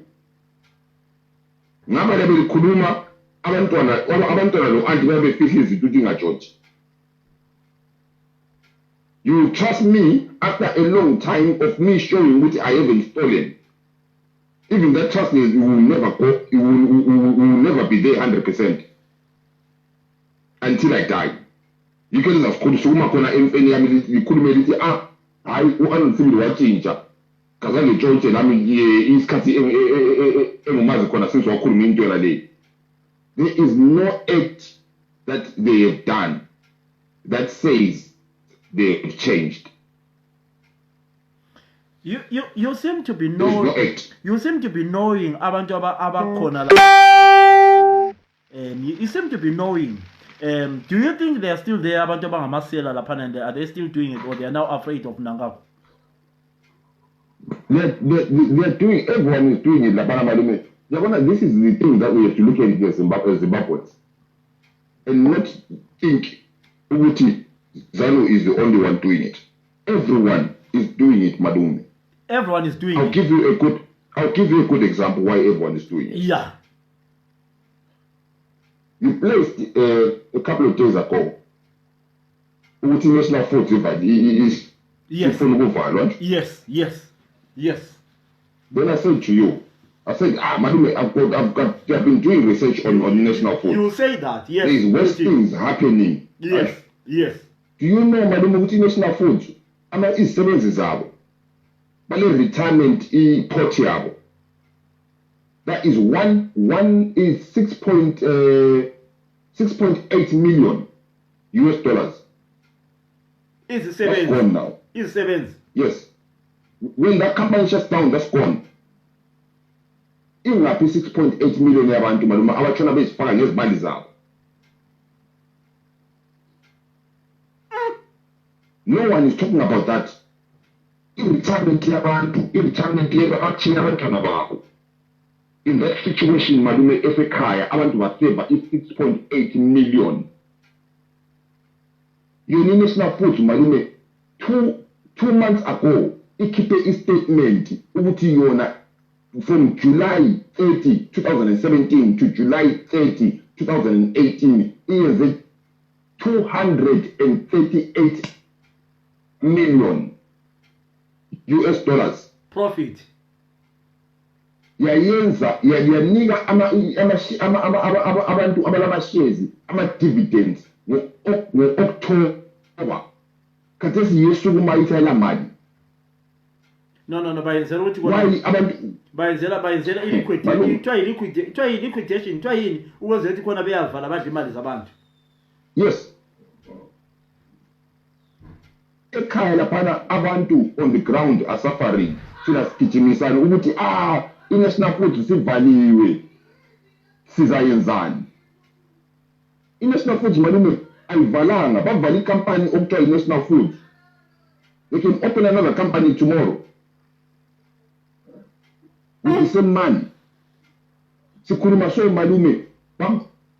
[SPEAKER 9] You trust me after a long time of me showing which I haven't stolen. Even that trust is will never go, it will never be there 100% until I die. You can have could so much on you could make it I want to watching because I George and I mean is cutting since I couldn't mean to a day. There is no act that they have done that says they have changed.
[SPEAKER 3] You seem to be knowing. You seem to be knowing abantu abakhona. You seem to be knowing. Do you think they are still there? Abantu abangamasela lapha, and are they still doing it, or they are now afraid of Mnangagwa?
[SPEAKER 9] They're doing. Everyone is doing it. This is the thing that we have to look at as Zimbabweans, and not think Uguti Zanu is the only one doing it. Everyone is doing it, Madumi.
[SPEAKER 3] Everyone is doing
[SPEAKER 9] I'll
[SPEAKER 3] it.
[SPEAKER 9] give you a good example why everyone is doing it.
[SPEAKER 3] Yeah.
[SPEAKER 9] You placed a couple of days ago. National food is
[SPEAKER 3] yes. Yes.
[SPEAKER 9] Then I said to you, Madame, I've been doing research on national food.
[SPEAKER 3] You say that, yes.
[SPEAKER 9] There is worse things happening.
[SPEAKER 3] Yes,
[SPEAKER 9] right?
[SPEAKER 3] yes.
[SPEAKER 9] Do you know, Madame, national food? It's 7 zabo. But retirement portiable. That is one is 6.8 million US dollars.
[SPEAKER 3] It's 7.
[SPEAKER 9] That's gone now.
[SPEAKER 3] It's 7.
[SPEAKER 9] Yes. When that company shuts down, that's gone. Even up to 6.8 million yabantu maluma abachona bezifaka ngezimali zabo. No one is talking about that. In that situation, Malume Efekaya, abantu baseva is 6.8 million. You need national food, Malume. 2 months ago, ikipe a statement from July 30, 2017 to July 30, 2018 is 238 million US dollars
[SPEAKER 3] profit.
[SPEAKER 9] Yayenza yanika abantu abalama shares ama dividends ngo October khathesi yesukuma ithela mali.
[SPEAKER 3] No, bayenzela ukuthi
[SPEAKER 9] Why abantu
[SPEAKER 3] bayenzela i-liquidation, kuthiwa i-liquidation, kuthiwa yini ukwenza ukuthi khona beyavala badla imali zabantu.
[SPEAKER 9] Yes. Ekhaya laphana abantu on the ground are suffering. Sina sigijimisana ukuthi i-national food sivaliwe. Sizayenzani? I-national food malume ayivalanga, bavala i-company okuthiwa i-national food. They can open another company tomorrow. With the same money. Sikhuluma so malume,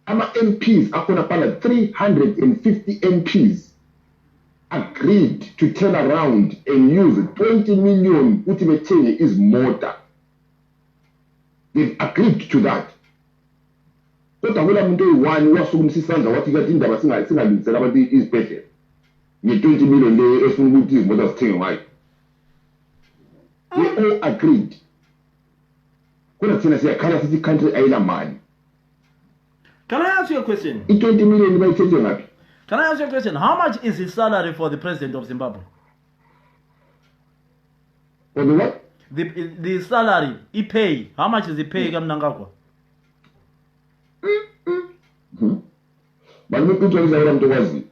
[SPEAKER 9] ama-MPs akhona phala 350 MPs agreed to turn around and use 20 million ukuthi bethenge izimota. They've agreed to that. Kodwa kula muntu oyi-1 wasukumisa isandla wathi kanti indaba singalungisela abantu izibhedlela nge-20 million le efuna ukuthi izimota zithenge ngayo. They all agreed. Kodwa thina siyakhala sithi country ayila mali.
[SPEAKER 3] Can I ask you a question?
[SPEAKER 9] I-20 million bayithethe ngaphi?
[SPEAKER 3] Can I ask you a question? How much is his salary for the president of Zimbabwe?
[SPEAKER 9] For the what?
[SPEAKER 3] The salary, he pay. How much is he pay Kamnangagwa?
[SPEAKER 9] But look into this around the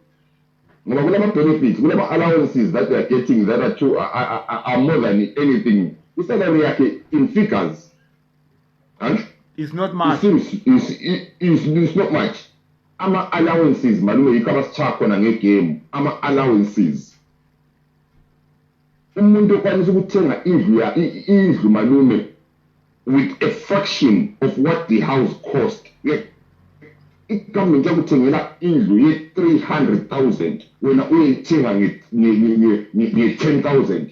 [SPEAKER 9] Ngoba benefits, kulama allowances that they are getting that are more than anything. The salary yake in figures. And
[SPEAKER 3] it's not much.
[SPEAKER 9] It's not much. Ama allowances malume ikaba sichakho na ngegame. Ama allowances. Umuntu okwanisa ukuthenga indlu malume with a fraction of what the house cost. I-government yakuthengela indlu ye-300,000 wena uyayithenga nge-10,000.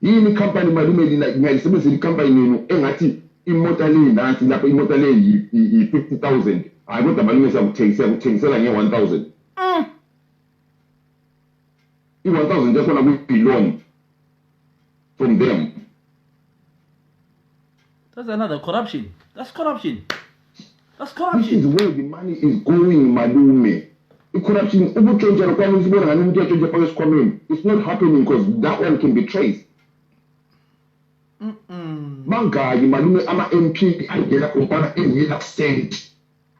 [SPEAKER 9] Yini company malume ngiyayisebenzisa i-company yenu engathi imota le nansi lapha imota le yi-50,000. Hayi kodwa malume siyakuthengisela nge-1,000. I-1,000 yakhona kuyi-loan from them.
[SPEAKER 3] That's another corruption. That's corruption.
[SPEAKER 9] This is where the money is going, malume. The corruption, it's not happening because that one can be traced. Mangayi malume ama MP ayela kumpana engela cent.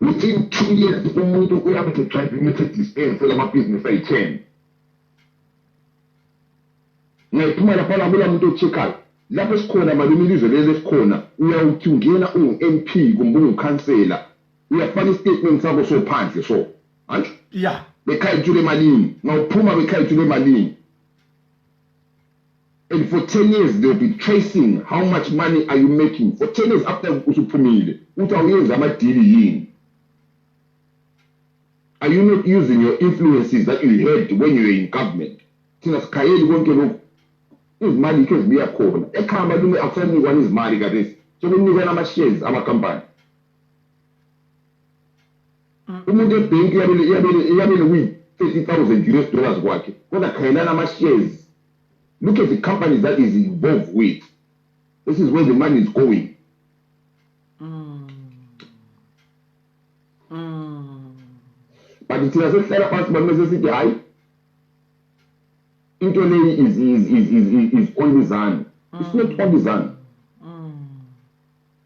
[SPEAKER 9] Within 2 years, umuntu uyabe to try to limit this end for my business I can. Ngayiphuma lapha labula umuntu ocheckayo. Lapho sikhona malume ilizwe leli sikhona uyawuthi ungena ungu-MP kumbe ungukhansela uyafaka i-statement sakho sophandle so anjho
[SPEAKER 3] yeah
[SPEAKER 9] bekhayithule emalini ngawuphuma bekhayithule emalini and for 10 years they'll be tracing how much money are you making for 10 years after usuphumile uthi awuyenza amadili yini. Are you not using your influences that you had when you were in government? Thina sikhayeli konke lokhu izimali ke zibuya khona ekhaya malume akusanikwa izimali kadesi sokunikwa ama-shares ama-company. Umuntu ebhenki iyabele kuyi-$30,000 US kwakhe kodwa khayelana ama-shares. Look at the companies that is involved with. This is where the money is going. But thina sesihlala phansi malume sesithi hayi into leyi is only zan. It's not only zan.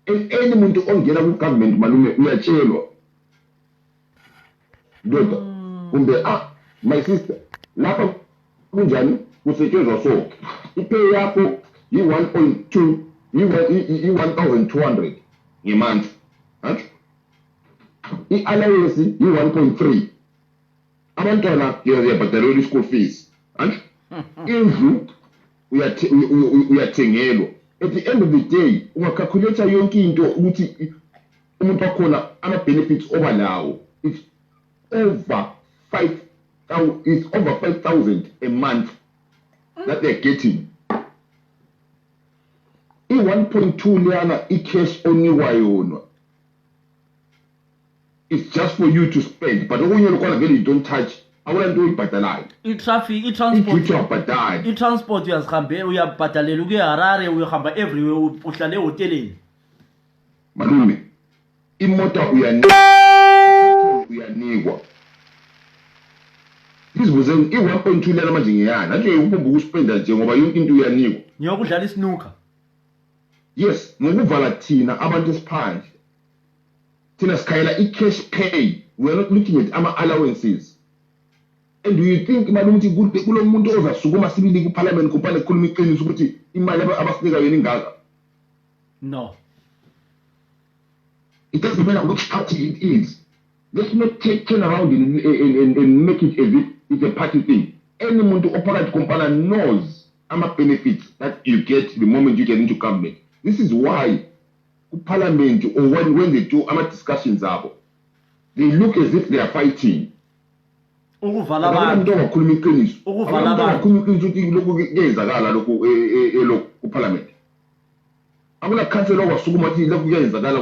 [SPEAKER 9] And any muntu ongena ku-government malume uyatshelwa ndoda kumbe my sister lapha kunjani kusetshenzwa so ipay yakho yi-1.2 yi-1,200 ngemonth i-allowance yi-1.3 abantwana uyabhadalelwa i-school fees indlu uyathengelwa. At the end of the day ungakhalculate yonke into ukuthi umuntu wakhona ama-benefits obalawo it's over 5,000 a month that they're getting. I-1.2 leyana i-cash onikwa yona it's just for you to spend but okunye lokwana vele you don't touch awula nto uyibhadalayo.
[SPEAKER 3] I-transport uyazihambela uyabhadalela ukuya eHarare uyahamba everywhere uhlala ehoteleni
[SPEAKER 9] malume imoto uyanikwa saying i-1.2 lena manje ngiyana athi uphumba ukuspenda nje ngoba yonke into uyanikwa
[SPEAKER 3] ngiyokudlala isnooker.
[SPEAKER 9] yes ngokuvala thina abantu esiphandle thina sikhayela i-cash pay. We are not looking at ama-allowances. And do you think malume ukuthi kulo muntu ozasukuma sibili kuparliament kuphane kukhuluma iqiniso ukuthi imali abasinika yona ingaka?
[SPEAKER 3] No.
[SPEAKER 9] It doesn't matter which party it is. Let's not turn around and make it as if it's a party thing. Any muntu operate company knows benefits that you get the moment you get into government. This is why parliament or when they do discussions they look as if they are fighting.
[SPEAKER 3] Ukuvala abantu
[SPEAKER 9] abakhuluma iqiniso.
[SPEAKER 3] Ukuvala abantu
[SPEAKER 9] abakhuluma iqiniso ukuthi lokho kuyenzakala lokho ku parliament. Akuna council okwasukuma ukuthi lokho kuyenzakala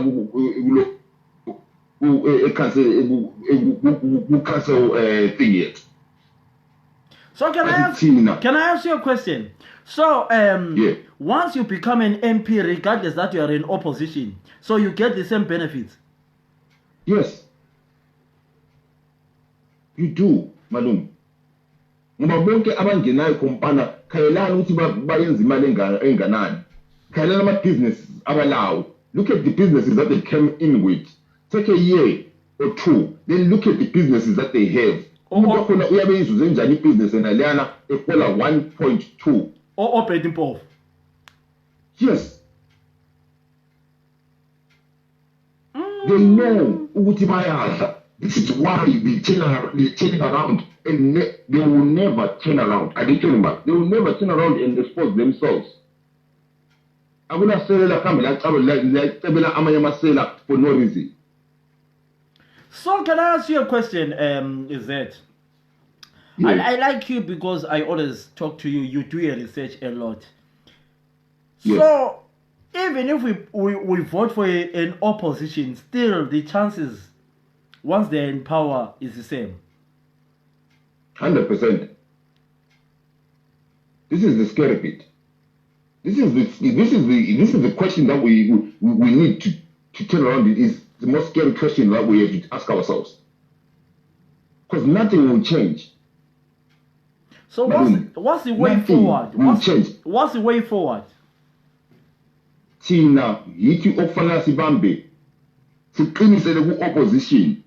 [SPEAKER 9] council thing yet.
[SPEAKER 3] So can I ask you a question? So
[SPEAKER 9] yeah.
[SPEAKER 3] Once you become an MP, regardless that you are in opposition, so you get the same benefits?
[SPEAKER 9] Yes. You do, malum. Ngoba bonke abangenayo kompana khayelana ukuthi bayenza imali enganani. Khayelana ama businesses abalawo. Look at the businesses that they came in with. Take a year or two, then look at the businesses that they have. Umuntu khona uyabe izuze njani ibusiness enalana efola 1.2
[SPEAKER 3] operating pof.
[SPEAKER 9] Yes. They know ukuthi bayadla. This is why they turn around and they will never turn around. I did tell them back. They will never turn around and expose themselves. I will not say that for no reason.
[SPEAKER 3] So can I ask you a question? Is that yes. I like you because I always talk to you. You do your research a lot. Yes. So even if we vote for an opposition, still the chances once they're in power is the same.
[SPEAKER 9] 100%. This is the scary bit. This is the question that we need to turn around. It is the most scary question that we have to ask ourselves. Because nothing will change.
[SPEAKER 3] So what's the way forward? What's the way forward?
[SPEAKER 9] Tina, yithi okufana sibambe. Siqinisele ku opposition.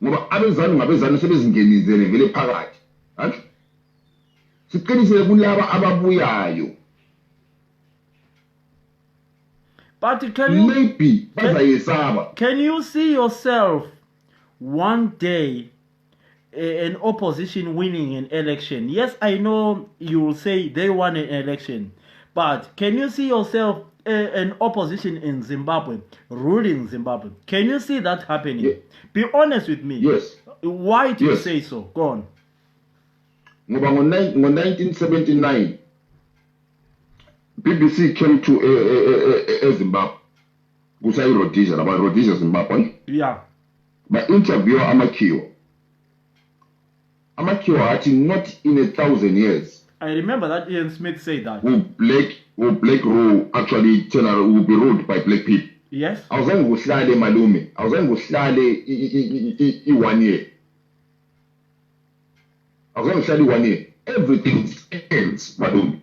[SPEAKER 9] Ngoba abezana sebezingenizele vele phakathi. Hayi? Siqinisele kulaba ababuyayo.
[SPEAKER 3] But can you see yourself one day an opposition winning an election? Yes, I know you will say they won an election, but can you see yourself an opposition in Zimbabwe ruling Zimbabwe? Can you see that happening?
[SPEAKER 9] Yeah.
[SPEAKER 3] Be honest with me.
[SPEAKER 9] Yes.
[SPEAKER 3] Why do you say so? Go on.
[SPEAKER 9] Ngoba ngo-1979 BBC came to Zimbabwe. Kusay Rhodesia, about Rhodesia, Zimbabwe.
[SPEAKER 3] Yeah.
[SPEAKER 9] By interview Amakiwa. Amakiwa, I think not in 1,000 years.
[SPEAKER 3] I remember that Ian Smith said that.
[SPEAKER 9] Will black rule actually will be ruled by black people.
[SPEAKER 3] Yes.
[SPEAKER 9] I was going to slide malume. I was going to slide 1 year. I was going to slide 1 year. Everything ends, malume.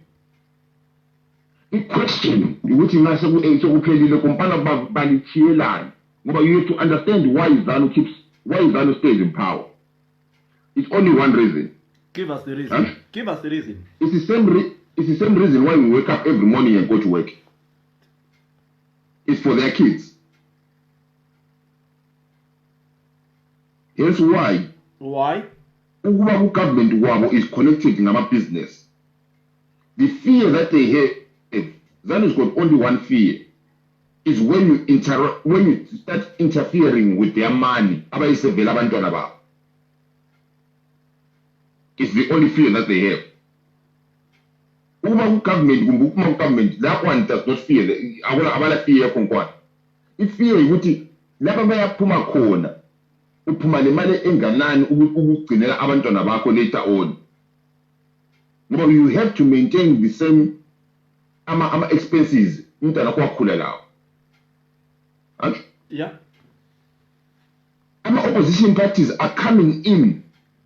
[SPEAKER 9] The question, which is not so kuphelile kompana balichiyelana. Ngoba you have to understand why Zanu stays in power. It's only one reason.
[SPEAKER 3] Give us the reason. Huh? Give us the reason.
[SPEAKER 9] It's the same reason why we wake up every morning and go to work. It's for their kids. Here's why.
[SPEAKER 3] Why?
[SPEAKER 9] Ukuba government wabo is connected in our business. The fear that they have, Zanu's got only one fear. Is when you start interfering with their money. It's the only fear that they have. Government, that one does not fear. I fear konkwana. If fear ukuthi laba bayaphuma khona. Uphuma le mali enganani ukugcinela abantwana bakho later on. Ngoba you have to maintain the same expenses umntwana kwakhula lawo.
[SPEAKER 3] Yeah.
[SPEAKER 9] Opposition parties are coming in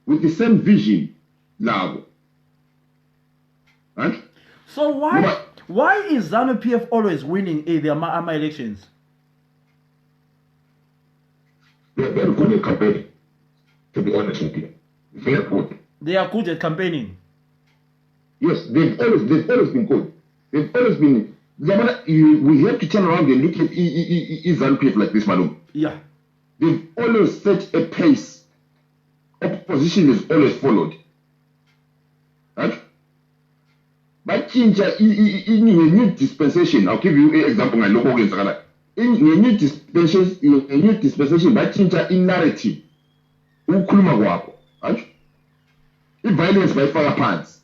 [SPEAKER 9] with the same vision. labo. Right?
[SPEAKER 3] So why is ZANU-PF always winning the AMA elections?
[SPEAKER 9] They're very good at campaigning, to be honest with you. Very good.
[SPEAKER 3] They are good at campaigning.
[SPEAKER 9] Yes, they've always been good. They've always been. We have to turn around and look at ZANU-PF like this, madam.
[SPEAKER 3] Yeah.
[SPEAKER 9] They've always set a pace. Opposition is always followed. Right? But change in a new dispensation. I'll give you an example. In a new dispensation, but change in narrative. Right? In violence by fire pants.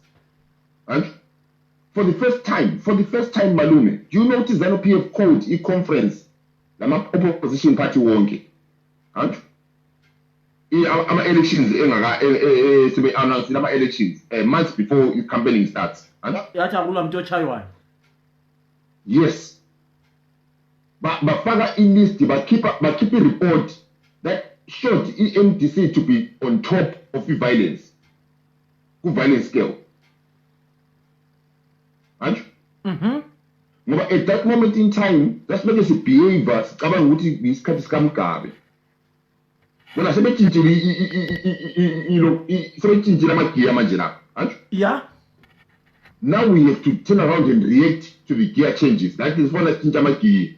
[SPEAKER 9] Right? For the first time, Malume, do you notice that ZANU-PF called a conference? The opposition party wonke. Right? Our elections, to be announced in our elections months before campaigning starts. Yes. But further in this, but keep a report that showed EMDC to be on top of the violence scale. Right?
[SPEAKER 3] Mm-hmm.
[SPEAKER 9] At that moment in time, that's what is behavior. When I say
[SPEAKER 3] yeah.
[SPEAKER 9] Now we have to turn around and react to the gear changes. That is one of the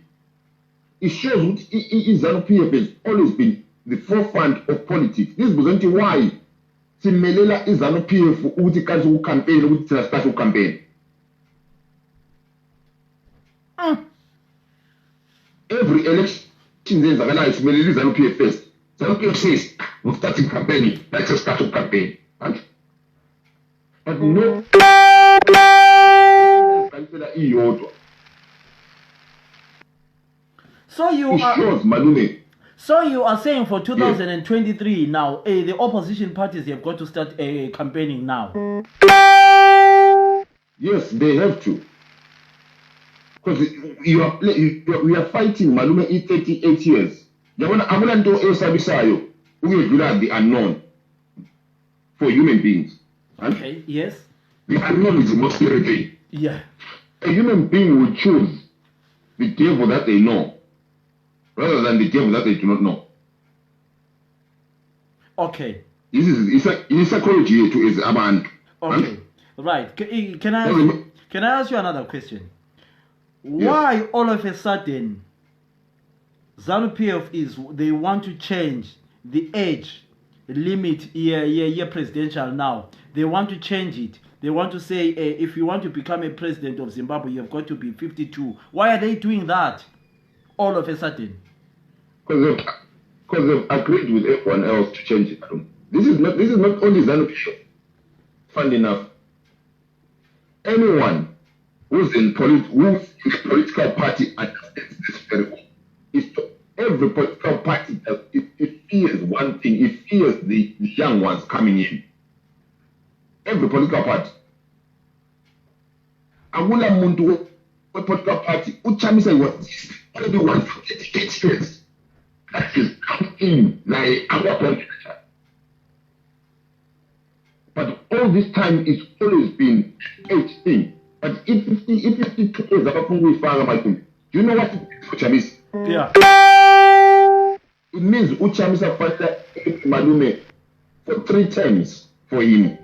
[SPEAKER 9] it shows what ZANU-PF has always been the forefront of politics. This was why Simelela is ZANU-PF who campaign, who special campaign. Every election there's a Simelela is ZANU-PF first. ZANU-PF says, we're starting campaigning, let's just start a campaign. Right? But no.
[SPEAKER 3] So you are saying for 2023 now, the opposition parties have got to start campaigning now.
[SPEAKER 9] Yes, they have to. Because we are fighting Malume 38 years. I'm going to do the unknown for human beings.
[SPEAKER 3] Okay, yes.
[SPEAKER 9] The unknown is the most scary thing.
[SPEAKER 3] Yeah.
[SPEAKER 9] A human being will choose the devil that they know rather than the devil that they do not know.
[SPEAKER 3] Okay.
[SPEAKER 9] This is psychology to is about.
[SPEAKER 3] Okay. Right. Can I ask you another question? Why
[SPEAKER 9] yes.
[SPEAKER 3] all of a sudden ZANU-PF they want to change the age limit year presidential now? They want to change it. They want to say if you want to become a president of Zimbabwe, you've got to be 52. Why are they doing that all of a sudden?
[SPEAKER 9] Because they've agreed with everyone else to change it. This is not only ZANU-PF. Fun enough. Anyone who's in political party understands this very well. Every political party it fears one thing. It fears the young ones coming in. Every political party. Awula muntu we political party. Uchamisa was already 148 years. That is coming in like our political. But all this time it's always been 18. But if 52 years do you know what it means for Chamis?
[SPEAKER 3] Yeah.
[SPEAKER 9] It means Uchamisa fighter Malume for 3 times for him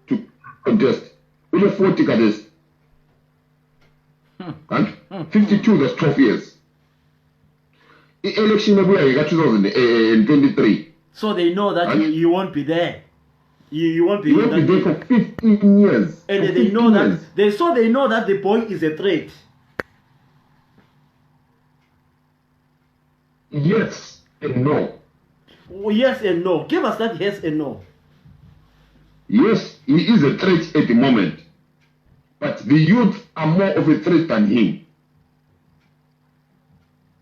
[SPEAKER 9] to contest. Only 40 cadets. And 52, that's 12 years. The election of 2023.
[SPEAKER 3] So they know that you won't be there. You won't be
[SPEAKER 9] there for 15 years.
[SPEAKER 3] And they know that they know that the boy is a threat.
[SPEAKER 9] Yes and no.
[SPEAKER 3] Oh, yes and no. Give us that yes and no.
[SPEAKER 9] Yes, he is a threat at the moment. But the youth are more of a threat than him.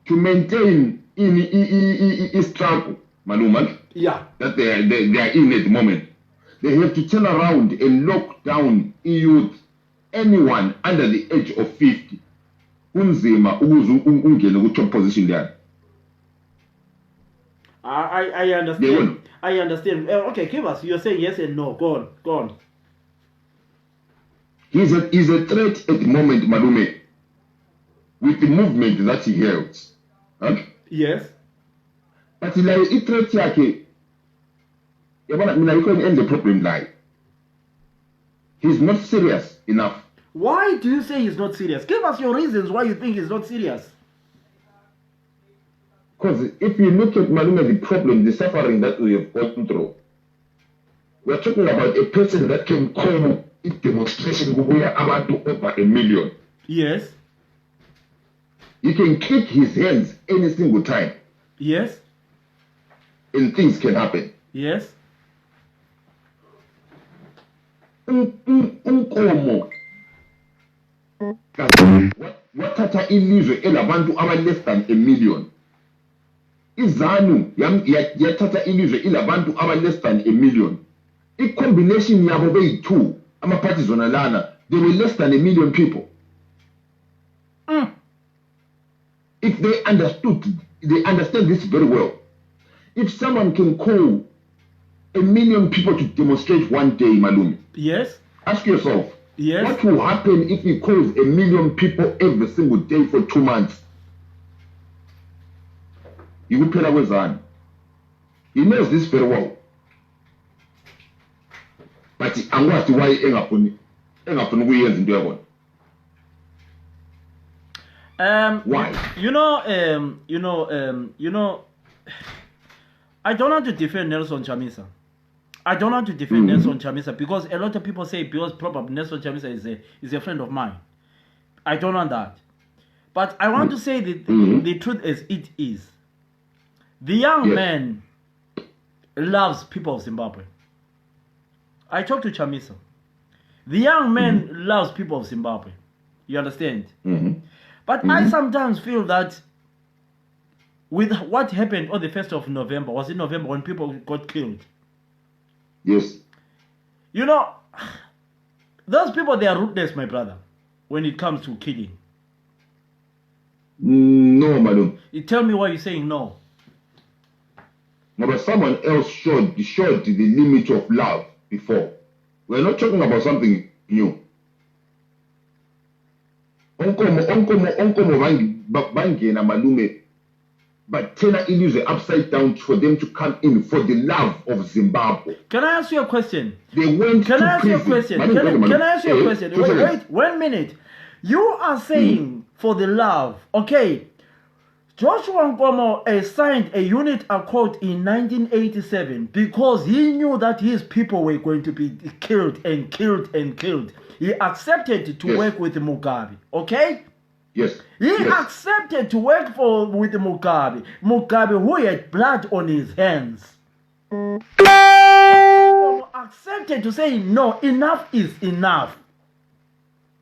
[SPEAKER 9] To maintain in struggle, Maluman, that they are in at the moment, they have to turn around and lock down youth, anyone under the age of 50. Unzima top position there.
[SPEAKER 3] I understand. I understand. Okay, give us. You're saying yes and no. Go on.
[SPEAKER 9] He's a threat at the moment, Malume, with the movement that he holds. Huh?
[SPEAKER 3] Yes.
[SPEAKER 9] But like it threat yake. You can end the problem like. He's not serious enough.
[SPEAKER 3] Why do you say he's not serious? Give us your reasons why you think he's not serious.
[SPEAKER 9] Because if you look at Malume, the problem, the suffering that we have gone through, we're talking about a person that can call a demonstration where about to over 1 million.
[SPEAKER 3] Yes.
[SPEAKER 9] He can click his hands any single time.
[SPEAKER 3] Yes.
[SPEAKER 9] And things can happen.
[SPEAKER 3] Yes.
[SPEAKER 9] Unkomo. Wathatha ilizwe elabantu aba less than 1 million. Izanu yathatha ilizwe ilabantu aba less than 1 million. I-combination yabo beyi-2 ama-parties zona lana, they were less than 1 million people. If they understand this very well. If someone can call 1 million people to demonstrate one day, Malume.
[SPEAKER 3] Yes.
[SPEAKER 9] Ask yourself,
[SPEAKER 3] yes,
[SPEAKER 9] what will happen if he calls 1 million people every single day for 2 months? He will pay away Zan. He knows this very well. But I'm going to why engapuni kuyenza into yakona. Why?
[SPEAKER 3] You know, I don't want to defend Nelson Chamisa. I don't want to defend Nelson Chamisa because a lot of people say because probably Nelson Chamisa is a friend of mine. I don't want that. But I want to say the truth as it is. The young man loves people of Zimbabwe. I talked to Chamisa. The young man loves people of Zimbabwe. You understand? But I sometimes feel that with what happened on the 1st of November, was it November when people got killed?
[SPEAKER 9] Yes.
[SPEAKER 3] You know, those people, they are ruthless, my brother, when it comes to killing.
[SPEAKER 9] No, madam.
[SPEAKER 3] You tell me why you're saying no.
[SPEAKER 9] No, but someone else showed the limit of love before. We're not talking about something new. Onkomo bangena Malume, but Tena illusion upside down for them to come in for the love of Zimbabwe.
[SPEAKER 3] Can I ask you a question?
[SPEAKER 9] They went
[SPEAKER 3] Can
[SPEAKER 9] to
[SPEAKER 3] I ask you a
[SPEAKER 9] prison.
[SPEAKER 3] question? Can I ask you a question? Wait, 1 minute. You are saying for the love, okay? Joshua Nkomo signed a unit accord in 1987 because he knew that his people were going to be killed and killed and killed. He accepted to work with Mugabe, okay?
[SPEAKER 9] Yes.
[SPEAKER 3] He accepted to work with Mugabe. Mugabe, who had blood on his hands. Accepted to say, no, enough is enough.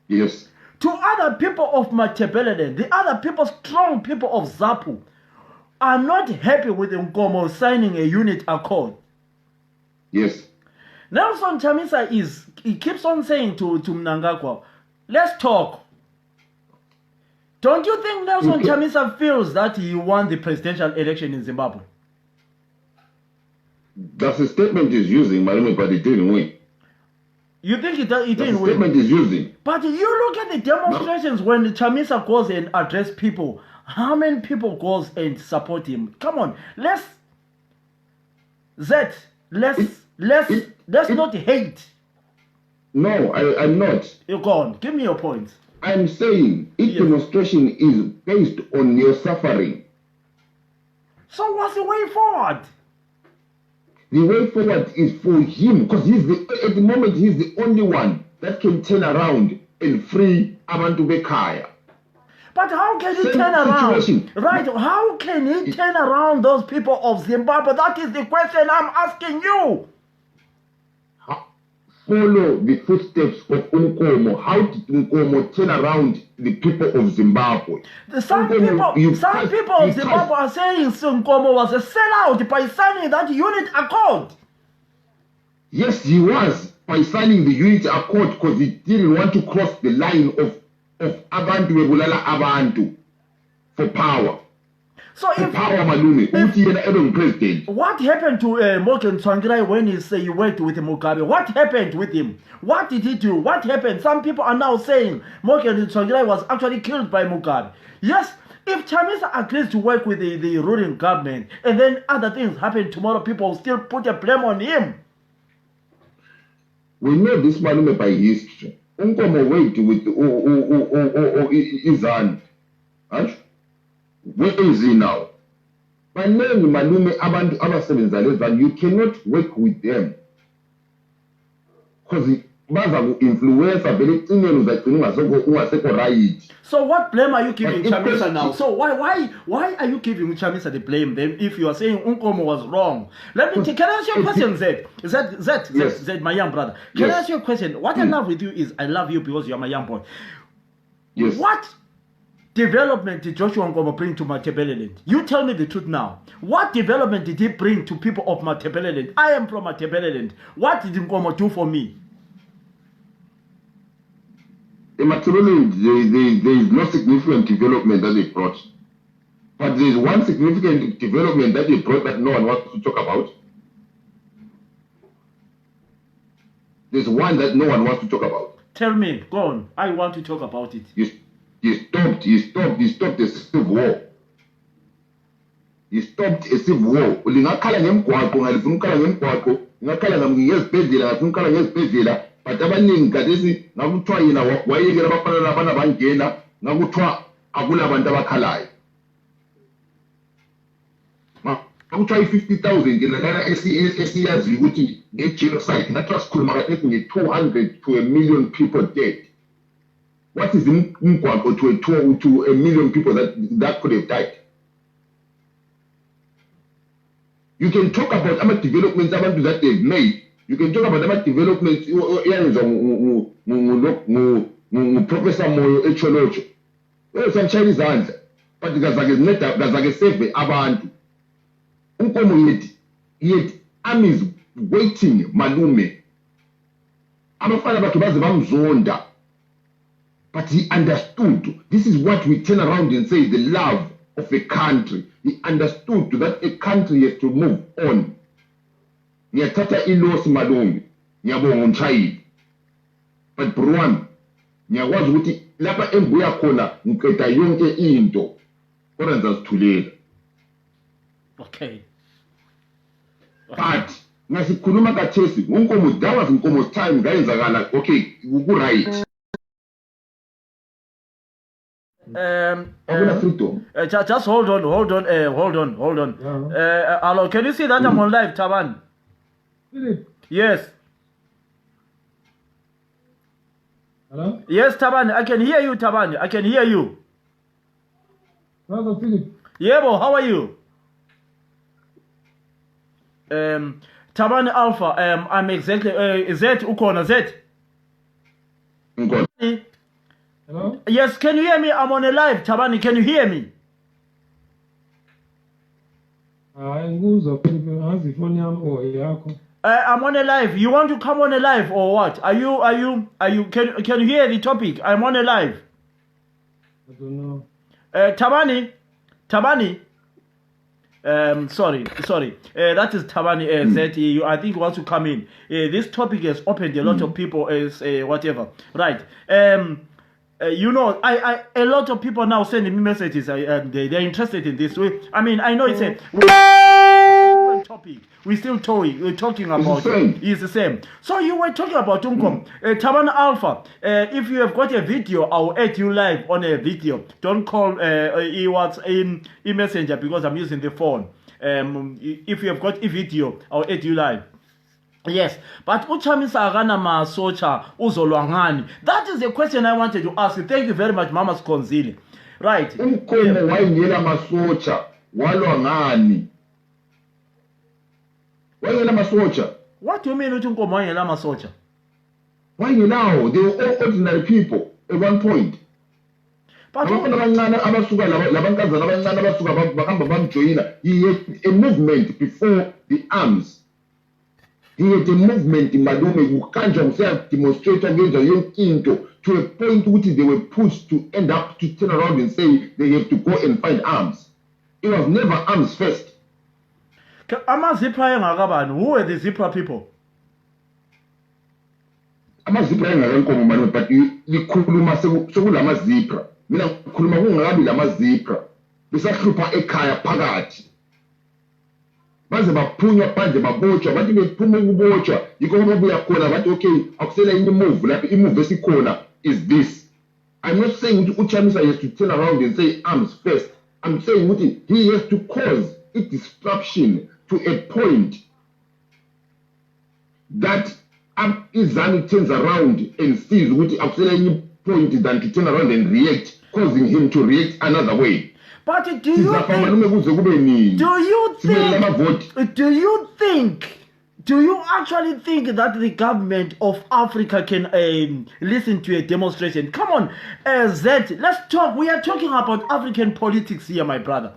[SPEAKER 9] Yes.
[SPEAKER 3] To other people of Matebeleden, the other people, strong people of Zapu, are not happy with Nkomo signing a unit accord.
[SPEAKER 9] Yes.
[SPEAKER 3] Nelson Chamisa he keeps on saying to Mnangagwa, let's talk. Don't you think Nelson Chamisa feels that he won the presidential election in Zimbabwe?
[SPEAKER 9] That's the statement he's using, Malume, but he didn't win.
[SPEAKER 3] You think he didn't win?
[SPEAKER 9] The statement he's using.
[SPEAKER 3] But you look at the demonstrations when Chamisa goes and address people. How many people goes and support him? Come on, let's not hate.
[SPEAKER 9] No, I'm not.
[SPEAKER 3] You go on. Give me your point.
[SPEAKER 9] I'm saying each demonstration is based on your suffering.
[SPEAKER 3] So what's the way forward?
[SPEAKER 9] The way forward is for him because at the moment he's the only one that can turn around and free Abantu Bekaya.
[SPEAKER 3] But how can he turn around? Right, how can he turn around those people of Zimbabwe? That is the question I'm asking you.
[SPEAKER 9] Follow the footsteps of Nkomo. How did Nkomo turn around the people of Zimbabwe?
[SPEAKER 3] Some people of Zimbabwe are saying Nkomo was a sellout by signing that unit accord.
[SPEAKER 9] Yes, he was by signing the unit accord because he didn't want to cross the line of Abantu Ebulala Abantu for power.
[SPEAKER 3] So if
[SPEAKER 9] power malume uthi yena ebe president.
[SPEAKER 3] What happened to Morgan Tsvangirai when he worked with Mugabe? What happened with him? What did he do? What happened? Some people are now saying Morgan Tsvangirai was actually killed by Mugabe. Yes, if Chamisa agrees to work with the ruling government and then other things happen tomorrow, people will still put a blame on him.
[SPEAKER 9] We know this malume by history. Unkomo wait with Izan. Where is he now? Baningi malume abantu abasebenza lezani, you cannot work with them because baza ku-influence vele ekucineni uzagcina ungasekho right.
[SPEAKER 3] So what blame are you giving Chamisa now? So why are you giving Chamisa the blame then if you are saying Unkomo was wrong? Let me can I ask you a question, Zed, my young brother. Can I ask you a question? What I love with you is I love you because you are my young boy.
[SPEAKER 9] Yes.
[SPEAKER 3] What development did Joshua Nkomo bring to Matabeleland? You tell me the truth now. What development did he bring to people of Matabeleland? I am from Matabeleland. What did Nkomo do for me?
[SPEAKER 9] In Matabeleland, there is no significant development that they brought. But there is one significant development that they brought that no one wants to talk about. There's one that no one wants to talk about.
[SPEAKER 3] Tell me, go on. I want to talk about it.
[SPEAKER 9] He stopped the civil war. He stopped a civil war. Ulingakhala ngemgwaqo ngalifuna ukukhala ngemgwaqo, ngakhala ngezibhedlela ngafuna ukukhala ngezibhedlela, but abaningi gadesi ngakuthiwa yena wayekela abafana labana bangena, ngakuthiwa akulabantu abakhalayo. Ngakuthiwa i-50,000 lana esiyaziyo ukuthi nge-genocide ngathi sikhuluma kathi nge-200 to 1 million people dead. What is Mkwako to a million people that could have died? You can talk about how much developments that they've made. You can talk about how much developments Professor Moyo Echolocho. Well, some Chinese answer. But Gazage save abantu. Unkomo yet armies waiting malume. Abafana batho baze bamzonda. But he understood. This is what we turn around and say the love of a country. He understood that a country has to move on. Nyatata ilos malungi. Nyabongo nchai. But Bruan, nyawazi ukuthi lapha embuya khona ngiketa yonke into. Kodwa nzazithulela.
[SPEAKER 3] Okay.
[SPEAKER 9] But ngasikhuluma kathesi Unkomo that was Unkomo's time ngayenzakala okay ku-right.
[SPEAKER 3] Just hold on. Hello, can you see that I'm on live, Taban?
[SPEAKER 5] Philip.
[SPEAKER 3] Yes.
[SPEAKER 5] Hello?
[SPEAKER 3] Yes, Taban, I can hear you, Taban. I can hear you.
[SPEAKER 5] Brother Philip.
[SPEAKER 3] Yebo, how are you? Taban Alpha, I'm exactly, Z, Ukona, Z.
[SPEAKER 5] Hello?
[SPEAKER 3] Yes, can you hear me? I'm on a live, Tabani, can you hear me?
[SPEAKER 5] Nguzwa Philip, ngazi ifoni yami yakho.
[SPEAKER 3] I'm on a live. You want to come on a live or what? Are you can you hear the topic? I'm on a live.
[SPEAKER 5] I don't know.
[SPEAKER 3] Tabani. Sorry. That is Tabani Z. I think wants to come in. This topic has opened a lot of people as whatever. Right. You know, a lot of people now sending me messages. They're interested in this. I mean, I know it's a different topic. We're talking about it. It's the same. So you were talking about Unkom. Taban Alpha. If you have got a video, I'll add you live on a video. Don't call what's in messenger because I'm using the phone. If you have got a video, I'll add you live. Yes, but Uchamisa Agana Masocha Uzolwangani. That is the question I wanted to ask you. Thank you very much, Mama Skonzile. Right.
[SPEAKER 9] Unkomo wayengena masocha walwangani. Wayengena masocha.
[SPEAKER 3] What do you mean Unkomo wayengena masocha?
[SPEAKER 9] Wayengenawo, they were all ordinary people at one point.
[SPEAKER 3] But
[SPEAKER 9] abafana abancane abasuka labankazana abancane abasuka bahamba bamjoyina. He had a movement before the arms. He had a movement in Malume who can't himself demonstrate against a young into to a point which they were pushed to end up to turn around and say they have to go and find arms. It was never arms first.
[SPEAKER 3] Ama-Zipra engakabani? Who were the Zipra people?
[SPEAKER 9] Ama-Zipra engakankomo malume, but likhuluma sekulama-Zipra. Mina ngikhuluma kungakabi lama-Zipra. Besahlupha ekhaya phakathi. Baze baphunywa phandle babotshwa, bathi bephuma ukubotshwa yikho babuya khona bathi okay akusela enye imove lapho imove esikhona is this. I'm not saying ukuthi uChamisa has to turn around and say arms first. I'm saying ukuthi he has to cause a disruption to a point that izanu turns around and sees ukuthi akusela enye point than to turn around and react, causing him to react another way.
[SPEAKER 3] But do you actually think that the government of Africa can listen to a demonstration? Come on, Zed, let's talk. We are talking about African politics here, my brother.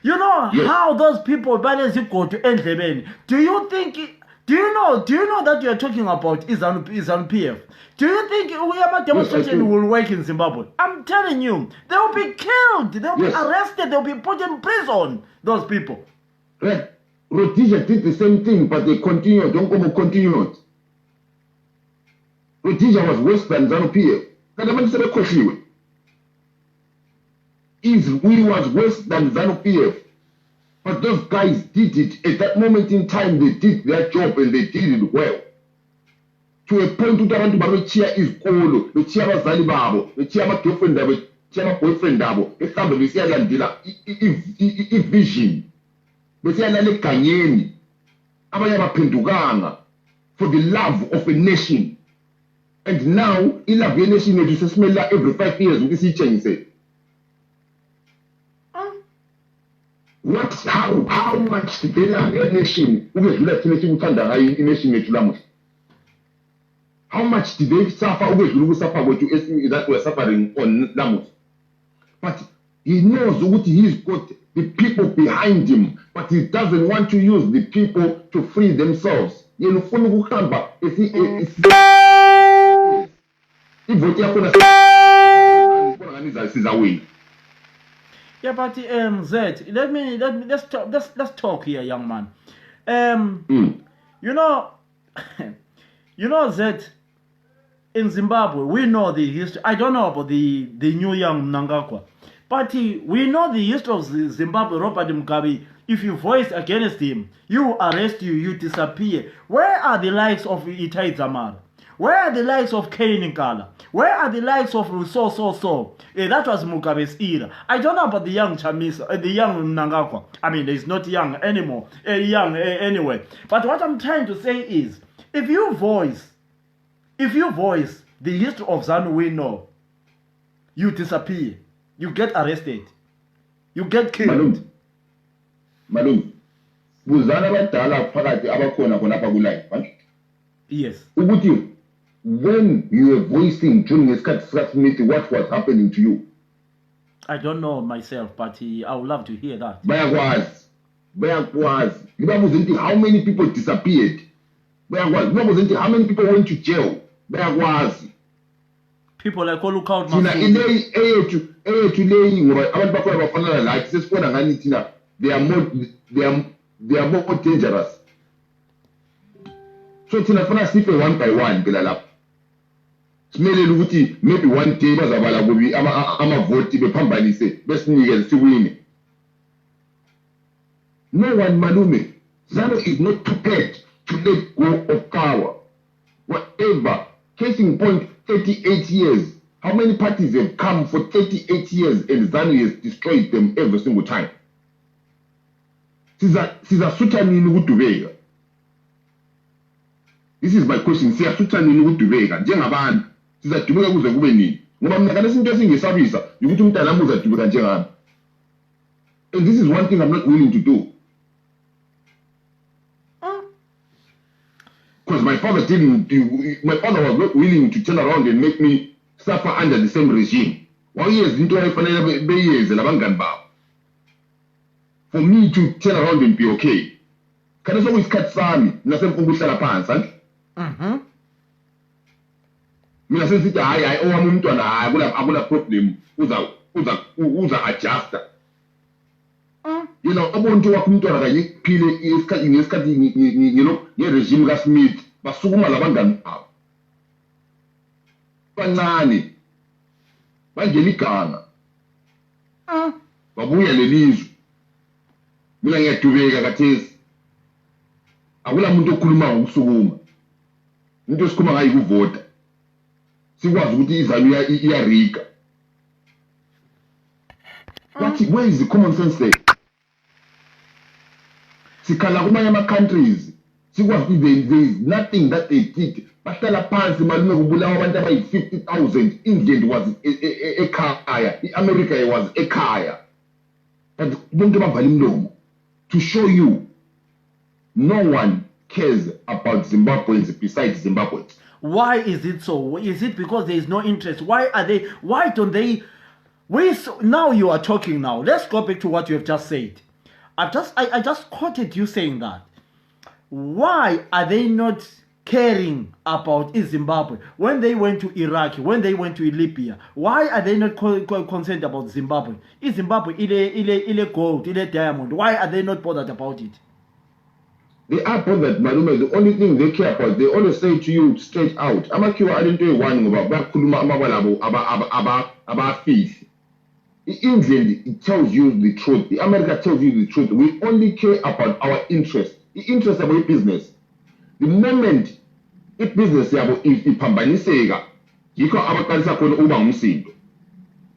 [SPEAKER 3] You know how those people balance go to Endleben. Do you know that you are talking about is on PF? Do you think a demonstration will work in Zimbabwe? I'm telling you, they will be killed, they will be arrested, they will be put in prison, those people.
[SPEAKER 9] Right. Rhodesia did the same thing, but they continued. Donkomo continued. Rhodesia was worse than ZANU-PF. We was worse than ZANU-PF. But those guys did it. At that moment in time, they did their job and they did it well. To a point that abantu babechiya izikolo, bechiya abazali babo, bechiya ama-girlfriend abo, bechiya ama-boyfriend abo, behambe besiyalandela i-vision. Besiyalala eganyeni. Abanye abaphendukanga for the love of a nation. And now, i-love ye-nation yethu sesimela every 5 years ukuthi siyitshengise. How much did they love a nation? Ukwedlula thina sikuthanda ngayo i-nation yethu lamuhla. How much did they suffer? That we're suffering on lamuhla. But he knows what he's got the people behind him, but he doesn't want to use the people to free themselves. Yeah,
[SPEAKER 3] but Zed, let's talk here, young man. You know Zed, in Zimbabwe we know the history. I don't know about the new young Mnangagwa, but we know the history of Zimbabwe. Robert Mugabe, if you voice against him, you arrest you disappear. Where are the likes of Itai Dzamara? Where are the likes of Kane Nkala? Where are the likes of so? That was Mugabe's era. I don't know about the young Chamisa, the young Mnangagwa. I mean, he's not young anymore. Anyway. But what I'm trying to say is, if you voice the history of ZANU we know, you disappear. You get arrested. You get killed.
[SPEAKER 9] Malum. Buzana badala phakathi abakhona khona apha kulive.
[SPEAKER 3] Yes.
[SPEAKER 9] Ukuthi when you were voicing during the Skat meeting, what was happening to you?
[SPEAKER 3] I don't know myself, but I would love to hear that.
[SPEAKER 9] Bayakwazi. How many people disappeared? Bayakwazi. How many people went to jail? Bayakwazi.
[SPEAKER 3] People like Oluka
[SPEAKER 9] Tina ile eyethu leyi ngoba abantu bakhona bafanana lathi sesibona ngani Tina they are more dangerous. So Tina fana sife one by one phela lapha. Simelele ukuthi maybe one day bazabala kubi ama vote bephambanise besinikeze siwine. No one malume. ZANU is not prepared to let go of power. Whatever. Case in point, 38 years. How many parties have come for 38 years and ZANU has destroyed them every single time? Sizasutha nini ukudubeka? This is my question. Siyasutha nini ukudubeka njengabantu? Sizadubeka kuze kube nini? Ngoba mina kana isinto esingesabisa ukuthi umntana wami uzadubeka njengami. And this is one thing I'm not willing to do. Because my father was not willing to turn around and make me suffer under the same regime. 1 year into for me to turn around and be okay. Can I always cut Sami? Nothing from Bushara Pants, huh? Mina sense I owe a moment and I will have problem who's a adjuster. You know, abantu wakumntwana kanye kuphile ngesikhathi ngeregime kaSmith basukuma labangani abo. Bancane. Bangena iganga. Babuya lelizwe. Mina ngiyadubeka kathesi. Akula muntu okhuluma ngokusukuma. Umuntu osikhuluma ngayi kuvota. Sikwazi ukuthi izalo iyarika. Where is the common sense there? Sikhala kumanye ama-countries. Sikwazi there is nothing that they did. Bahlala phansi malume kubulawa abantu abayi-50,000. England was ekhaya. I-America was ekhaya. But bonke bavala imlomo. To show you, no one cares about Zimbabweans besides Zimbabweans.
[SPEAKER 3] Why is it so? Is it because there is no interest? Why don't they? Now you are talking now. Let's go back to what you have just said. I just quoted you saying that. Why are they not caring about Zimbabwe when they went to Iraq, when they went to Libya? Why are they not concerned about Zimbabwe? Is Zimbabwe ile gold, ile diamond? Why are they not bothered about it?
[SPEAKER 9] They are bothered, Malume. The only thing they care about, they always say to you straight out. Amakiwa adinto one about bakuluma amabalabo about faith. England, it tells you the truth. The America tells you the truth. We only care about our interest. The interest about business. The moment if business yabo iphambaniseka, yikho abaqalisa khona uba umsindo.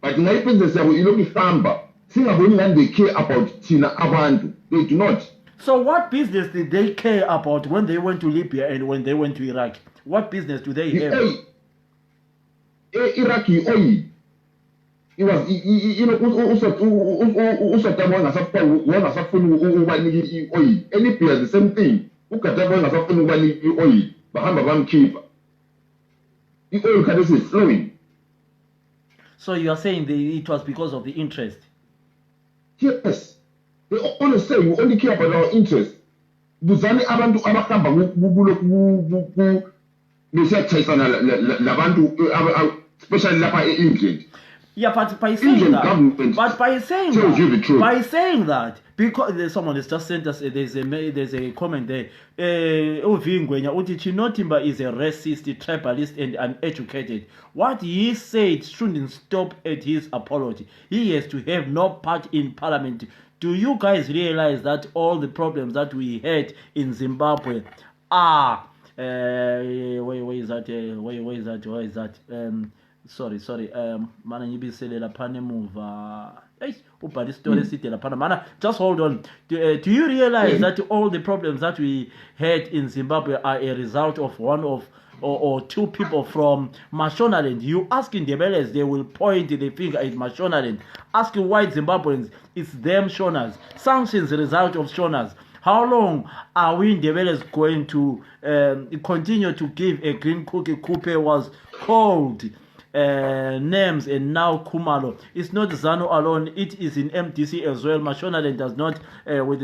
[SPEAKER 9] But ngayi business yabo ilokhu ihamba, singaboni ngani they care about thina abantu. They do not.
[SPEAKER 3] So what business did they care about when they went to Libya and when they went to Iraq? What business do they have?
[SPEAKER 9] Iraqi oil. It was, you know, oil. Any place the same thing. Oil. Bahamba bamkhipha. The oil currency is flowing.
[SPEAKER 3] So you are saying it was because of the interest?
[SPEAKER 9] Yes. They always say we only care about our interest. Buzani abantu abahamba labantu especially lapha e-England.
[SPEAKER 3] Yeah, but by saying that, because someone has just sent us, there's a comment there. Uvingwenya uthi Chinotimba is a racist, tribalist, and uneducated. What he said shouldn't stop at his apology. He has to have no part in parliament. Do you guys realize that all the problems that we had in Zimbabwe are where is that? Sorry. Mana nyibiselela phane muva. Ubhali story sitela phana. Mana, just hold on. Do you realize that all the problems that we had in Zimbabwe are a result of one of or two people from Mashonaland? You ask in Ndebelers, they will point the finger at Mashonaland. Ask white Zimbabweans, it's them Shonas. Sanctions, a result of Shonas. How long are we in Ndebelers going to continue to give a green cookie? Coupe was called names, and now Kumalo. It's not Zanu alone, it is in MDC as well. Mashonaland does not, with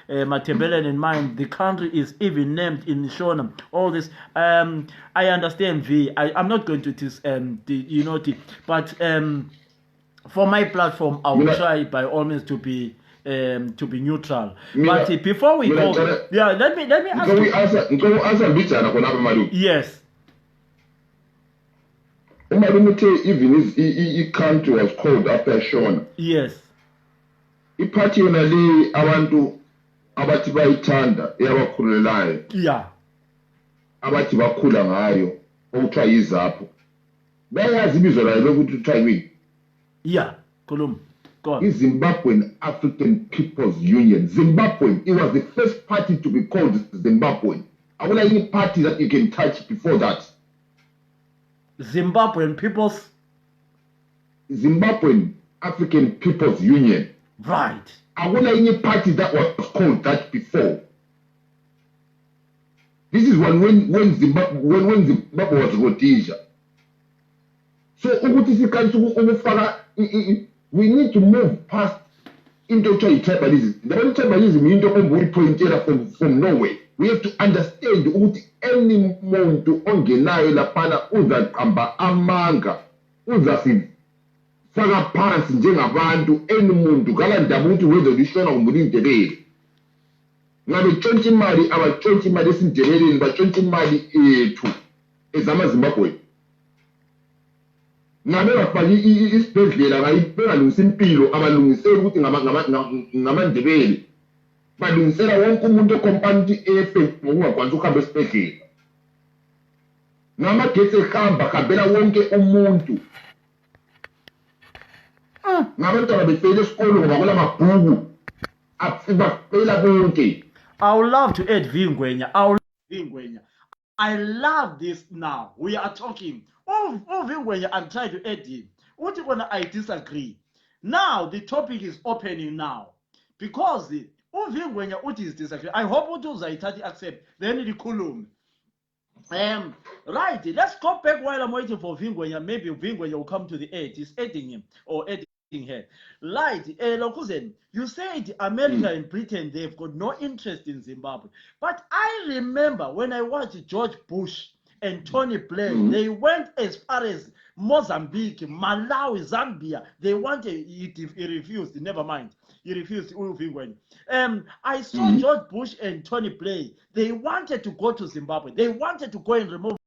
[SPEAKER 3] Matebelen in mind, the country is even named in Shona. All this, I understand, I'm not going to this, but for my platform, I will try by all means to be neutral. But before we go, let me ask you. Yes.
[SPEAKER 9] Even his country was called after Shona.
[SPEAKER 3] Yes.
[SPEAKER 9] Iphathi yona le abantu abathi bayithanda eyabakhulelayo.
[SPEAKER 3] Yeah.
[SPEAKER 9] Abathi bakhula ngayo okuthiwa yizapho. Bayazi ibizo layo lokuthi uthiwa yini?
[SPEAKER 3] Yeah, Kolum. Go on.
[SPEAKER 9] Is Zimbabwean African People's Union. Zimbabwean. It was the first party to be called Zimbabwean. I want any party that you can touch before that.
[SPEAKER 3] Zimbabwean
[SPEAKER 9] African People's Union.
[SPEAKER 3] Right.
[SPEAKER 9] I want any party that was called that before. This is when Zimbabwe was Rhodesia. So we need to move past into tribalism. The only tribalism from Norway. We have to understand ukuthi any muntu ongenayo lapana uzaqamba amanga uzasifisa faka phansi njengabantu enimuntu kalandaba ukuthi whether lishona kumbe indebele ngabe tshontsha imali abatshontsha imali esindebeleni batshontsha imali ethu ezamaZimbabwe ngabe bafaki isibhedlela bengalungisa impilo abalungiseli ukuthi ngamandebele balungisela wonke umuntu ecompany efe ngokungakwanisa ukuhamba esibhedlela ngamagetsi ehamba hambela wonke umuntu ngabantwana befeyile esikolo ngoba kulamabhuku bafeyila bonke.
[SPEAKER 3] I would love to add Vingwenya. I love this now. We are talking. Oh Vingwenya, I'm trying to add him. What you gonna I disagree. Now the topic is opening now. Because Vingwenya what is disagree. I hope what Zaitati accept. Then the Kulum. Right, let's go back while I'm waiting for Vingwenya. Maybe Vingwenya will come to the edge. He's adding him or adding her. Right, Lokuzen, you said America and Britain, they've got no interest in Zimbabwe. But I remember when I watched George Bush and Tony Blair, they went as far as Mozambique, Malawi, Zambia. They wanted, he refused, never mind. He refused. I saw George Bush and Tony Blair. They wanted to go to Zimbabwe. They wanted to go and remove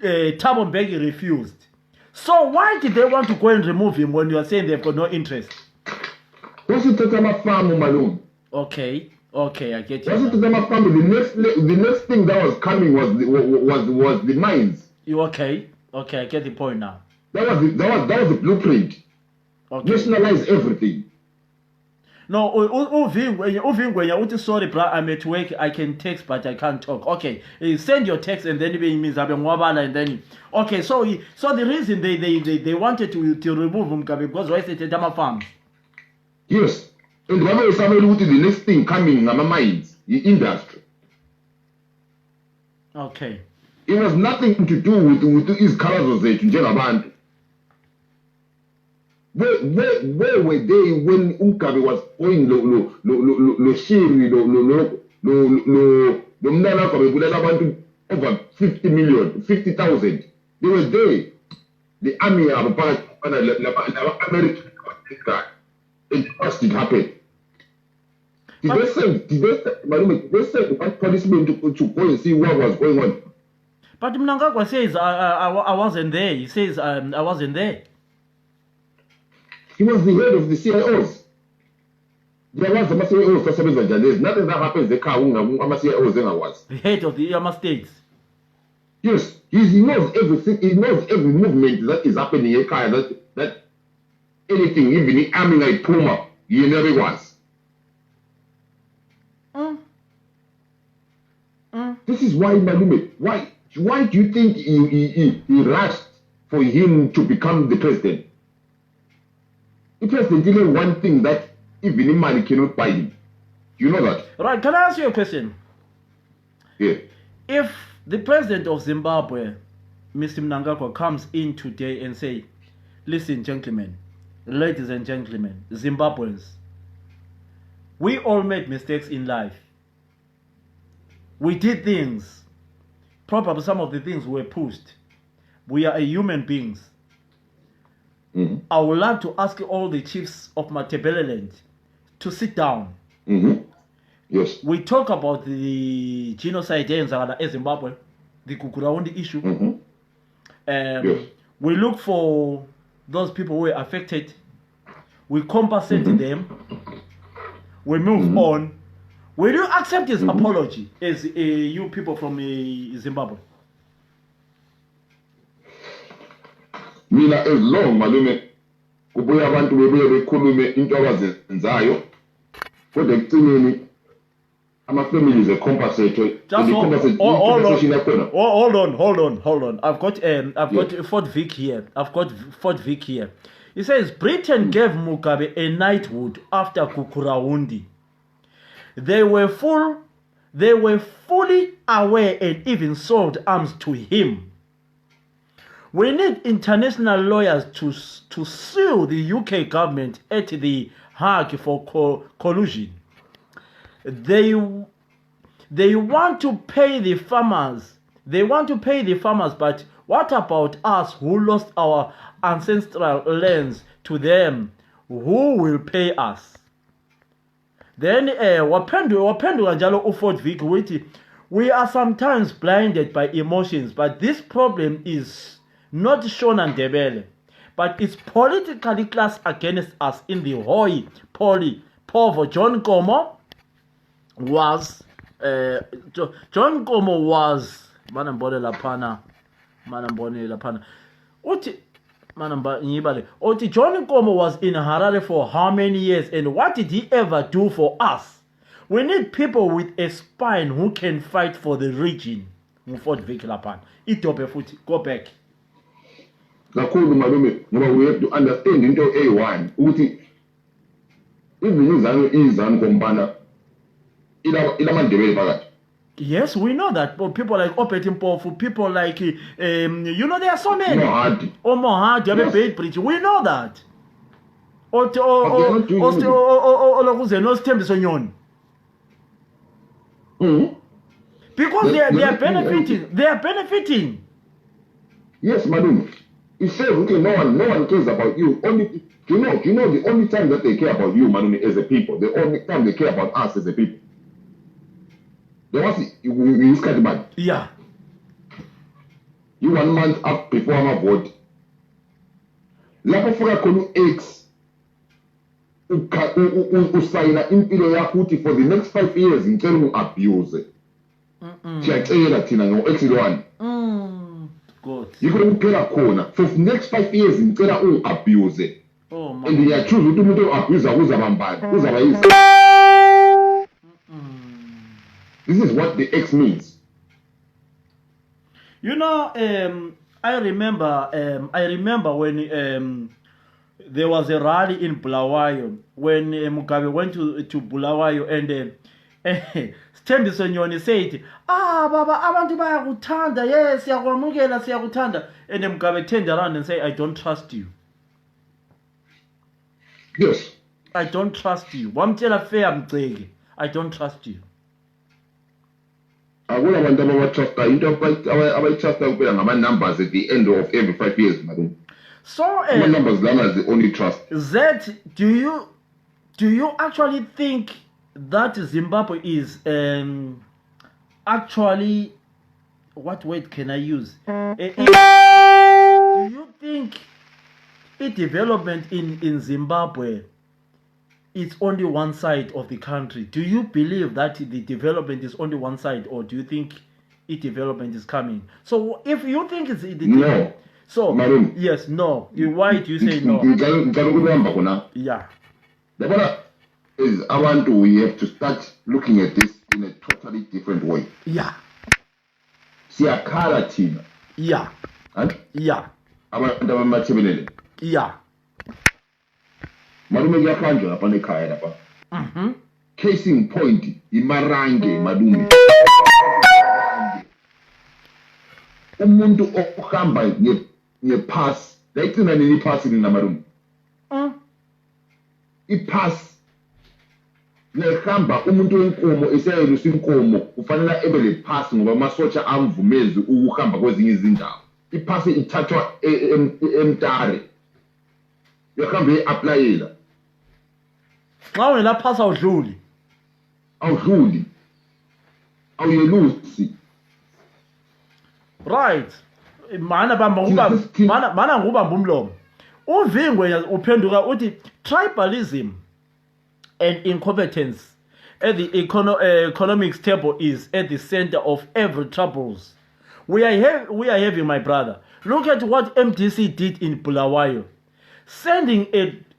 [SPEAKER 3] Thabo Mbeki refused. So why did they want to go and remove him when you are saying they've got no interest? Okay, I get you.
[SPEAKER 9] The next thing that was coming was the mines.
[SPEAKER 3] Okay, I get the point now.
[SPEAKER 9] That was the blueprint.
[SPEAKER 3] Okay.
[SPEAKER 9] Nationalize everything.
[SPEAKER 3] No, Uvingwenya, sorry, bro, I'm at work. I can text, but I can't talk. Okay, send your text, and then it means and then. Okay, so the reason they wanted to remove him because why said Dama farm?
[SPEAKER 9] Yes, and the next thing coming, mines, the industry.
[SPEAKER 3] Okay.
[SPEAKER 9] It was nothing to do with his colors of the Where were they when Umkabe was going over 50 million, 50,000? They were there. The army of America. It must happen. Did they send one policeman to go and see what was going on?
[SPEAKER 3] But Mnangagwa says I wasn't there. He says I wasn't there.
[SPEAKER 9] He was the head of the CIOs. There was the CIOs for some reason. There's nothing that happens. The car CIOs then I was.
[SPEAKER 3] The head of the Yama states.
[SPEAKER 9] Yes, he knows everything. He knows every movement that is happening in car. That anything, even the army like Puma, he never was. This is why, Malume, why do you think he rushed for him to become the president? The president did one thing that even money cannot buy him. You know that?
[SPEAKER 3] Right, can I ask you a question?
[SPEAKER 9] Yeah.
[SPEAKER 3] If the president of Zimbabwe, Mr. Mnangagwa, comes in today and say, listen, gentlemen, ladies and gentlemen, Zimbabweans, we all made mistakes in life. We did things. Probably some of the things were pushed. We are human beings. I would like to ask all the chiefs of Matebeleland to sit down.
[SPEAKER 9] Yes.
[SPEAKER 3] We talk about the genocide in Zimbabwe, the Kukuraundi issue.
[SPEAKER 9] Yes.
[SPEAKER 3] We look for those people who were affected. We compensate them. We move on. Will you accept his apology as you people from Zimbabwe?
[SPEAKER 9] Mina as long malume kubuya abantu bebuye bekhulume into abazenzayo kodwa ekugcineni ama-families compensate.
[SPEAKER 3] Hold on. I've got Fort Vic here. He says Britain gave Mugabe a knighthood after Kukuraundi. They were fully aware and even sold arms to him. We need international lawyers to sue the UK government at the Hague for collusion. They want to pay the farmers They want to pay the farmers, but what about us who lost our ancestral lands to them? Who will pay us? Then waphenduka njalo uFort Vic uthi we are sometimes blinded by emotions, but this problem is not Shona Ndebele, but it's politically class against us in the Hoi Poly Povo. John Nkomo was manambone laphana uthi John Nkomo was in Harare for how many years, and what did he ever do for us? We need people with a spine who can fight for the region. Fort Vic laphana idobe futhi go back.
[SPEAKER 9] Kakhulu malume ngoba we have to understand into A1 ukuthi izanu kombana ila mandebele phakathi.
[SPEAKER 3] Yes, we know that. But people like Opetin Pofu, people like, you know, there are so many. Mohad, yes. Birch. We know that. Because they are benefiting. They are benefiting.
[SPEAKER 9] Yes, madam. He said, okay, no one cares about you. Only, you know, the only time that they care about you, madam, as a people. The only time they care about us as a people. There was you scared bad.
[SPEAKER 3] Yeah.
[SPEAKER 9] You 1 month up before my vote. Lapho fika khona X usayina impilo yakho uthi for the next 5 years ngicela ungiabuse. Siyacela thina ngo-X lo1.
[SPEAKER 3] Good.
[SPEAKER 9] Yiko kuphela khona for the next 5 years ngicela ungiabuse.
[SPEAKER 3] Oh my.
[SPEAKER 9] And ngiyachoose ukuthi umuntu oabuse uzaba mbani. Uzaba yisi. This is what the X means.
[SPEAKER 3] You know, I remember when there was a rally in Bulawayo when Mugabe went to Bulawayo and Sthembiso Nyoni said, Baba, abantu bayakuthanda, yes, siyakwamukela, siyakuthanda. And Mugabe turned around and said, I don't trust you.
[SPEAKER 9] Yes.
[SPEAKER 3] I don't trust you. Wamtshela fair mceki. I don't trust you.
[SPEAKER 9] Abantu abatrust into abayitrust kuphela ngama-numbers at the end of every 5 years, madam.
[SPEAKER 3] So
[SPEAKER 9] numbers lana is the only trust.
[SPEAKER 3] Zed, do you actually think that Zimbabwe is actually, what word can I use? Do you think the development in Zimbabwe it's only one side of the country? Do you believe that the development is only one side, or do you think development is coming? So if you think it's
[SPEAKER 9] no.
[SPEAKER 3] So
[SPEAKER 9] madam,
[SPEAKER 3] yes, no. Why do you say no? Yeah.
[SPEAKER 9] The matter is, we have to start looking at this in a totally different way.
[SPEAKER 3] Yeah.
[SPEAKER 9] Siyakhala thina.
[SPEAKER 3] Yeah. Yeah.
[SPEAKER 9] Abantu abamathebelele.
[SPEAKER 3] Yeah.
[SPEAKER 9] Malume kuyakhanjwa lapha ekhaya lapha. Case in point, imarange malume. Umuntu ohamba ngepass, layithina nini ipass nina malume? Ipass nehamba umuntu wenkomo eseyelusa inkomo ufanele ebe le pass ngoba amasotsha amvumezi ukuhamba kwezinye izindawo. Ipass ithathwa eMtare. Yakhambe eapplyela.
[SPEAKER 3] Xa wena pass awudluli.
[SPEAKER 9] Awuyelusi.
[SPEAKER 3] Right. Mana ngubamba umlomo. Uvingwe uphenduka uthi tribalism and incompetence at the economics table is at the center of every troubles. We are having, my brother. Look at what MDC did in Bulawayo. Sending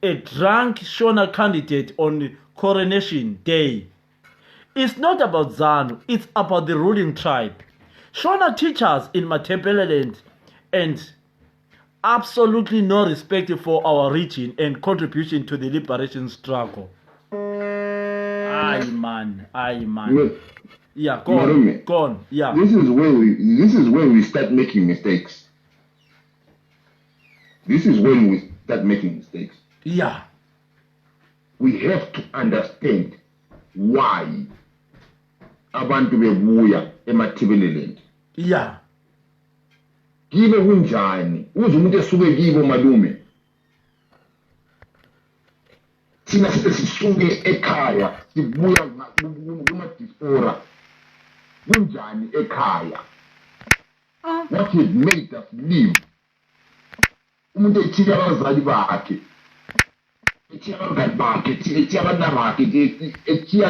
[SPEAKER 3] a drunk Shona candidate on coronation day. It's not about ZANU, it's about the ruling tribe. Shona teachers in Matebeleland and absolutely no respect for our region and contribution to the liberation struggle. Aye man. Yeah, go on. Yeah.
[SPEAKER 9] This is where we start making mistakes.
[SPEAKER 3] Yeah.
[SPEAKER 9] We have to understand why abantu bebuya eMatebeleland.
[SPEAKER 3] Yeah.
[SPEAKER 9] Kibo kunjani uze umuntu esuke kibo malume thina sisuke ekhaya sibuya kuma diaspora kunjani ekhaya what has made us live umuntu ethiya abazali bakhe ethiya abangani bakhe ethiya abantwana bakhe ethiya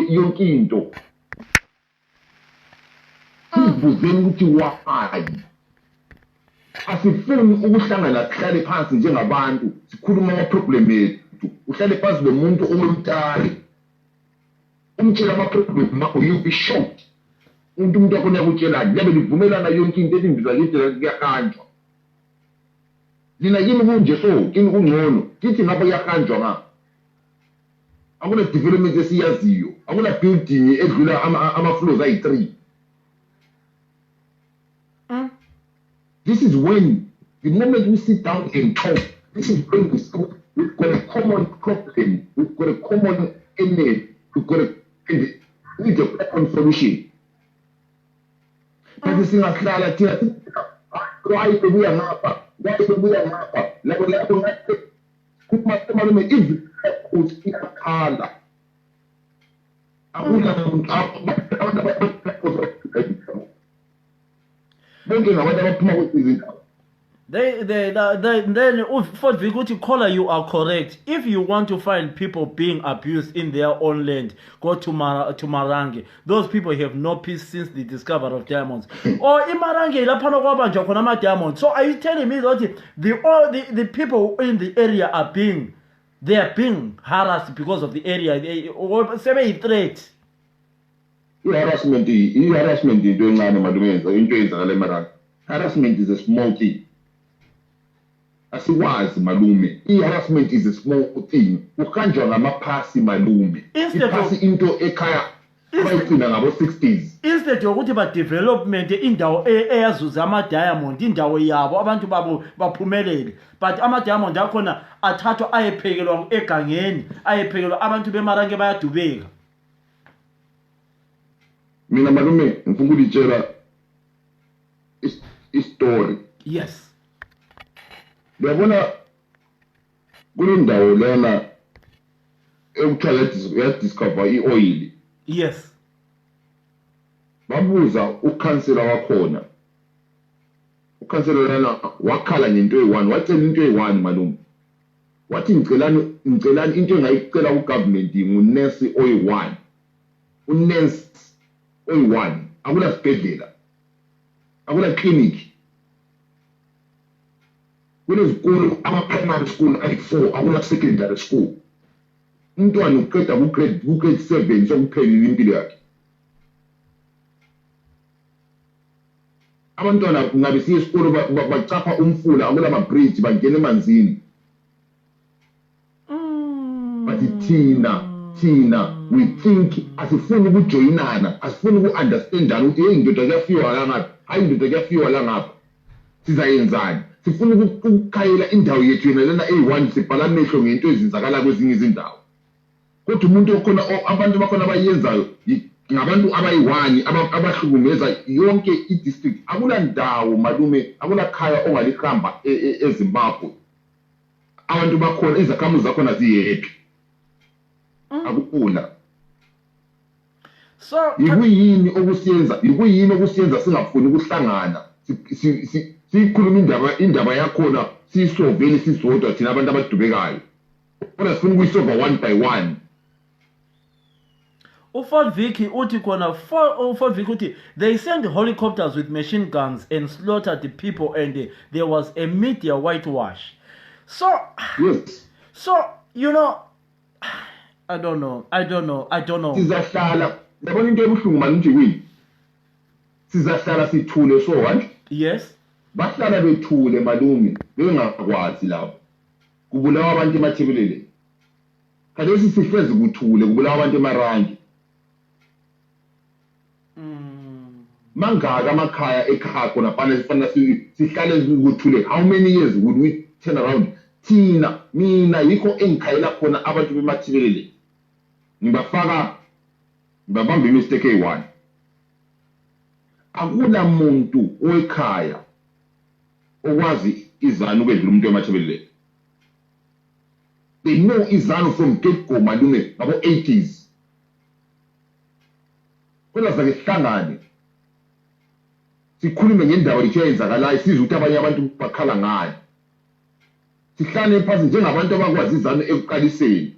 [SPEAKER 9] yonke into sibuzeni ukuthi why asifuni ukuhlangana sihlale phansi njengabantu sikhuluma ama-problem ethu uhlale phansi nomuntu ongumtali umtshela ama-problem akho you'll be shocked umuntu wakhona yakutshelayo liyabe livumelana yonke into elimbiza lithi kuyahanjwa lina kini kunje so kini kungcono kithi ngapha kuyahanjwa nga akuna development esiyaziyo akuna building edlula ama-floors ayi-3. This is when, the moment we sit down and talk, this is when we've got a common problem, we've got a common enemy, we've got we need a common solution. But this is not like why do we have why do we have
[SPEAKER 3] Then for Vikuti Kola, you are correct. If you want to find people being abused in their own land, go to Marange. Those people have no peace since the discovery of diamonds. Or in Marange, diamonds. So are you telling me that the people in the area are being harassed because of the area? Or say threat?
[SPEAKER 9] Harassment is a small thing. As it was, malume. Harassment is a small thing. You can't join a passing malume. Instead of into a kaya, about 60s.
[SPEAKER 3] Instead of what development in the air Zuzama diamond, in the way abantu bapumele. But ama diamond akona atato aye pegelo ekangen, aye pegelo abantu be marange baya tubega.
[SPEAKER 9] Mina malume mfungulitshela story.
[SPEAKER 3] Yes.
[SPEAKER 9] Uyabona kule ndawo lena ekuthiwa yadiscover i-oil.
[SPEAKER 3] Yes.
[SPEAKER 9] Babuza ukhansela wakhona. Ukhansela lana wakhala ngento eyi-1, wacela into eyi-1 malume. Wathi ngicelani into engayicela ku-government ngunesi oyi-1. Unesi oyi-1 akula sibhedlela. Akula clinic. Kunezikolo ama-primary school ayi-4 akula secondary school. Umntwana uqeda ku-grade 7 sokuphelile impilo yakhe. Abantwana ngabe siye esikolo bachapha umfula akula ma-bridge bangena emanzini. But thina we think asifuni ukujoyinana, asifuni uku-understandana ukuthi hey indoda kuyafiwa la ngapha, hayi indoda kuyafiwa la ngapha. Sizayenzani? Sifuna ukukhayela indawo yethu yena lena eyi-1 sibhala amehlo ngento ezenzakala kwezinye izindawo. Kodwa umuntu okhona abantu bakhona abayenzayo ngabantu abayi-1 abahlukumeza yonke i-district. Akula ndawo malume, akula khaya ongalihamba eZimbabwe. Abantu bakhona izakhamuzi zakhona ziyehappy. Akukula.
[SPEAKER 3] So
[SPEAKER 9] yikuyini okusiyenza singafuni ukuhlangana sikhuluma indaba yakhona siyisovele sisodwa thina abantu abadubekayo. Kodwa sifuna ukuyisova 1 by 1.
[SPEAKER 3] Fort Vicky uthi khona Fort Vicky uthi they sent helicopters with machine guns and slaughtered the people and there was a media whitewash. So
[SPEAKER 9] yes.
[SPEAKER 3] So you know I don't know.
[SPEAKER 9] Sizahlala yabona into ebuhlungu manje nje kwini. Sizahlala sithule so what?
[SPEAKER 3] Yes.
[SPEAKER 9] Bahlala bethule malume bengakwazi lapho. Kubulawa abantu emathebelele. Kaloku sihlezi kuthule kubulawa abantu emarangi. Mangaka amakhaya ekhaya khona fanele sihlale kuthule. How many years would we turn around? Mina yikho engikhayela khona abantu bemathebelele. Ngibabamba imistake eyi-1. akula muntu owekhaya okwazi izanu ukwedlula umuntu emathebeleni. They know izanu from get-go malume ngabo 80s. Kodwa zake sihlangane sikhulume ngendaba lethu eyenzakalayo sizwe ukuthi abanye abantu bakhala ngayo. Sihlale phansi njengabantu abakwazi izanu ekuqaliseni.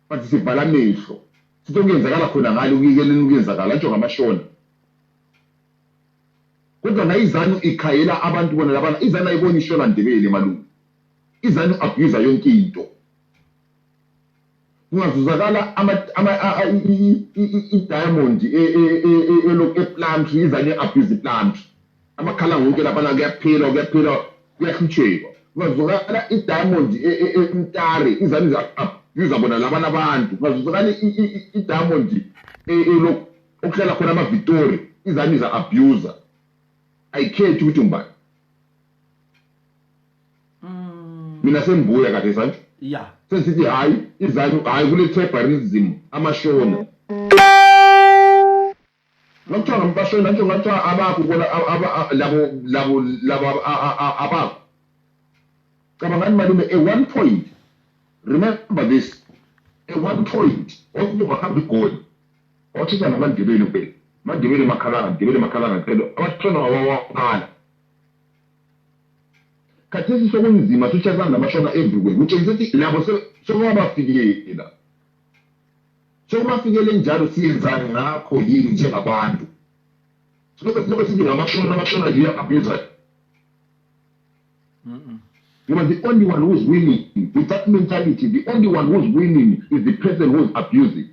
[SPEAKER 9] Bathi sivala amehlo. Sithi okuyenzakala khona ngalo ukuyikeleni ukuyenzakala nje ngamashona. Kodwa na izanu ikhayela abantu bona labana izanu ayibona ishona Ndebele malume. Izanu abuse yonke into. Kungazuzakala i-diamond e-plant izanye abuse plant. Amakhala wonke lapha kuyaphela kuyahlutshekwa. Kungazuzakala i-diamond emtare izanye abuse bona labana abantu. Kungazuzakala i-diamond okuhlala khona ama-Victoria izanye abuse. Ayikhethi ukuthi ngubani. Mina sembuya kade sanje.
[SPEAKER 3] Yeah.
[SPEAKER 9] Sesithi hayi izanu hayi kule tribalism amashona. Ngakuthiwa ngambashona nje ngathiwa abakho bona labo abakho. Cabangani malume at one point, remember this, at one point omuntu bahambe igoli othisha namaNdebele kuphela. Mandebele makhalanga qedwa abathona wawaqala. Khathesi sokunzima suchazana namashona everywhere. Kutshengisa ukuthi labo sokubafikela. Sokubafikele njalo siyenzana ngakho yini njengabantu. Lokho sithi ngamashona nje abuse. You are the only one who is winning. With that mentality, the only one who is winning is the person who is abusing.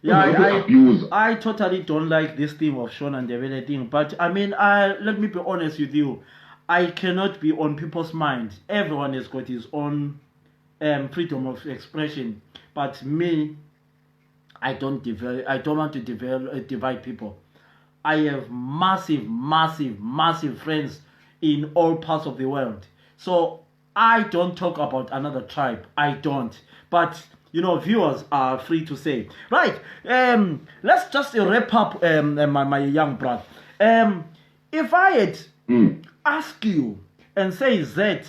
[SPEAKER 3] Yeah, I totally don't like this thing of Shona and Ndebele thing. But I mean, let me be honest with you. I cannot be on people's mind. Everyone has got his own freedom of expression. But me, I don't want to divide people. I have massive friends in all parts of the world. So I don't talk about another tribe. I don't. But you know, viewers are free to say. Right. Let's just wrap up my young brother. If I had ask you and say that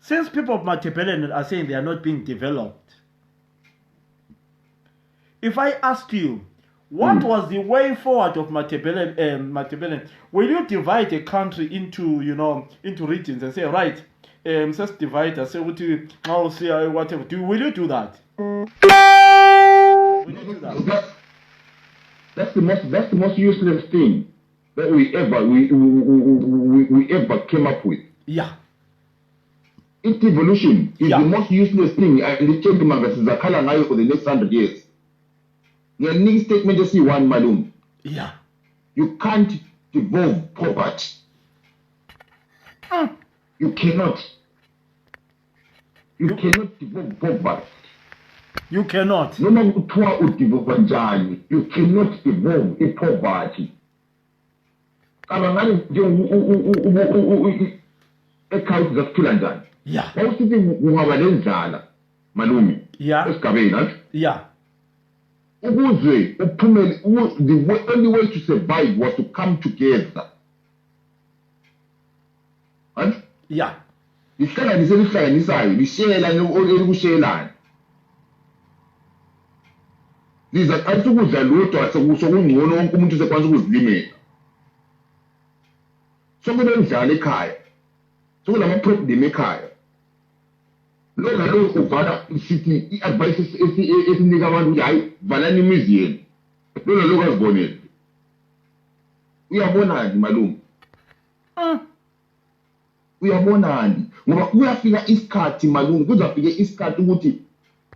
[SPEAKER 3] since people of Matebele are saying they are not being developed, if I ask you what was the way forward of Matebele, will you divide a country into regions and say, right, let's divide and say I'll see whatever. Will you do that? Will you do that?
[SPEAKER 9] That's the most useless thing that we ever came up with.
[SPEAKER 3] Yeah.
[SPEAKER 9] Evolution is the most useless thing, and it came to Magazine for the next 100 years. Your next statement just see one malum.
[SPEAKER 3] Yeah.
[SPEAKER 9] You can't devolve poverty. You cannot. You cannot devolve poverty.
[SPEAKER 3] You cannot.
[SPEAKER 9] No matter what you cannot evolve in poverty. Ekhaya zakuphila njani?
[SPEAKER 3] Yeah.
[SPEAKER 9] Awusithi ungaba lendlala malumi.
[SPEAKER 3] Yeah.
[SPEAKER 9] Esigabeni
[SPEAKER 3] yeah.
[SPEAKER 9] Ukuze uphumele the only way to survive was to come together. Right?
[SPEAKER 3] Yeah.
[SPEAKER 9] Lihlanganisayo lishelane elikushelana. Liza athi ukudla lodwa sekungcono wonke umuntu sekwanza ukuzilimela. Sokunendlala ekhaya. Sokulama problem ekhaya. Lo uvala isithi i-advice esinika abantu ukuthi hayi valani imizi yenu. Lo azibonele. Uyabonani malume? Uyabonani? Ngoba kuyafika isikhathi malume, kuzafika isikhathi ukuthi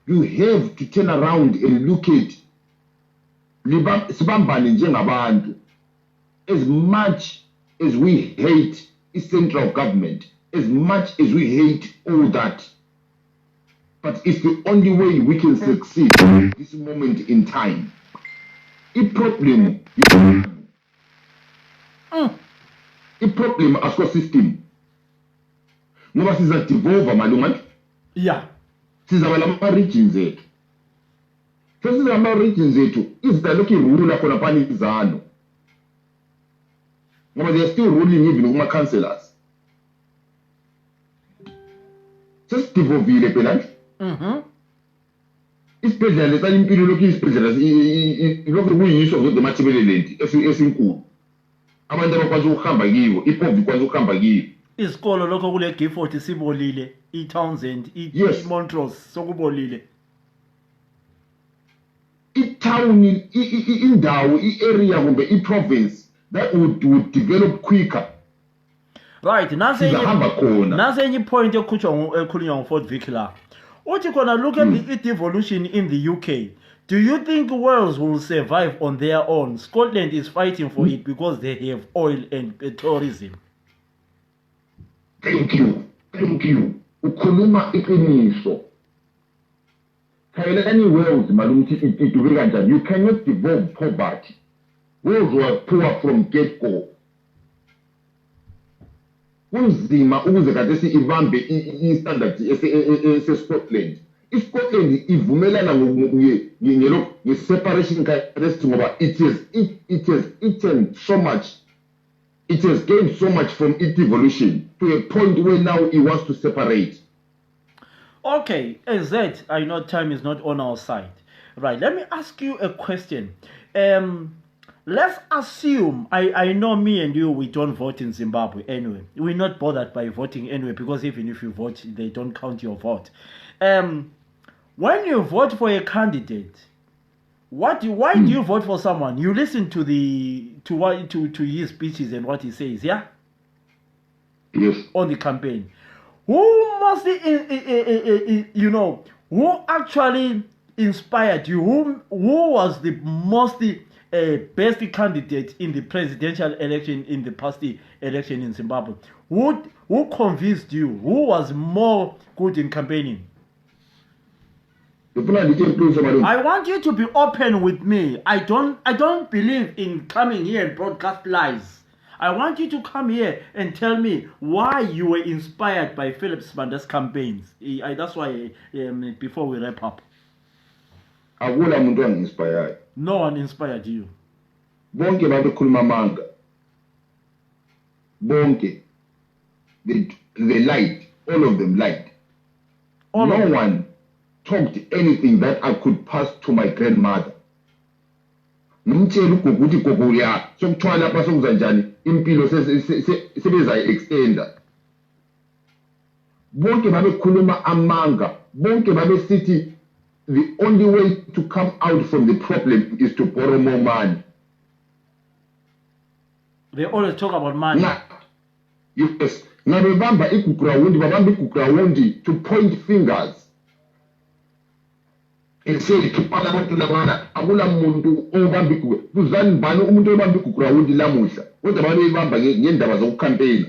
[SPEAKER 9] you have to turn around and look at sibambane njengabantu. As much as we hate the central government, as much as we hate all that, but it's the only way we can succeed at this moment in time. The problem asko system. Ngoba siza devolve malunga.
[SPEAKER 3] Yeah.
[SPEAKER 9] Sizaba lama regions ethu. sesizama regions zethu izidalokhu irula khona phana izano ngoba they are still ruling even kuma-councillors sesidivovile phela isibhedlela lesala impilo lokhu isibhedlela lokhu kuyiso zodwa emathebelelenti esinkulu abantu abakwazi ukuhamba kiwo ipovi ikwazi ukuhamba kiwo
[SPEAKER 3] isikolo lokho kule Gifford sibolile i-Townsend i-Montrose sokubolile
[SPEAKER 9] i-town indawo i-area kumbe i-province that would develop quicker
[SPEAKER 3] right
[SPEAKER 9] sizahamba khona
[SPEAKER 3] nasenye point ekhulunywa nguFort Vic la uthi khona look at the devolution in the UK. Do you think Wales will survive on their own? Scotland is fighting for it because they have oil and tourism.
[SPEAKER 9] Thank you. Ukhuluma iqiniso. Khayelani Wales malumthi idube kanjani. You cannot devolve poverty. Wales was poor from get-go. Kunzima ukuze kade ibambe i-standards ese-Scotland. IScotland ivumelana nge-separation kaRest ngoba it has eaten so much. It has gained so much from its devolution to a point where now it wants to separate.
[SPEAKER 3] Okay, as that, I know time is not on our side. Right, let me ask you a question. Let's assume, I know me and you, we don't vote in Zimbabwe anyway. We're not bothered by voting anyway, because even if you vote, they don't count your vote. When you vote for a candidate, why do you vote for someone? You listen to his speeches and what he says, yeah?
[SPEAKER 9] Yes.
[SPEAKER 3] On the campaign. Who must who actually inspired you? Who was the most best candidate in the presidential election in the past election in Zimbabwe? Who convinced you? Who was more good in campaigning? I want you to be open with me. I don't believe in coming here and broadcast lies. I want you to come here and tell me why you were inspired by Philip Sbanda's campaigns. That's why before we wrap up. No one inspired you.
[SPEAKER 9] Bonke babekhuluma amanga. Bonke. They lied. All of them lied. No one talked anything that I could pass to my grandmother. Ngimtshela ugogo ukuthi gogo ya sokuthiwa lapha sokuza njani impilo sebeza extenda. Bonke babekhuluma amanga. Bonke babesithi the only way to come out from the problem is to borrow more money.
[SPEAKER 3] They always talk about money.
[SPEAKER 9] Yes. Babamba ikukurawundi to point fingers. And say to Parliament labana akula muntu obamba kuzani bani umuntu obamba ikukurawundi lamuhla. Kodwa bani ibamba ngendaba zokucampaign.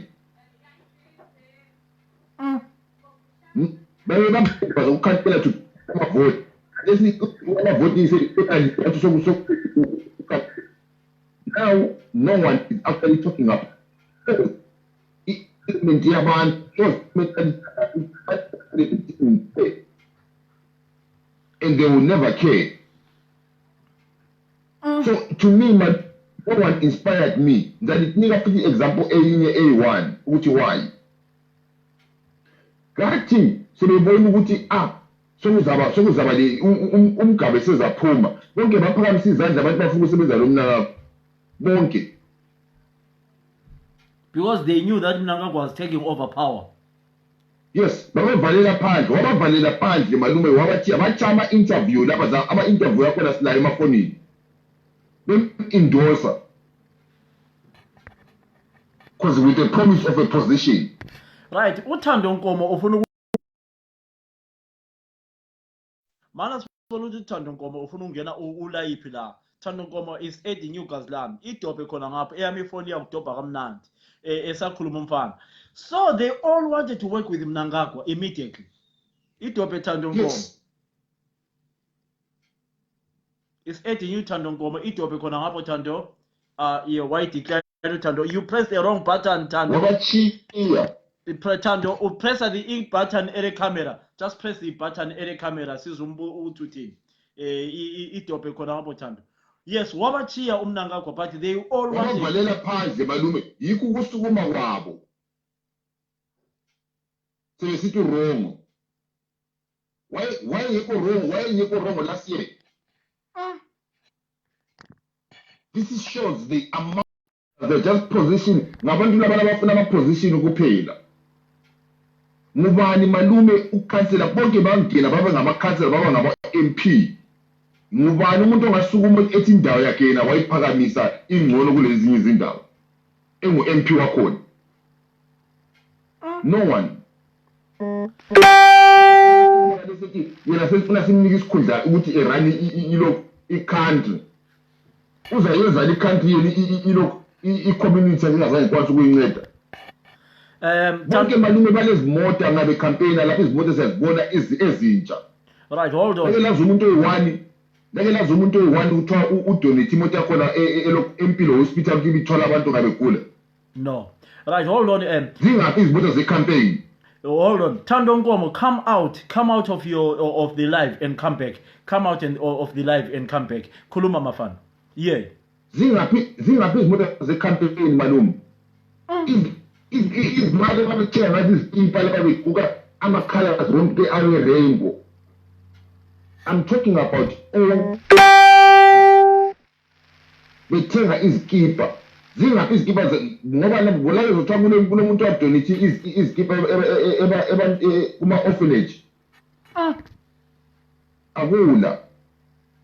[SPEAKER 9] Bani ibamba zokucampaign to vote. Now, no one is actually talking about and they will never care. So, to me, no one inspired me. That it never for the example A1, which why. Gati, so the boy which sokuzaba le umgabe sezaphuma bonke baphakamisa izandla abantu bafuna ukusebenza lo mnakabo bonke
[SPEAKER 3] because they knew that Mnangagwa was taking over power.
[SPEAKER 9] Yes, babevalela phandle malume wabathi abachama interview lapha ama interview yakhona silayo emafonini endorser because with the promise of a position.
[SPEAKER 3] Right, uThando Nkomo ufuna Mana sifuna ukuthi Thando Nkomo ufuna ungena ulayiphi la. Thando Nkomo is at the New Gazlam. Idobhe khona ngapha eyami ifoni yakudobha kamnandi. Esakhuluma umfana. So they all wanted to work with Mnangagwa immediately. Idobhe Thando Nkomo. Yes. It's at the New Thando Nkomo. Idobhe khona ngapha Thando. Why declare Thando? You press the wrong button Thando. Thando, press the ink button at the camera. Just press the button at the camera. Sizumbu ututin. idobhe khona ngapho Thando. Yes, wabachiya umnangagwa, but they all wanted.
[SPEAKER 9] Wavalela phandle malume, yikho ukusukuma kwabo. Sebesithi wrong. Why yikho wrong? Why yikho wrong last year? This shows the amount. They just position. Ngabantu laba abafuna ama position kuphela. Ngubani malume ukhansela bonke bangena babe ngamakhansela baba ngaba MP. Ngubani umuntu ongasukuma ethi indawo yakhe yena wayiphakamisa ingcono kulezi zinye izindawo. Engu MP wakhona. No one. Yena sesifuna simnika isikhundla ukuthi erani ilo i-country. Uzayenza i-country yeni ilo i-community engazange ikwazi ukuyinceda. Bonke malume balezimota ngabe campaign lapho izimoto siyazibona ezintsha.
[SPEAKER 3] Right, hold on.
[SPEAKER 9] Ngeke lazo umuntu oyi-1 uthiwa udonate imoto yakhona empilo hospital kibi ithola abantu ngabe gula.
[SPEAKER 3] No. Right, hold on.
[SPEAKER 9] Zingaphi izimoto ze-campaign?
[SPEAKER 3] Hold on. Thando Nkomo, come out of the live and come back. Come out of the live and come back. Khuluma mafana. Yeah.
[SPEAKER 9] Zingaphi izimoto ze-campaign malume? Izimali ababethenga ngathi izipala babekuka ama-colors wonke awe-rainbow. I'm talking about all bethenga izikipa. Zingaphi izikipa ngoba ngolale zothiwa kunomuntu wadonate izikipa kuma-orphanage. Akula.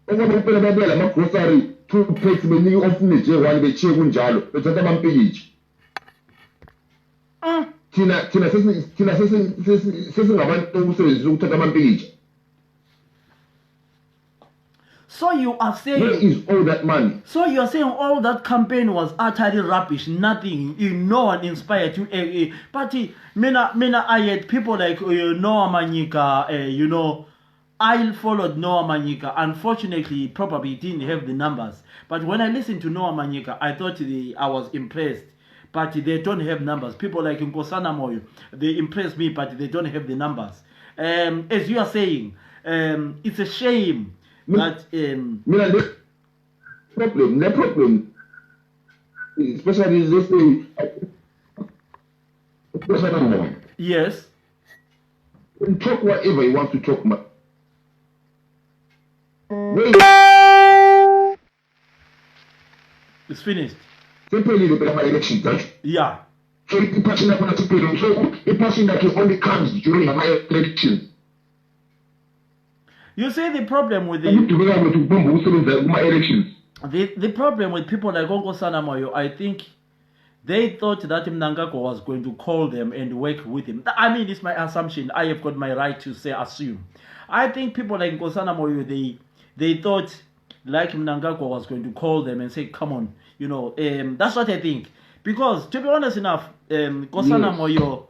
[SPEAKER 9] Okwabo kuphela babuya lama-grocery 2 packs benika i-orphanage ye-1 bechiye kunjalo bethatha amampikitshi. Thina sesingabantu okusebenzisa ukuthatha amampikitshi.
[SPEAKER 3] So you are saying,
[SPEAKER 9] where is all that money?
[SPEAKER 3] So you are saying all that campaign was utterly rubbish, nothing, no one inspired you. But mina I had people like Noah Manyika, I followed Noah Manyika. Unfortunately, probably didn't have the numbers. But when I listened to Noah Manyika, I thought I was impressed. But they don't have numbers. People like Nkosana Moyo, they impress me, but they don't have the numbers. As you are saying, it's a shame that...
[SPEAKER 9] the problem, especially this thing,
[SPEAKER 3] yes.
[SPEAKER 9] You talk whatever you want to talk, man.
[SPEAKER 3] It's finished.
[SPEAKER 9] Simply look at my election, right?
[SPEAKER 3] Yeah.
[SPEAKER 9] So the person that wants to pay them, so the person that only comes during my election.
[SPEAKER 3] You see the problem with the problem with people like Nkosana Moyo, I think they thought that Mnangagwa was going to call them and work with him. I mean, it's my assumption. I have got my right to say assume. I think people like Nkosana Moyo, they thought like Mnangagwa was going to call them and say, come on, that's what I think. Because to be honest enough, Nkosana Moyo,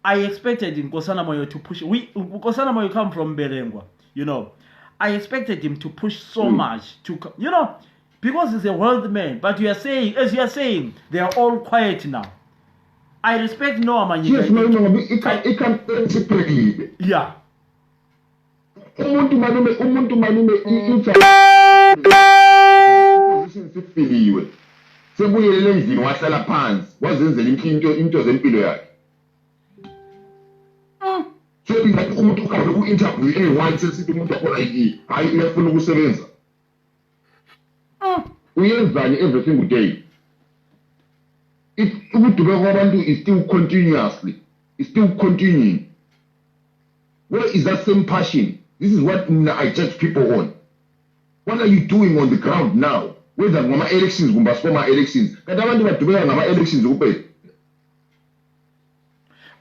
[SPEAKER 3] I expected Nkosana Moyo to push. Nkosana Moyo come from Berengwa. I expected him to push so much to, because he's a world man. But as you are saying, they are all quiet now. I respect Noah Manyika.
[SPEAKER 9] Yes, no, it can separately.
[SPEAKER 3] Yeah.
[SPEAKER 9] Umuntu malume position sifiliwe. Sebuyelele endlini wahlala phansi, wazenzela into zempilo yakhe. So ingathi umuntu ukabe ku-interview eyi-1 sesithi umuntu wakhona hayi uyafuna ukusebenza. Uyenzani every single day? Ukudubeka kwabantu is still continuously. It's still continuing. Where is that same passion? This is what I judge people on. What are you doing on the ground now? Whether ngama elections kumba soma elections. Kanti abantu badubeka ngama elections kuphela.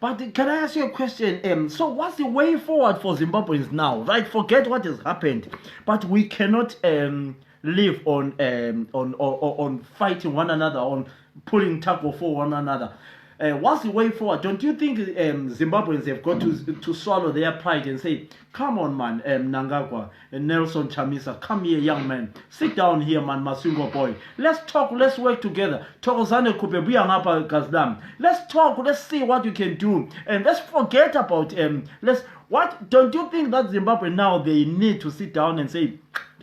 [SPEAKER 3] But can I ask you a question? So what's the way forward for Zimbabweans now? Right, forget what has happened, but we cannot live on fighting one another, on pulling tackle for one another. What's the way forward? Don't you think Zimbabweans have got to swallow their pride and say, come on, man, Mnangagwa and Nelson Chamisa, come here, young man. Sit down here, man, Masungo boy. Let's talk, let's work together. Let's talk, let's see what you can do. And let's forget about, What don't you think that Zimbabwe now they need to sit down and say,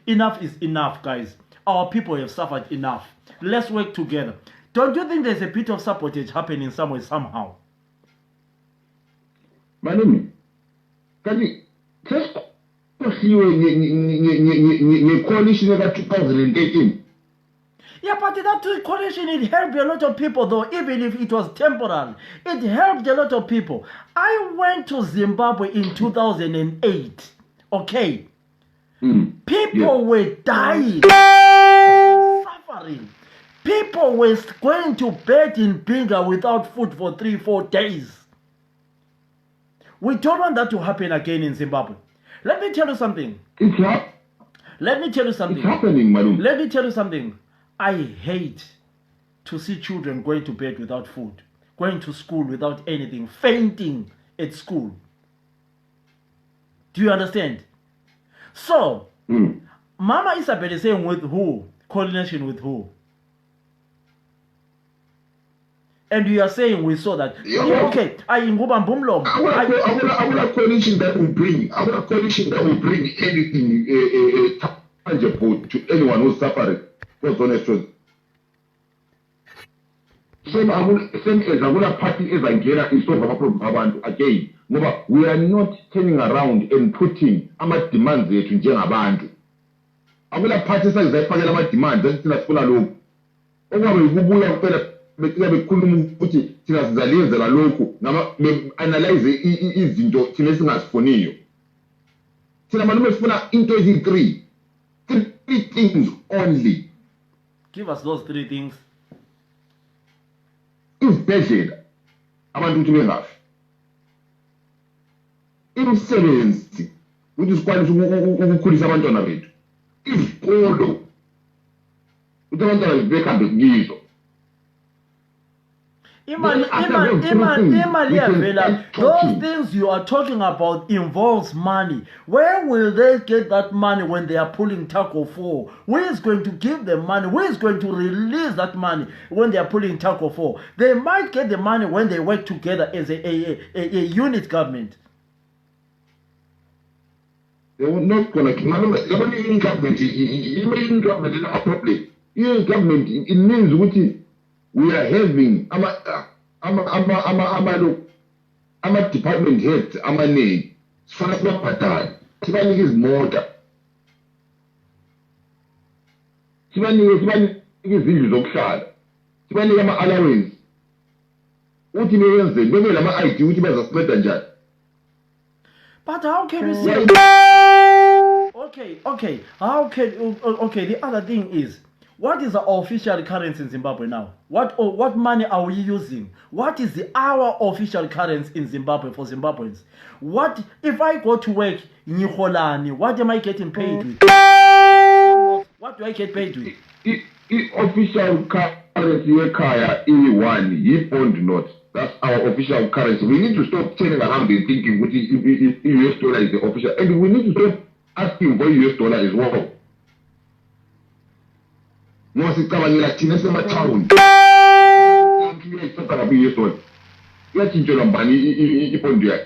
[SPEAKER 3] enough is enough, guys. Our people have suffered enough. Let's work together. Don't you think there's a bit of sabotage happening somewhere, somehow?
[SPEAKER 9] Manumi, can you just pursue a coalition of 2018?
[SPEAKER 3] Yeah, but that coalition, it helped a lot of people, though, even if it was temporal. It helped a lot of people. I went to Zimbabwe in 2008, okay? People were dying, suffering. People were going to bed in Binga without food for 3-4 days. We don't want that to happen again in Zimbabwe. Let me tell you something. Let me tell you something.
[SPEAKER 9] It's happening, madam.
[SPEAKER 3] Let me tell you something. I hate to see children going to bed without food, going to school without anything, fainting at school. Do you understand? So, Mama Isabel is saying with who? Coordination with who? And you are saying we saw that. Yeah, okay. I will
[SPEAKER 9] coalition that will bring. I will a coalition that will bring anything tangible to anyone who's suffering. What's honest truth? Same as I will party as I get is over problem again. No, we are not turning around and putting our demands there to general band. I will a party size that find our demands. That's in a school alone. Bekhuluma ukuthi thina sizaliyenzela lokho ngama analyze izinto thina singazifuniyo thina malume sifuna into ezi3 things only.
[SPEAKER 3] Give us those 3 things.
[SPEAKER 9] Izibhedlela abantu ukuthi bengafi, imisebenzi ukuthi sikwanise ukukhulisa abantwana bethu, izikolo ukuthi abantwana bekhambe kuyizo.
[SPEAKER 3] Those things you are talking about involves money. Where will they get that money when they are pulling tackle for? Who is going to give them money? Who is going to release that money when they are pulling tackle for? They might get the money when they work together as a unit government.
[SPEAKER 9] They were not going to government. Government is not a problem. Government, it means what we are having. I'm a department head. I'm a name. Sifana pattern. Sifana is mortar. Sifana is village zokuhlala. Sifana ama allowance. Uthi meyenze bebe lama ID uthi bazaspenda njani?
[SPEAKER 3] But how can you say? Okay. How can the other thing is, what is the official currency in Zimbabwe now? What money are we using? What is our official currency in Zimbabwe for Zimbabweans? What if I go to work in Niholani? What am I getting paid with? What do I get paid with?
[SPEAKER 9] The official currency ekhaya E1 yi-bond note. That's our official currency. We need to stop turning around and thinking what US dollar is the official, and we need to stop asking for US dollar as well. No, si caballera china se macharon. US dollar. Ya chinchola mbani ipondia.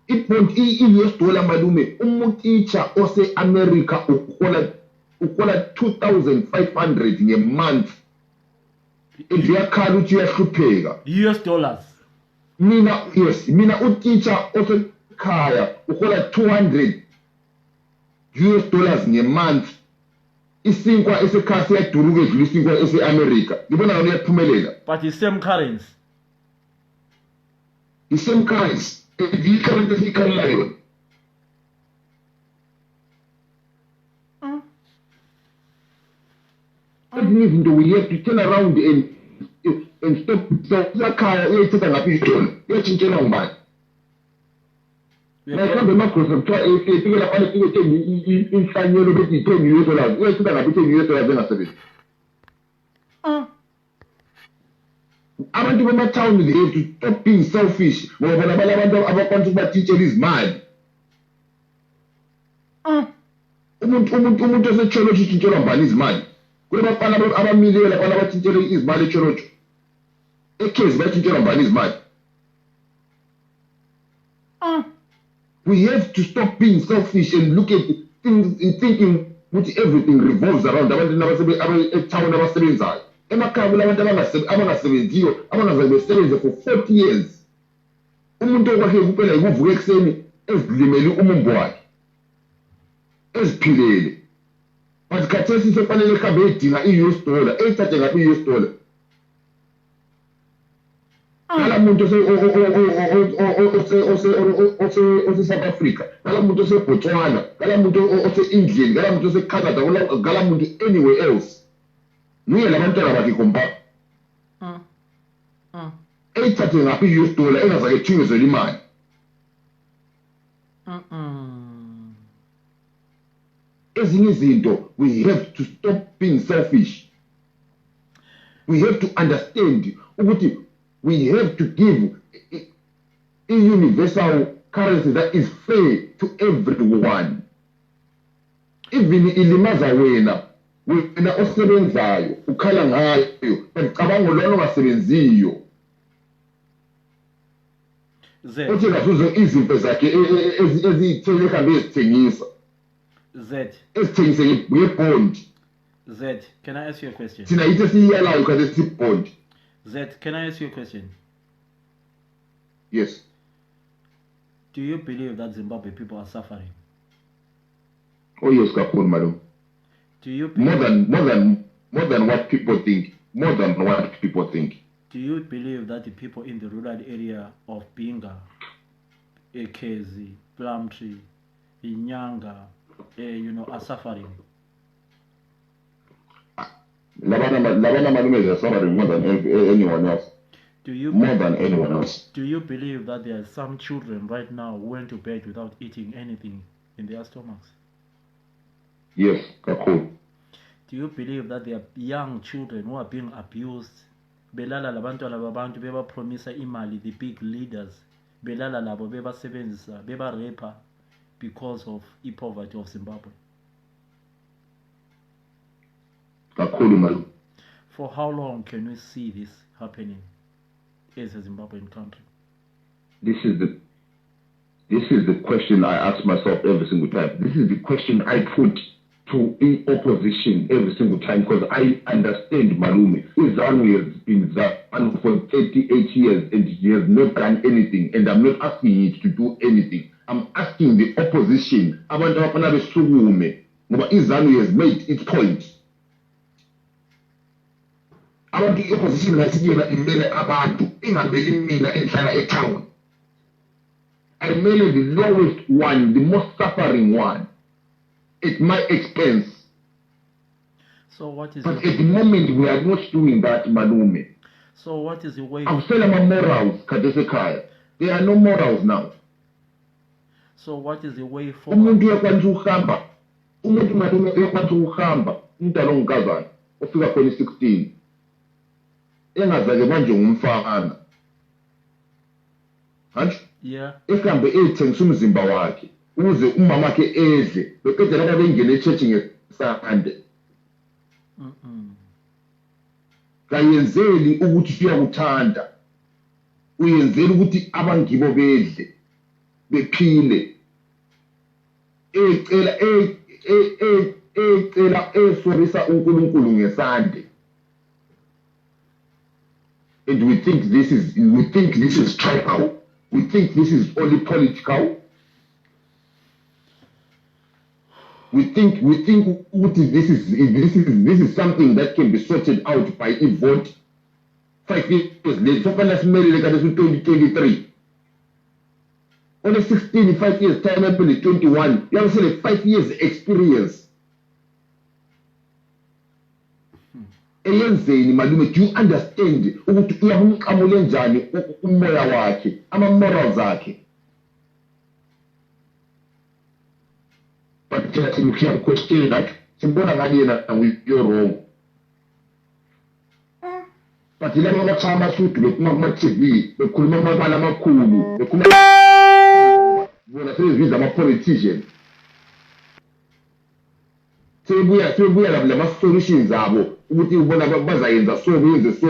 [SPEAKER 9] US dollar malume umuticha ose America ukola 2,500 in a month. If you are called to your
[SPEAKER 3] US dollars.
[SPEAKER 9] Mina uticha ose kaya ukola 200 US dollars in a month. Isinkwa esekhasi yaduruka edlula isinkwa ese-America. Ngibona ngani yaphumelela.
[SPEAKER 3] But the same currency.
[SPEAKER 9] The same currency. The currency esiyikhalayo. That means we have to turn around and stop. So kaya uyayithatha ngaphi idollar? Uyatshintshela ngubani? Mhlawumbe Microsoft ifike lapha ifike inhlanyelo bethi 10 US dollars. Uyayithatha ngaphi 10 US dollars engasebenzi? Abantu bema-town they have to stop being selfish ngoba bona abantu abakwanisa ukubathintshela izimali. Umuntu osecholotsho uthintshelwa mbani izimali? Kulabafana abamile lapha abathintshele izimali echolotsho. Ekezi batshintshela mbani izimali. We have to stop being selfish and look at things and thinking that everything revolves around abantu etown abasebenzayo. Emakhaya kulabantu abangasebenziyo abangaze besebenze for 40 years. Umuntu okwakhe kuphela ukuvuka ekseni ezilimele umumbo wakhe. Eziphilele. But khathesi sefanele ehambe edinga i-US dollar, eyithathe ngaphi i-US dollar. Kala muntu ose-South Africa, kala muntu ose-Botswana, kala muntu ose-England, kala muntu ose-Canada, kala muntu anywhere else. Nguye labantwana bakhe kompa. Eyithathe ngaphi i-US dollar engazake ethunyezela imali. Ezinye izinto, we have to stop being selfish. We have to understand ukuthi we have to give a universal currency that is fair to everyone. Even ilimaza wena osebenzayo, ukhala ngayo, ngicabanga lona ongasebenziyo. Othi ngazuzo izinto zakhe ezithele ehambe ezithengisa. Ezithengise ngebond.
[SPEAKER 3] Can I ask you a question?
[SPEAKER 9] Thina yithi siyalayo kade sibond.
[SPEAKER 3] Can I ask you a question?
[SPEAKER 9] Yes.
[SPEAKER 3] Do you believe that Zimbabwe people are suffering?
[SPEAKER 9] Oh yes, kakhulu madam.
[SPEAKER 3] Do you
[SPEAKER 9] more than what people think? More than what people think.
[SPEAKER 3] Do you believe that the people in the rural area of Binga, Ekezi, Plumtree, Inyanga, are suffering?
[SPEAKER 9] Labana Malume are suffering more than anyone else. More than anyone else.
[SPEAKER 3] Do you believe that there are some children right now who went to bed without eating anything in their stomachs?
[SPEAKER 9] Yes, kakhulu.
[SPEAKER 3] Do you believe that there are young children who are being abused? Belala labantwana babantu beba promisa imali, the big leaders. Belala labo beba sebenzisa, beba raper because of the poverty of Zimbabwe.
[SPEAKER 9] Kakhulu malu.
[SPEAKER 3] For how long can we see this happening as a Zimbabwean country?
[SPEAKER 9] This is the question I ask myself every single time. This is the question I put to in opposition every single time because I understand Malume. Izanu has been that for 38 years and he has not done anything, and I'm not asking it to do anything. I'm asking the opposition. Abantu abafana besukume ngoba Izanu has made its point. Abantu i-opposition ngasiyena imele abantu ingambeli mina enhlala etown. I made the lowest one, the most suffering one, at my expense.
[SPEAKER 3] So what is?
[SPEAKER 9] But at the moment we are not doing that, Malume.
[SPEAKER 3] So what is the way?
[SPEAKER 9] I'm selling my morals, Kadesekaya. There are no morals now.
[SPEAKER 3] So what is the way forward?
[SPEAKER 9] Umuntu yakwanza ukuhamba. Umuntu Malume yakwanza ukuhamba. Umntwana ongikazana ofika khona 16. Engazake manje ngumfana. Hanjalo?
[SPEAKER 3] Yeah.
[SPEAKER 9] Ehambe ethengisa umzimba wakhe ukuze umama wakhe edle beqeda laba bengene echurch ngesande. Kayenzeli ukuthi uyakuthanda. Uyenzeli ukuthi abangibo bedle bephile. Ecela esorisa uNkulunkulu ngesande. And we think this is tribal. We think this is only political. We think this is something that can be sorted out by a vote. 5 years later, so far as 2023. Only 16, 5 years time, April 21. You have said 5 years experience. Eyenzeni Malume, do you understand ukuthi uyamqamula njani umoya wakhe, ama morals akhe? But just if you question that, simbona ngani yena you're wrong. But laba abachama suthi bekhuluma kuma TV, bekhuluma amabala amakhulu, bekhuluma bona sebiza ama politicians. Sebuya lama solutions abo ukuthi ubona bazayenza so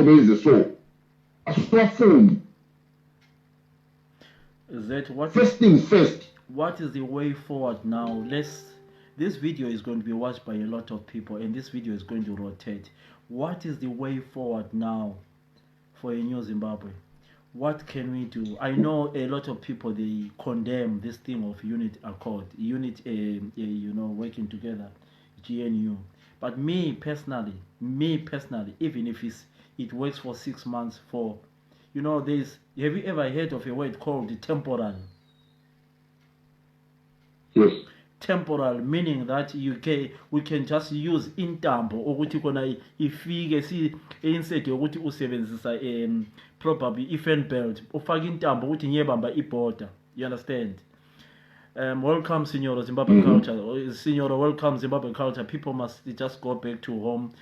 [SPEAKER 9] benze so. Aswafuni.
[SPEAKER 3] Is that what?
[SPEAKER 9] First things first.
[SPEAKER 3] What is the way forward now? This video is going to be watched by a lot of people, and this video is going to rotate. What is the way forward now for a new Zimbabwe? What can we do? I know a lot of people, they condemn this thing of unit accord, working together, GNU. But me personally, even if it works for 6 months, have you ever heard of a word called temporal?
[SPEAKER 9] Yes.
[SPEAKER 3] Temporal, meaning that we can just use intambo ukuthi kona ifike instead yokuthi usebenzisa probably ifan belt ufaka intambo ukuthi ngiyebamba iborder. You understand? Welcome, Signora Zimbabwe culture. Signora, welcome Zimbabwe culture. People must just go back to homes,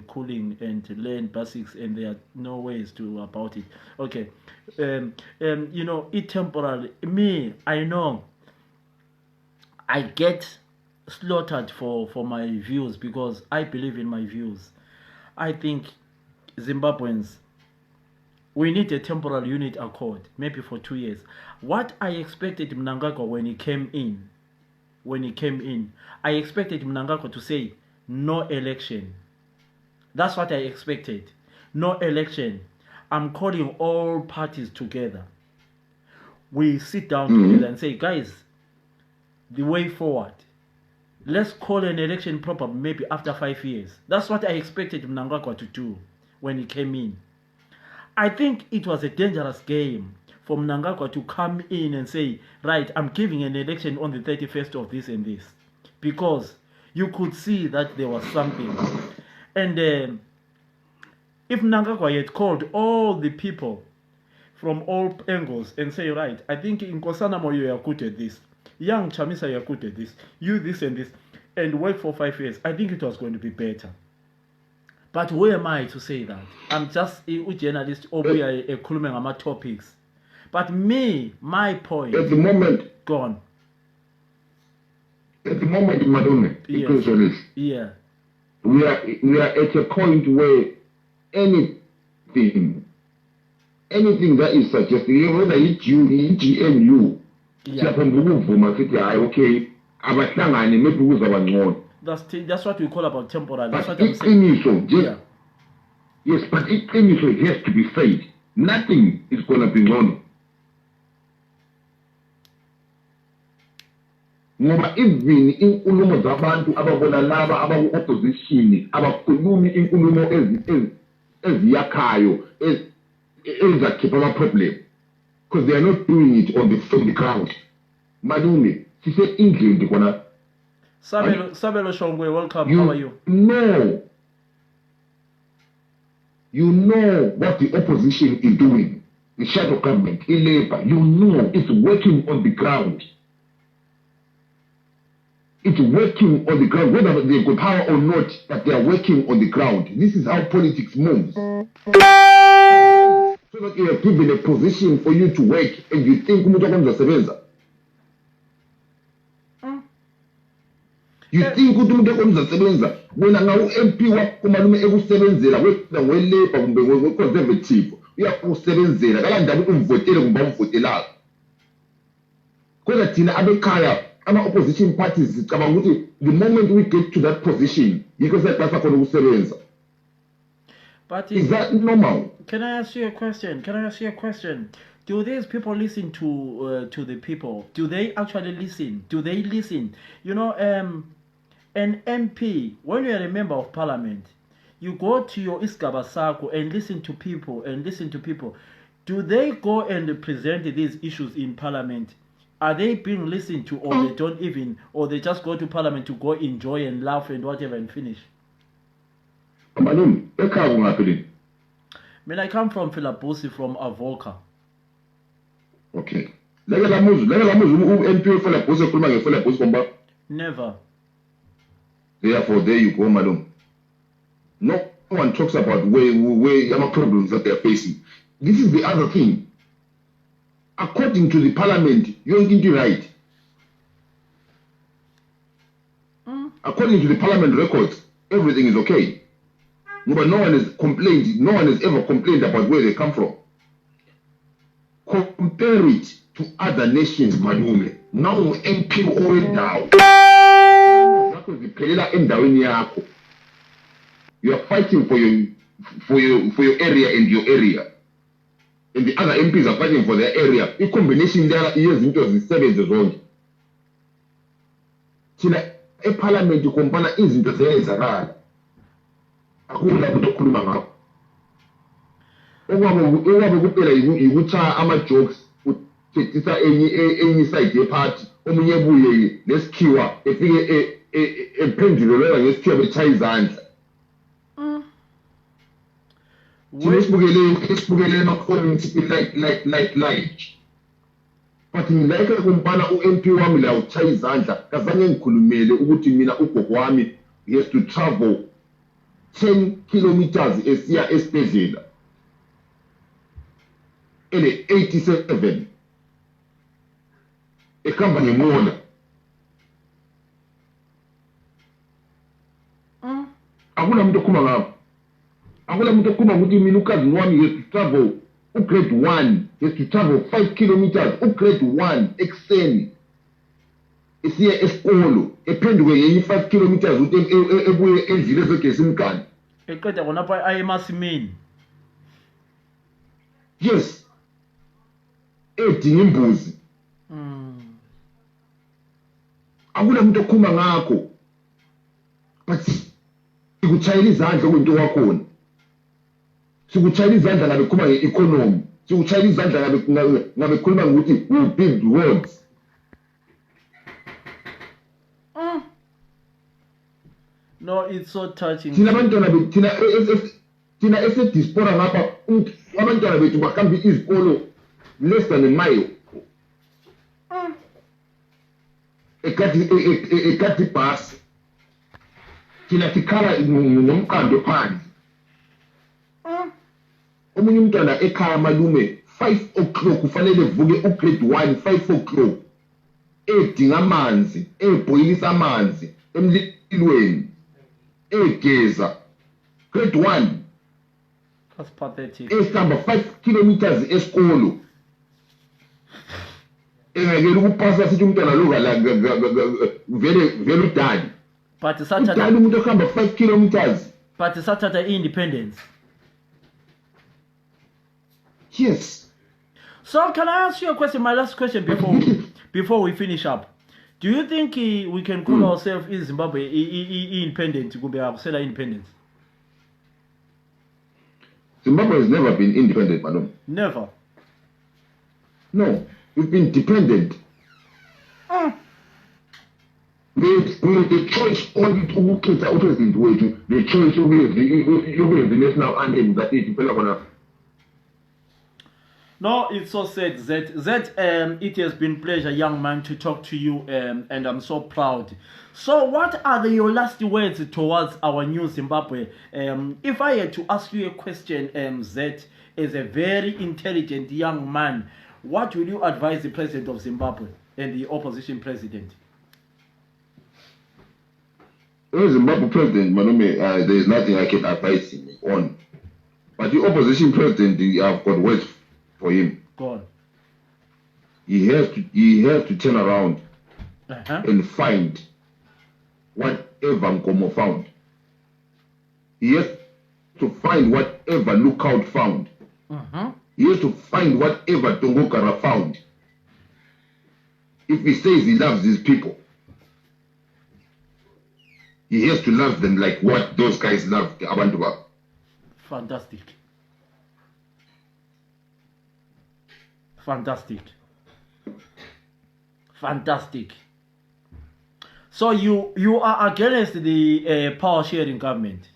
[SPEAKER 3] cooling and learn basics, and there are no ways to about it. Okay, it temporal. Me, I know. I get slaughtered for my views because I believe in my views. I think Zimbabweans, we need a temporal unit accord, maybe for 2 years. What I expected Mnangagwa when he came in, I expected Mnangagwa to say no election. That's what I expected. No election. I'm calling all parties together. We sit down together and say, guys, the way forward, let's call an election proper maybe after 5 years. That's what I expected Mnangagwa to do when he came in. I think it was a dangerous game for Mnangagwa to come in and say, right, I'm giving an election on the 31st of this and this, because you could see that there was something. And if Mnangagwa had called all the people from all angles and say, right, I think in Nkosana Moyo you are good at this, Young Chamisa you are good at this, you this and this, and work for 5 years, I think it was going to be better. But who am I to say that? I'm just a journalist, or we are a Kulumengama topics. But me, my point.
[SPEAKER 9] At the moment.
[SPEAKER 3] Gone.
[SPEAKER 9] At the moment, Madonna,
[SPEAKER 3] yes. Yeah.
[SPEAKER 9] We are at a point where anything that is suggested, whether it's GNU, okay,
[SPEAKER 3] that's what we call about temporal. That's what I'm saying.
[SPEAKER 9] Yeah. Yes, but it has to be said. Nothing is going to be known. Ngoba even inkulumo zabantu ababona laba abaku-opposition abakhulumi inkulumo eziyakhayo ezakhipha ama-problem, because they are not doing it from the ground. Malume, sise endlini kona.
[SPEAKER 3] Sabelo Shongwe, welcome. How are you?
[SPEAKER 9] You know what the opposition is doing. The shadow government, Labour, you know it's working on the ground. It's working on the ground, whether they've got power or not, but they are working on the ground. This is how politics moves. So that you are given a position for you to work, and you think you think uzasebenza wena ngawu-MP wakho malume ekusebenzela wena we-Labour kumbe we-Conservative uyakusebenzela kalandaba ukuthi umvotele kumbe umvotelanga. Kodwa thina abekhaya ama-opposition parties sicabanga ukuthi the moment we get to that position yikho siyaqasa khona ukusebenza.
[SPEAKER 3] But
[SPEAKER 9] is that normal?
[SPEAKER 3] Can I ask you a question? Do these people listen to the people? Do they actually listen? You know, an MP, when you're a member of parliament, you go to your Iskaba Sako and listen to people. Do they go and present these issues in parliament? Are they being listened to, or they don't even, or they just go to parliament to go enjoy and laugh and whatever and finish?
[SPEAKER 9] I
[SPEAKER 3] come from Philabusi, from Avoka.
[SPEAKER 9] Okay.
[SPEAKER 3] Never.
[SPEAKER 9] Therefore, there you go, madam. No one talks about where problems that they're facing. This is the other thing. According to the parliament, you're going to right. According to the parliament records, everything is okay. But no one has ever complained about where they come from. Compare it to other nations, malume. Now MP owendawo. Zakho ziphelela endaweni yakho. You are fighting for your area and your area. And the other MPs are fighting for their area. A combination there is into the services zonke. Thina eParliament kompana izinto ziyenzakala. Akula kutokhuluma ngakho. Okwabe kuphela yikuthaya ama-jokes uthethisa enye side yeparty omunye ebuye nesikhiwa efike ephendulelwa ngesikhiwa betshaya izandla. Thina esibukele ema-comments like but ngilayika kumpana u-MP wami la utshaya izandla kazange ngikhulumele ukuthi mina ugogo wami he has to travel 10 kilometers esiya esibhedlela ele 87 ekhamba ngemola. Akula muntu okhuluma ngapho. Akula muntu okhuluma ukuthi mina ukazi wami he has to travel grade 1, he has to travel 5 kilometers grade 1 ekuseni esiya esikolo ephenduke yenye 5 kilometers ukuthi ebuye endlile ezogesa imigani
[SPEAKER 3] eqeda khonapha aye emasimini.
[SPEAKER 9] Yes, edinga imbuzi. Akula muntu okhuluma ngakho. But sikutshayela izandla kwento wakhona. Sikutshayela izandla ngabe khuluma nge-economy. Sikutshayela izandla ngabe khuluma ngokuthi we build roads.
[SPEAKER 3] No, it's so touching.
[SPEAKER 9] Thina abantwana bethu thina esediaspora ngapha abantwana bethu bahamba izikolo less than a mile. Ekati bus. Thina sikhala nomqando phansi. Omunye umntwana ekhaya malume 5 o'clock kufanele vuke grade 1 5 o'clock. Edinga amanzi, ebhoyilisa amanzi emlilweni. Egeza grade 1.
[SPEAKER 3] That's pathetic.
[SPEAKER 9] Esihamba 5 kilometers esikolo. Engekela ukupasa sithi umntwana lo vele udali.
[SPEAKER 3] But Saturday.
[SPEAKER 9] Udali umuntu ohamba 5 kilometers.
[SPEAKER 3] But Saturday independence.
[SPEAKER 9] Yes.
[SPEAKER 3] So can I ask you a question? My last question before we finish up. Do you think we can call ourselves in Zimbabwe independent? Independence.
[SPEAKER 9] Zimbabwe has never been independent, madam.
[SPEAKER 3] Never.
[SPEAKER 9] No, we've been dependent. The choice only to get out of the way to the choice of the national anthem that is developed.
[SPEAKER 3] No, it's so sad that it has been pleasure, young man, to talk to you, and I'm so proud. So what are your last words towards our new Zimbabwe? If I had to ask you a question, Zed, as a very intelligent young man, what will you advise the president of Zimbabwe and the opposition president?
[SPEAKER 9] Well, Zimbabwe president, Manume, there is nothing I can advise him on. But the opposition president, I've got words for him.
[SPEAKER 3] Go on.
[SPEAKER 9] He has to turn around and find whatever Nkomo found. He has to find whatever Lookout found. He has to find whatever Tongokara found. If he says he loves his people, he has to love them like what those guys loved Abantuba.
[SPEAKER 3] Fantastic. Fantastic. Fantastic. So you are against the power sharing government?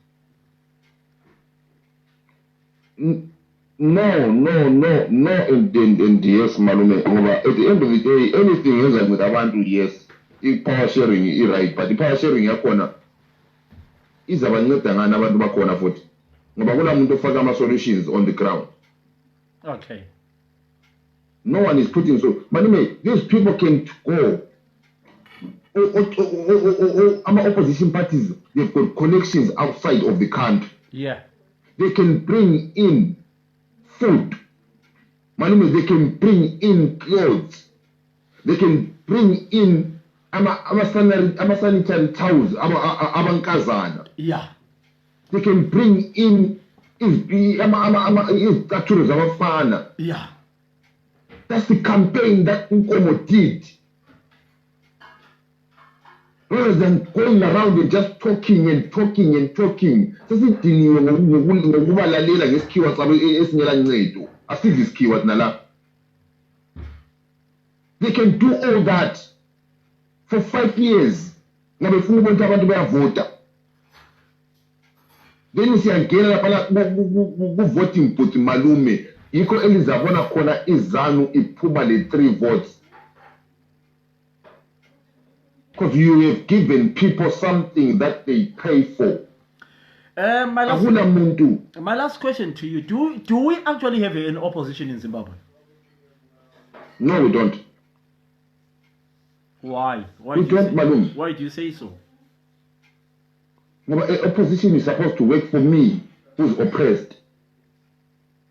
[SPEAKER 9] No, and yes, Malume. At the end of the day, anything else with Abantu, yes, power sharing is right, but the power sharing yakona is abancedanga nabantu bakhona futhi. Ngoba kuna umuntu ofaka ama solutions on the ground.
[SPEAKER 3] Okay.
[SPEAKER 9] No one is putting so. Malume, these people can go. Our opposition parties, they've got connections outside of the country.
[SPEAKER 3] Yeah.
[SPEAKER 9] They can bring in food. Malume, they can bring in clothes. They can bring in ama-sanitary towels, abankazana.
[SPEAKER 3] Yeah.
[SPEAKER 9] They can bring in izicathulo zabafana.
[SPEAKER 3] Yeah.
[SPEAKER 9] That's the campaign that Nkomo did. Rather than going around and just talking and talking and talking. Sesidiniwe ngokubalalela ngesikhiwa sabo esingela ncedo. Asidli isikhiwa thina la. They can do all that for 5 years. Ngabe funa ukuthi abantu bayavota. Then siyangena lapha ku-voting booth malume. Yikho elizabona khona izanu iphuma le 3 votes. Because you have given people something that they pay for.
[SPEAKER 3] My last question to you. Do we actually have an opposition in Zimbabwe?
[SPEAKER 9] No, we don't.
[SPEAKER 3] Why?
[SPEAKER 9] We don't, Malum.
[SPEAKER 3] Why do you say so?
[SPEAKER 9] No, opposition is supposed to work for me, who's oppressed.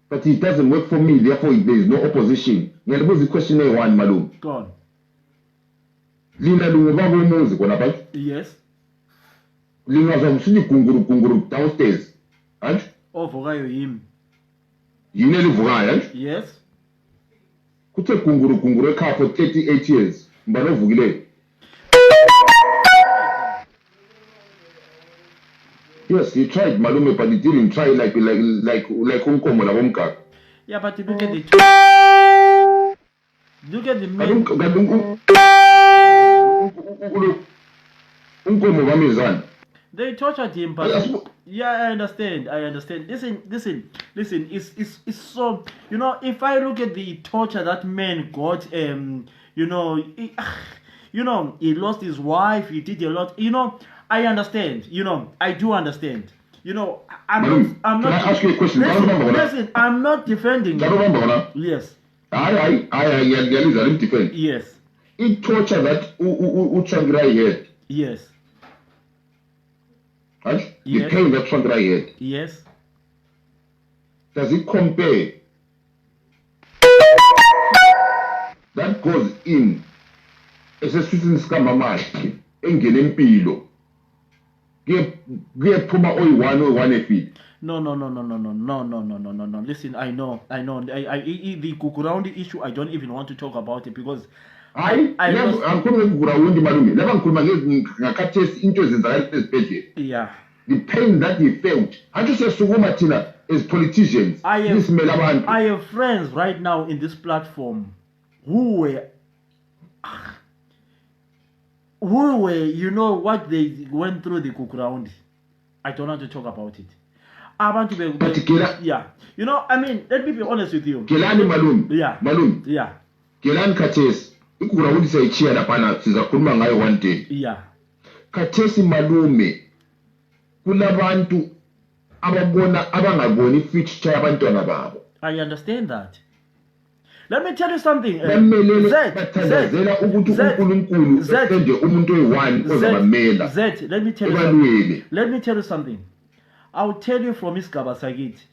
[SPEAKER 9] But it doesn't work for me, therefore there is no opposition. Ngiyalibuza i-question eyi-1, Malum.
[SPEAKER 3] Go on.
[SPEAKER 9] Lina lungubaba umuzi khona pha.
[SPEAKER 3] Yes.
[SPEAKER 9] Lingazwa msini gunguru downstairs. Antsho?
[SPEAKER 3] Ovukayo yimi.
[SPEAKER 9] Yini elivukayo, antsho?
[SPEAKER 3] Yes.
[SPEAKER 9] Kuthe gunguru ekhaya for 38 years. Mbani ovukileyo. Yes, he tried, Malume, but he didn't try like Unkomo labomkaka.
[SPEAKER 3] Yeah, but look at the men.
[SPEAKER 9] Unkomo bamizana.
[SPEAKER 3] They tortured him, but yeah, I understand. Listen. It's so, you know, if I look at the torture that man got, he lost his wife. He did a lot. You know, I understand. You know, I do understand. You know, I'm not.
[SPEAKER 9] Can I ask you a question?
[SPEAKER 3] Listen, I'm not defending. Yes.
[SPEAKER 9] I defend.
[SPEAKER 3] Yes.
[SPEAKER 9] It torture that Uchangrai had.
[SPEAKER 3] Yes.
[SPEAKER 9] Right? The pain that Uchangrai had.
[SPEAKER 3] Yes.
[SPEAKER 9] Does it compare? That goes in. Esesisini sikamamaki engene empilo. Kuyephuma oyi-1 efile.
[SPEAKER 3] No. Listen, I know. The Kukurawundi issue, I don't even want to talk about it because
[SPEAKER 9] I'm Kukurawundi malume. Never ngikhuluma ngakhathesi into ezenzakala esibhedlela.
[SPEAKER 3] Yeah.
[SPEAKER 9] The pain that he felt. Antsho siyasukuma thina as politicians.
[SPEAKER 3] I have friends right now in this platform who were, you know what they went through the Kukurawundi. I don't want to talk about it. I want to be, yeah. You know, I mean, let me be honest with you.
[SPEAKER 9] Kelani Malum.
[SPEAKER 3] Yeah.
[SPEAKER 9] Malum.
[SPEAKER 3] Yeah.
[SPEAKER 9] Kelani Kates. Kukurawundi sayichiya lapana sizakhuluma ngayo one day.
[SPEAKER 3] Yeah.
[SPEAKER 9] Kathesi malume kulabantu abangaboni future yabantwana babo.
[SPEAKER 3] I understand that. Let me tell you something.
[SPEAKER 9] Let
[SPEAKER 3] me tell you something. I'll tell you from isigaba sakithi.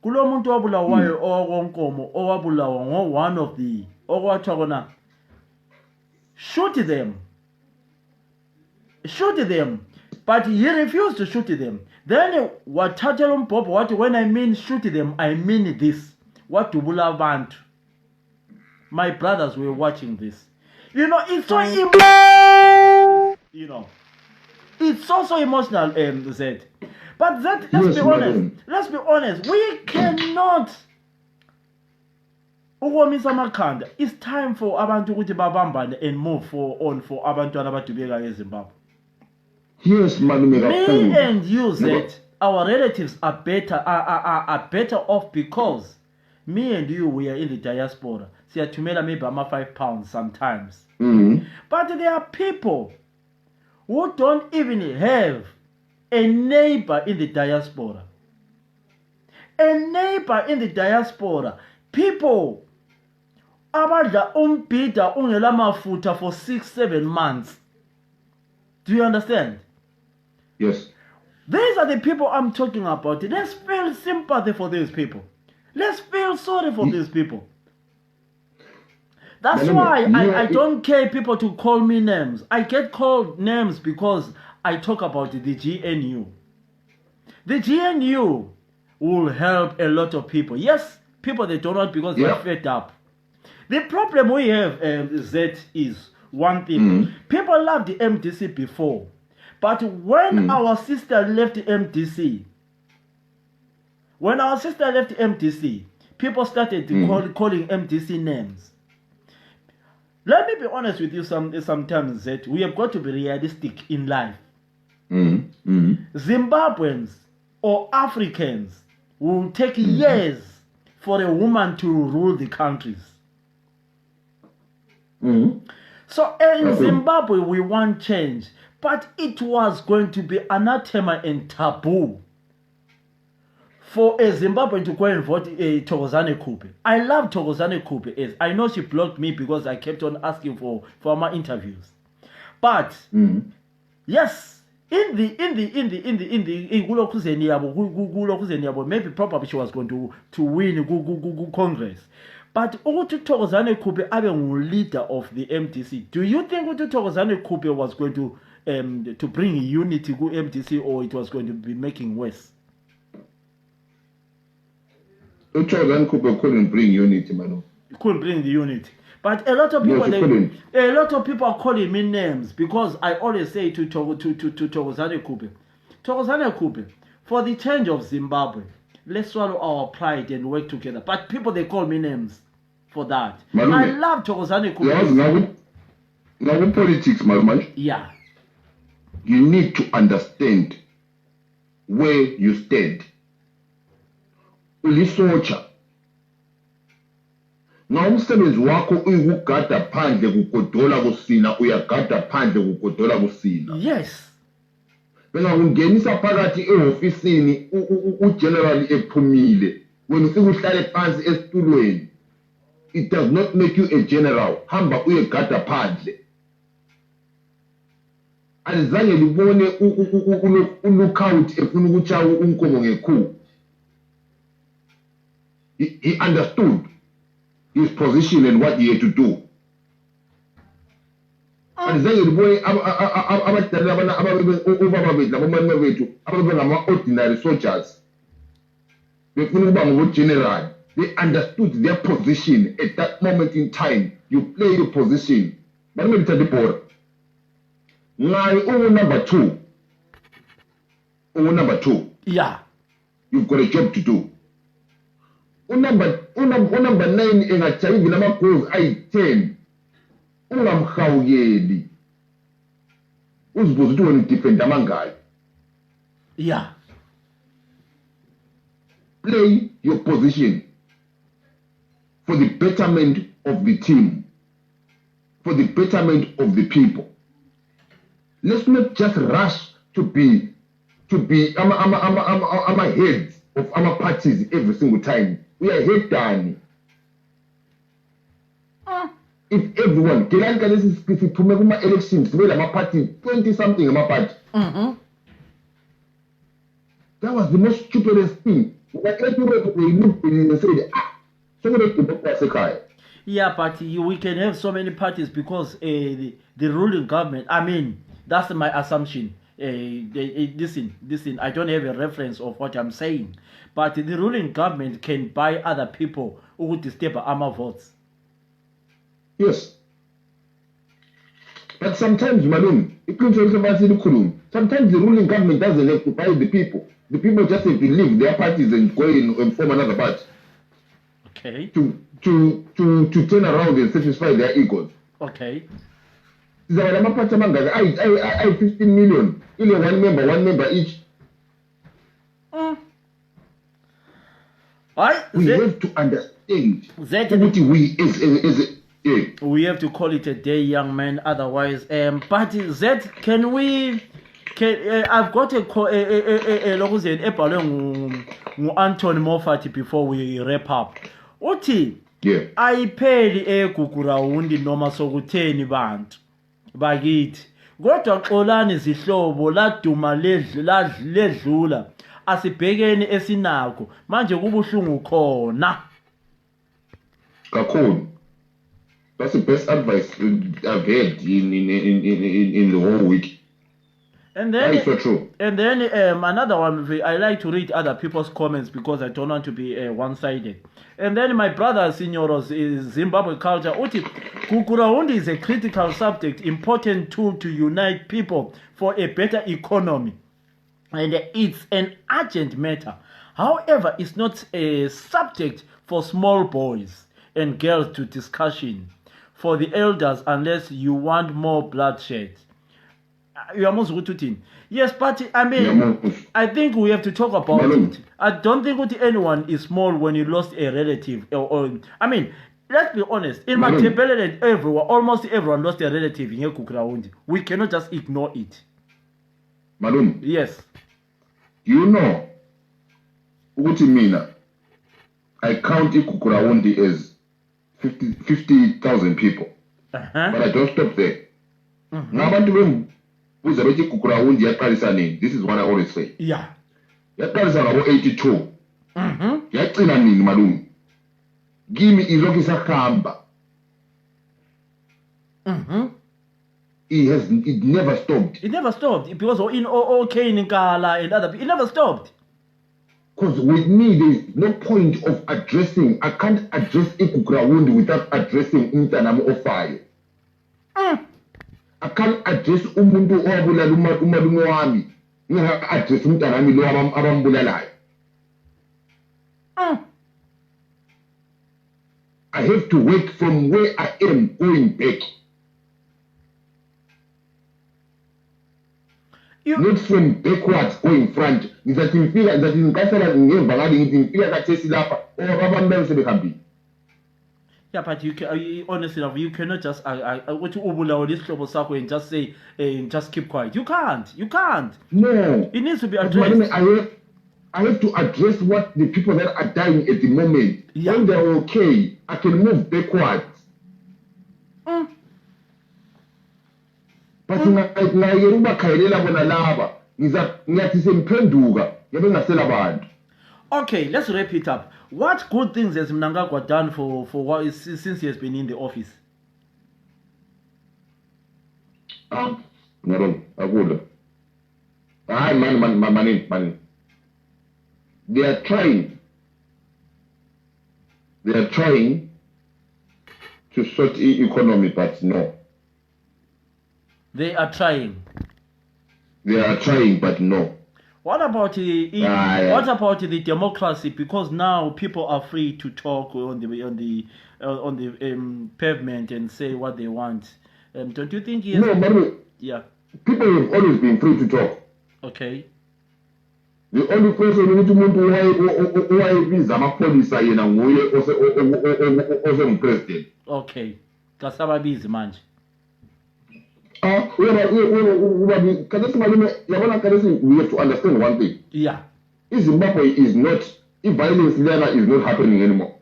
[SPEAKER 3] Kulo muntu owabulawayo owakonkomo owabulawa one of the okwathiwa kona shoot them, but he refused to shoot them. Then wathathela umbhobho wathi, when I mean shoot them, I mean this. Wadubula abantu. My brothers were watching this. You know, it's so emotional. You know, it's so emotional, Zed. But Zed, let's be honest. We cannot. It's time for abantu ukuthi babambane and move on for abantwana abadubeka eZimbabwe.
[SPEAKER 9] Yes, Malume.
[SPEAKER 3] Me and you, Zed, our relatives are better off because me and you, we are in the diaspora. Siyathumela maybe £5 sometimes.
[SPEAKER 9] Mm-hmm.
[SPEAKER 3] But there are people who don't even have a neighbor in the diaspora. People abadla umbhida ungela mafutha for 6-7 months. Do you understand?
[SPEAKER 9] Yes.
[SPEAKER 3] These are the people I'm talking about. Let's feel sympathy for these people. Let's feel sorry for these people. That's why I don't care people to call me names. I get called names because I talk about the GNU. The GNU will help a lot of people. Yes, people they don't want because they're fed up. The problem we have is one thing. People loved the MDC before. But when our sister left the MDC, people started calling MDC names. Let me be honest with you sometimes that we have got to be realistic in life. Zimbabweans or Africans will take years for a woman to rule the countries. So in Zimbabwe we want change, but it was going to be anathema and taboo for a Zimbabwean to go and vote Thokozani Kupe. I love Thokozani Kupe. I know she blocked me because I kept on asking for my interviews. But yes, in the maybe probably she was going to win Congress. But Thokozani Kupe abe leader of the MDC. Do you think Thokozani Kupe was going to bring unity to MDC, or it was going to be making worse?
[SPEAKER 9] Thokozani Kupe couldn't bring unity, man.
[SPEAKER 3] Couldn't bring the unity. But a lot of people are calling me names because I always say to Thokozani Kupe, Thokozani Kupe, for the change of Zimbabwe, let's swallow our pride and work together. But people, they call me names for that. Malume, I love Thokozani Kupe.
[SPEAKER 9] Now politics, Malume.
[SPEAKER 3] Yeah.
[SPEAKER 9] You need to understand where you stand. Ulisocha. Na umsebenzi wakho uyukugada phandle kugodola kusina, uyagada phandle kugodola kusina.
[SPEAKER 3] Yes.
[SPEAKER 9] Bena ungenisa phakathi ehofisini ugeneral ephumile. Wena usikuhlale phansi esitulweni. It does not make you a general. Hamba uyegada phandle. Alizange libone ulookout efuna ukutshawa unkomo ngekhu. He understood his position and what he had to do. Alizange libone abadala obaba bethu labomama bethu ababengama ordinary soldiers. Befuna ukuba ngogeneral. They understood their position at that moment in time. You play your position. But let me tell you, number two.
[SPEAKER 3] Yeah.
[SPEAKER 9] You've got a job to do. Number 9 engachayivi namagolf ayi-10. Ungamhawuyeli. Uzibuza ukuthi wena udefenda amangaki.
[SPEAKER 3] Yeah.
[SPEAKER 9] Play your position for the betterment of the team, for the betterment of the people. Let's not just rush to be heads of our parties every single time. We are head down. If everyone, elections, we are party 20-something of my party. That was the most stupidest thing. Like everywhere they looked and said,
[SPEAKER 3] yeah, but we can have so many parties because the ruling government, I mean, that's my assumption. Listen, I don't have a reference of what I'm saying. But the ruling government can buy other people who would disturb our votes.
[SPEAKER 9] Yes. But sometimes, Malum, sometimes the ruling government doesn't have to buy the people. The people just have to leave their parties and go in and form another party.
[SPEAKER 3] Okay.
[SPEAKER 9] To turn around and satisfy their egos.
[SPEAKER 3] Okay.
[SPEAKER 9] I 15 million. One member each. We have to understand
[SPEAKER 3] we have to call it a day, young man. Otherwise, but Zed, can we? I've got a Anthony Moffat before we wrap up. Uthi,
[SPEAKER 9] yeah.
[SPEAKER 3] I paid a kukurawundi noma sokutheni bantu bakithi kodwa xolani zihlobo laduma ledlula asibhekeni esinakho manje kubuhlungu khona.
[SPEAKER 9] Kakhulu. That's the best advice I've heard in the whole week.
[SPEAKER 3] And then,
[SPEAKER 9] that is so true.
[SPEAKER 3] And then another one, I like to read other people's comments because I don't want to be one-sided. And then my brother, Signoros, is Zimbabwe culture. Uti, Kukuraundi is a critical subject, important tool to unite people for a better economy. And it's an urgent matter. However, it's not a subject for small boys and girls to discussion for the elders unless you want more bloodshed. You are most good. Yes, but I mean, I think we have to talk about it. I don't think anyone is small when you lost a relative. I mean, let's be honest. In Matebele and everyone, almost everyone lost a relative in Kukuraundi. We cannot just ignore it.
[SPEAKER 9] Madam.
[SPEAKER 3] Yes.
[SPEAKER 9] You know, Utimina, I count Kukuraundi as 50,000 people. But I don't stop there. This is what I always say.
[SPEAKER 3] Yeah.
[SPEAKER 9] About 82. Give me Izokisa Kamba. It never stopped.
[SPEAKER 3] It never stopped because in OK in Kala and other people, it never stopped.
[SPEAKER 9] Because with me, there's no point of addressing. I can't address Ikukurawundi without addressing Intanamo of fire. I can't address umuntu owabulala umalume wami nginga address umntanami lo abambulalayo. I have to work from where I am going back. Not from backwards going front. Ngizathi ngifika ngikasala ngemva ngale ngithi ngifika kathesi lapha abambele sebehambile.
[SPEAKER 3] Yeah, but you can, honestly, you cannot just what you and just say just keep quiet. You can't. You can't.
[SPEAKER 9] No.
[SPEAKER 3] It needs to be addressed.
[SPEAKER 9] I have to address what the people that are dying at the moment. Yeah. When they're okay, I can move backwards. But na yeruba kailela bona laba ngiyathi semphenduka yabe ngasela abantu.
[SPEAKER 3] Okay, let's wrap it up. What good things has Mnangagwa done for what is, since he has been in the office?
[SPEAKER 9] No, I would. Money. They are trying to sort the economy, but no.
[SPEAKER 3] They are trying.
[SPEAKER 9] They are trying, but no.
[SPEAKER 3] What about what about the democracy? Because now people are free to talk on the pavement and say what they want. Don't you think?
[SPEAKER 9] No, but
[SPEAKER 3] yeah.
[SPEAKER 9] People have always been free to talk.
[SPEAKER 3] Okay.
[SPEAKER 9] The only person who is police also president.
[SPEAKER 3] Okay. Kasaba busy man.
[SPEAKER 9] We have to understand one thing.
[SPEAKER 3] Yeah.
[SPEAKER 9] If Zimbabwe is not, if violence there is not happening anymore.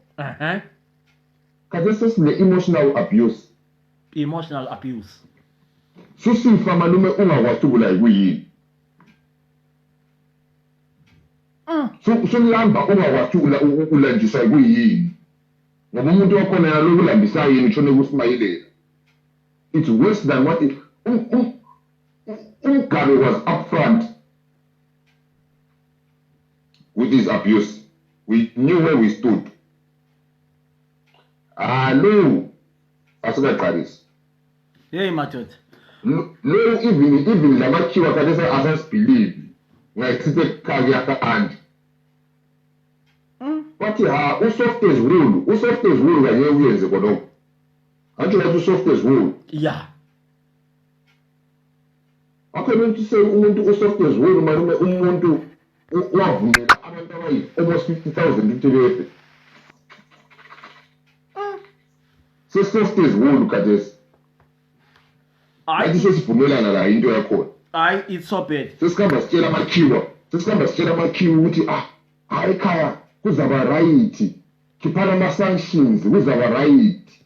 [SPEAKER 9] This is the emotional abuse.
[SPEAKER 3] Emotional abuse.
[SPEAKER 9] So see from Malume Unga was to like we. So Lamba Unga was to like just like we. The moment you come and look like beside you, it's worse than what it. Umkari was upfront with his abuse. We knew where we stood. No, as I Paris.
[SPEAKER 3] Yeah, Matot.
[SPEAKER 9] No, even Lamachiwa Kadesa others believe. Like Sister Kagiaka and. But who softest rule? Who softest rule when you years ago? Aren't you have softest rule?
[SPEAKER 3] Yeah.
[SPEAKER 9] According to say umuntu usoftest rule malume umuntu wavumela abantu abayi almost 50,000 into so softest rule kadesi athi sesivumelana la into yakho
[SPEAKER 3] it's so bad
[SPEAKER 9] sesikhamba sitshela amakhiwa ukuthi hayi ekhaya kuzaba right khiphana ama sanctions kuzaba right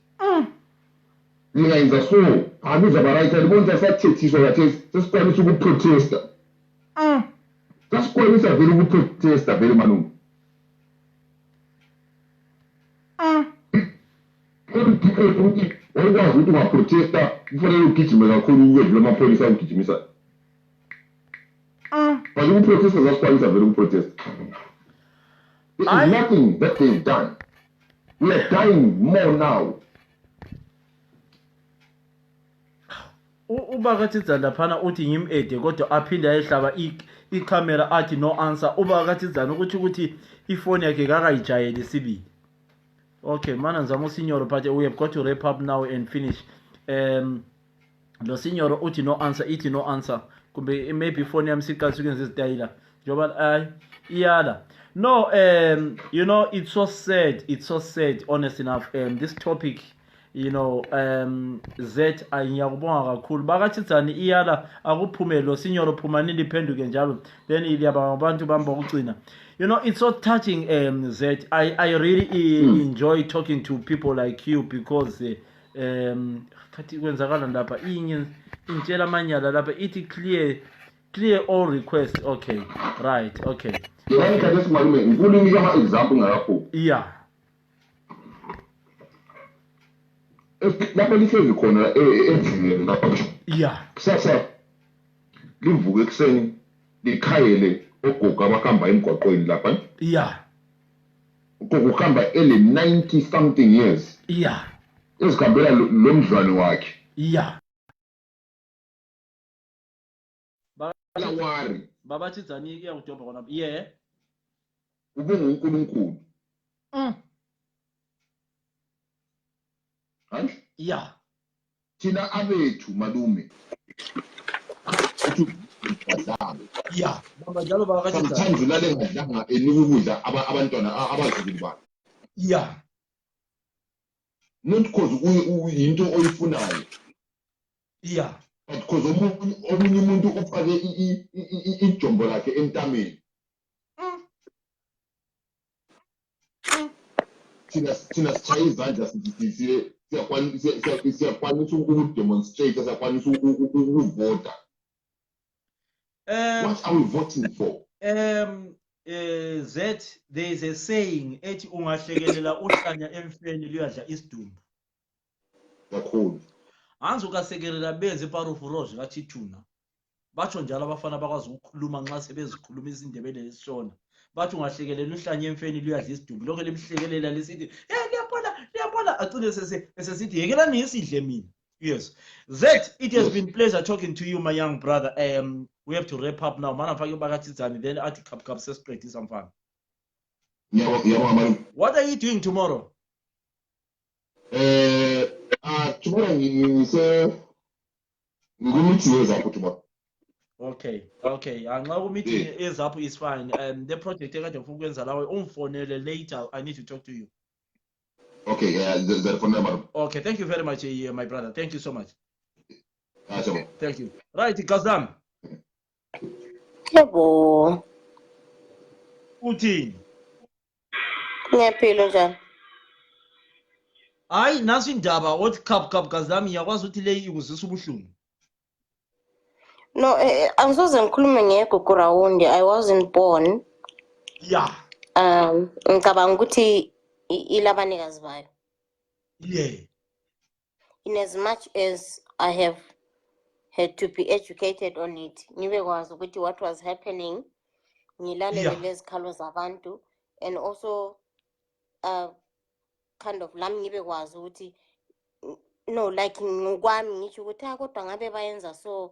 [SPEAKER 9] Ningayenza so, abiza barayitha libonza sathethiswa kathi sesikwanisa ukuprotesta. Sasikwanisa vele ukuprotesta vele malume. Ukuthi wakwazi ukuthi ungaprotesta kufanele ugijime kakhulu ukwedlula amapholisa ukugijimisa. But ukuprotesta sasikwanisa vele ukuprotesta. There is nothing that they've done. We are dying more now.
[SPEAKER 3] Ubaka Tizana phana uthi ngimede kodwa aphinde ayehlaba icamera athi no answer. Ubaka Tizana ukuthi ifoni yakhe kakayijayele sibili. Okay, mana nzama usignoro but we have got to wrap up now and finish. Lo signoro uthi no answer, ithi no answer. Kumbe maybe phone yami sikasuke ngizidayila. Njoba iyala. No, you know, it's so sad, honest enough. This topic, you know, Z ayiyakubonga kakhulu. Bakathitsani iyala akuphumele lo signoro phumani liphenduke njalo. Then iliyaba abantu bamba ukugcina. You know, it's so touching, Z. I really enjoy talking to people like you because kathi kwenzakala lapha intshela manyala lapha ithi clear all requests. Okay, right, okay. Yeah.
[SPEAKER 9] Lapha lihlezi khona endlini lapha.
[SPEAKER 3] Yeah.
[SPEAKER 9] Kusasa livuke ekseni likhayele ogoga abahamba emgwaqweni lapha.
[SPEAKER 3] Yeah.
[SPEAKER 9] Ukuhamba 90 something years.
[SPEAKER 3] Yeah.
[SPEAKER 9] Ezikhambela lo mdlwane wakhe.
[SPEAKER 3] Yeah.
[SPEAKER 9] Worry.
[SPEAKER 3] Baba Tizani iyakudobha khona. Yeah.
[SPEAKER 9] Ubungu uNkulunkulu. Hayi?
[SPEAKER 3] Yeah.
[SPEAKER 9] Thina abethu malume.
[SPEAKER 3] Yeah. Baba njalo baba Tizani.
[SPEAKER 9] Sometimes ulale ngadlanga enikukudla abantwana abazukulu bakhe.
[SPEAKER 3] Yeah.
[SPEAKER 9] Not because uyinto oyifunayo.
[SPEAKER 3] Yeah.
[SPEAKER 9] But because omunye umuntu ufake ijombo lakhe entameni. Thina sithaye izandla siyakwanisa ukudemonstrate, siyakwanisa ukuvota. What are we voting for?
[SPEAKER 3] Z, there is a saying ethi ungahlekelela uhlanya emfeni luyadla isidumbu.
[SPEAKER 9] Kakhulu.
[SPEAKER 3] Anzi ukasekelela benze iparufu roje kathithuna. Batsho njalo abafana bakwazi ukukhuluma nxa sebezikhuluma izindebele lesishona. Bathi ungahlekelela uhlanya emfeni luyadla isidumbu. Lokho lemhlekelela lesithi, liyabona acine sesithi yekelani ngisidle mina. Yes. Z, it has been pleasure talking to you, my young brother. We have to wrap up now. Man, I'm going then at Cup says practice some fun. What are you doing tomorrow?
[SPEAKER 9] Tomorrow we say we will meet you tomorrow.
[SPEAKER 3] Okay. And now meeting is up is fine. The project later. I need to talk to you.
[SPEAKER 9] Okay, yeah, the phone number.
[SPEAKER 3] Okay, thank you very much, my brother. Thank you so much. Thank you. Right, Kazam.
[SPEAKER 10] Yebo.
[SPEAKER 3] Uthini?
[SPEAKER 10] Ngiyaphila njani?
[SPEAKER 3] Hayi naso indaba othi cup Kazam iyakwazi ukuthi le ikuzisa ubuhlungu.
[SPEAKER 10] No, angisoze ngikhulume ngegugu rawundi. I wasn't born.
[SPEAKER 3] Yeah.
[SPEAKER 10] Ngicabanga ukuthi ilabanikazi bayo.
[SPEAKER 3] Yeah.
[SPEAKER 10] In as much as I have had to be educated on it, ngibe kwazi ukuthi what was happening, ngilalele lezikhalo zabantu, and also kind of lami ngibe kwazi ukuthi no, like ngokwami ngisho ukuthi kodwa ngabe bayenze so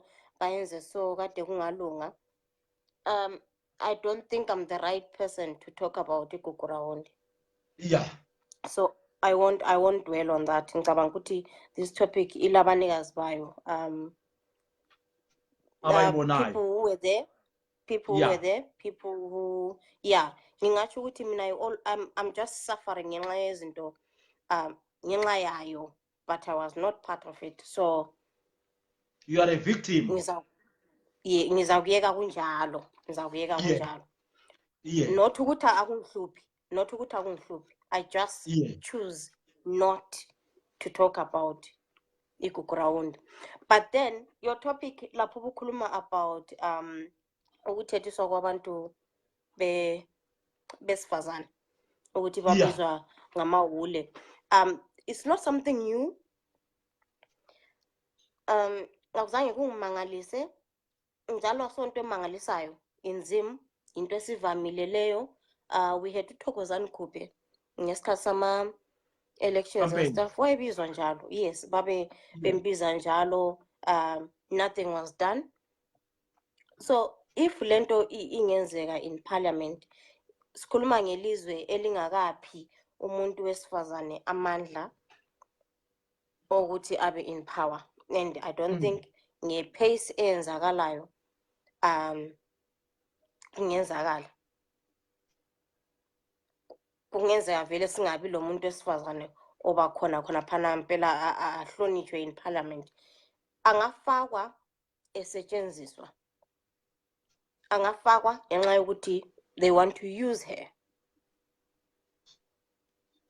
[SPEAKER 10] kade kungalunga. I don't think I'm the right person to talk about igugu rawundi.
[SPEAKER 3] Yeah.
[SPEAKER 10] So I won't dwell on that. Ngicabanga ukuthi this topic ilabanikazi bayo. People who were there, people who ngingatsho ukuthi mina I'm just suffering ngenxa yezinto ngenxa yayo, but I was not part of it. So
[SPEAKER 3] you are a victim.
[SPEAKER 10] Ngizawuyeka kunjalo. Not ukuthi akungihluphi. I just choose not to talk about ground. But then your topic lapho bukhuluma about ukuthethiswa kwabantu besifazane ukuthi babizwa ngamahule. It's not something new. Akuzange kungimangalise njalo sonto emangalisayo inzim into esivamile leyo. We had uThokozani Khuphe ngesikhathi sama elections and stuff wayebizwa njalo. Yes, babe bembiza njalo. Nothing was done. So if lento ingenzeka in parliament, sikhuluma ngelizwe elingakaphi umuntu wesifazane amandla ukuthi abe in power, and I don't think ngepace eyenzakalayo ingenzakala. Kungenzeka vele singabi lo muntu wesifazane oba khona phana impela ahlonishwe in parliament. Angafakwa esetshenziswa, angafakwa ngenxa yokuthi they want to use her.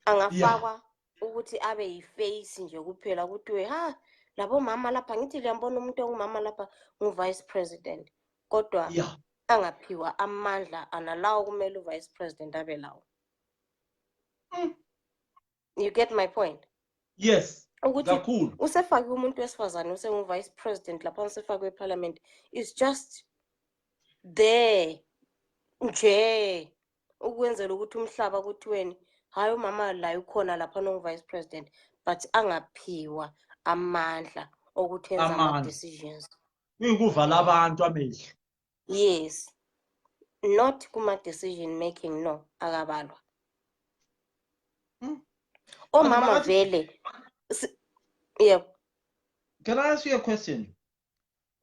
[SPEAKER 10] Angafakwa ukuthi abe yiface nje kuphela ukuthi labo mama lapha ngithi liyambona umuntu ongumama lapha ngu-vice president, kodwa angaphiwa amandla analawo kumele u-vice president abe lawo. You get my point?
[SPEAKER 3] Yes.
[SPEAKER 10] Ukuthi usefake umuntu wesifazane usengu-vice president lapha usefake eparliament is just there nje ukwenzela ukuthi umhlaba kuthiweni hayi umama la ukhona lapha no-vice president, but angaphiwa amandla ukuthi enza ama-decisions.
[SPEAKER 3] Kuvala abantu amehlo.
[SPEAKER 10] Yes. Not kuma-decision making, no, akabalwa. Mama vele. Yeah.
[SPEAKER 3] Can I ask you a question?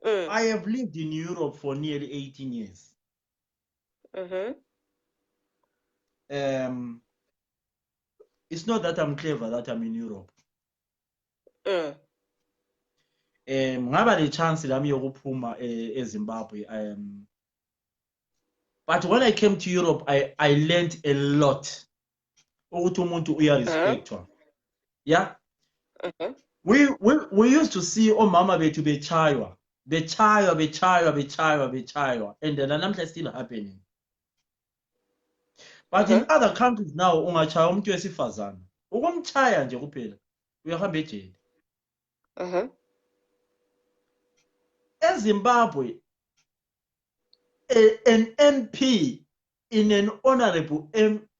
[SPEAKER 3] I have lived in Europe for nearly 18 years. It's not that I'm clever that I'm in Europe. Ngaba le chance lami yokuphuma eZimbabwe. But when I came to Europe, I learned a lot. Ukuthi umuntu uyarespectwa. Yeah. We used to see omama bethu bechaywa, and then namhla still happening. But in other countries now, ungachaya umuntu wesifazana, ukumchaya nje kuphela, uyahamba ejele. eZimbabwe, an MP in an honorable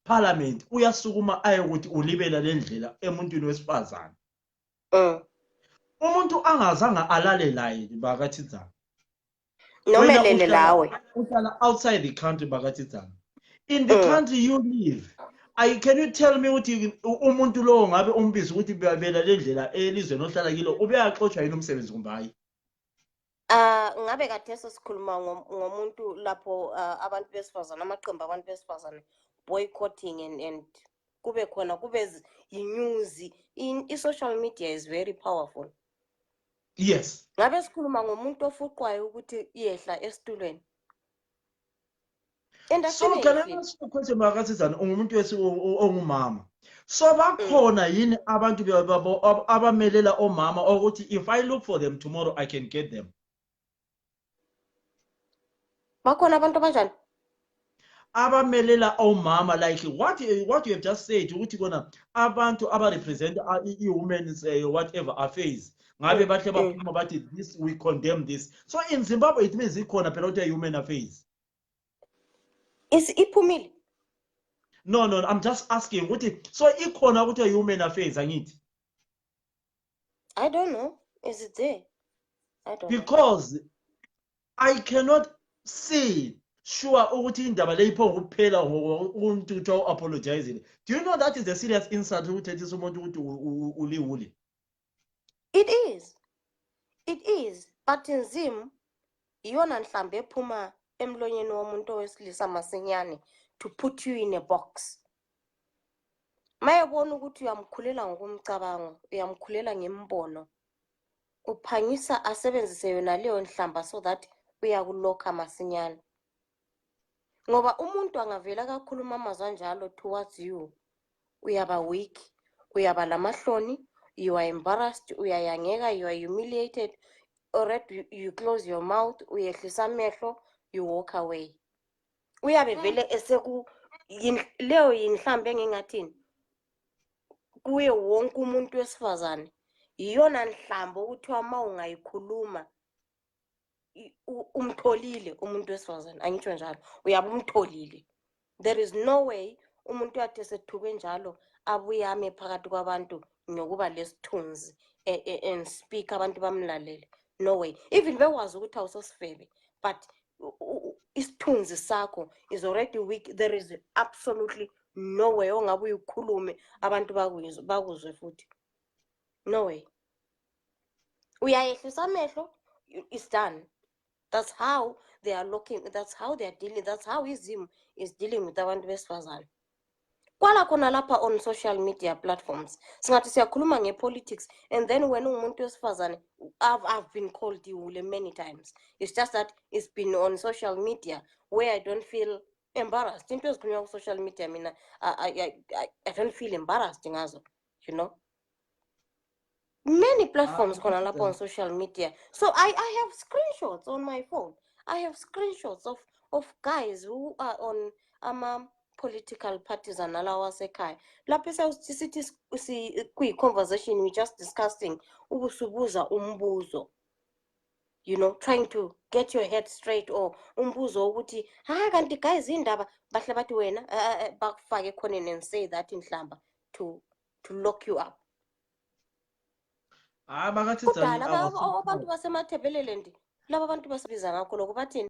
[SPEAKER 3] parliament uyasukuma ayokuthi ulibela lendlela emuntwini wesifazana. Umuntu angazanga alale laye bakathizana.
[SPEAKER 10] Nomelele lawe.
[SPEAKER 3] Uhlala outside the country bakathizana. In the country you live, can you tell me ukuthi umuntu lo ngabe umbizi ukuthi bela lendlela elizweni ohlala kilo ube yaxoshwa yini umsebenzi kumbe hayi?
[SPEAKER 10] Ngabe katheso sikhuluma ngomuntu lapho abantu besifazana amaqembu abantu besifazana boycotting and kube khona kube yinews. I-social media is very powerful.
[SPEAKER 3] Yes.
[SPEAKER 10] Ngabe sikhuluma ngomuntu ofuqwayo ukuthi yehla esitulweni.
[SPEAKER 3] So can I ask you a question bakathizana umuntu ongumama? So bakhona yini abantu abamelela omama ukuthi if I look for them tomorrow I can get them?
[SPEAKER 10] Bakhona abantu abanjani?
[SPEAKER 3] Abamelela omama, like what you have just said ukuthi kona abantu represent women's whatever affairs ngabe bahle baphuma bathi this we condemn this. So in Zimbabwe it means ikhona phela ukuthi human affairs.
[SPEAKER 10] Is iphumile?
[SPEAKER 3] No, I'm just asking ukuthi so ikhona ukuthi human affairs angithi?
[SPEAKER 10] I don't know. Is it there? I don't know.
[SPEAKER 3] Because I cannot say sure ukuthi indaba leyipo kuphela umuntu uthi apologize. Do you know that is a serious insult ukuthethisa umuntu ukuthi uliwuli?
[SPEAKER 10] It is. But in Zim iyona nhlambe ephuma emlonyeni womuntu wesilisa masinyane to put you in a box. Mayebona ukuthi uyamkhulela ngokumcabango, uyamkhulela ngembono, uphangisa asebenzise yona leyo nhlamba so that uyakulokha masinyane. Ngoba umuntu angavela kakhuluma amazwi anjalo towards you, uyaba weak, uyaba lamahloni, you are embarrassed, uyayangeka, you are humiliated, already you close your mouth, uyehlisa amehlo, you walk away. Uyabe vele eseku leyo yinhlambe engingathini kuye wonke umuntu wesifazane iyona nhlambo ukuthi uma ungayikhuluma umtholile umuntu wesifazane angitsho njalo uyabe umtholile. There is no way umuntu athe sethuke njalo abuyame phakathi kwabantu ngokuba lesithunzi and speak abantu bamlalele. No way. Even bekwazi ukuthi awusosifebe, but isithunzi sakho is already weak. There is absolutely no way ongabe uyikhulume abantu bakuzwe futhi. No way. Uyayehlisa amehlo, it's done. That's how they are looking, that's how they are dealing, that's how izim is dealing with abantu besifazane. Kwala khona lapha on social media platforms singathi siyakhuluma ngepolitics, and then when umuntu wesifazane I've been called Hure many times. It's just that it's been on social media where I don't feel embarrassed. Into ezikhulunywa ku social media mina I don't feel embarrassed ngazo, you know. Many platforms khona lapha on social media. So I have screenshots on my phone. I have screenshots of guys who are on political parties and allow sekhaya. Lapha sithi conversation we just discussing ubusubuza umbuzo. You know, trying to get your head straight, or umbuzo ukuthi kanti guys indaba bahle bathi wena bakufake khona and say that inhlamba to lock you up. Kudala abantu basemathebelele ndi laba abantu basibiza ngakho lokho bathini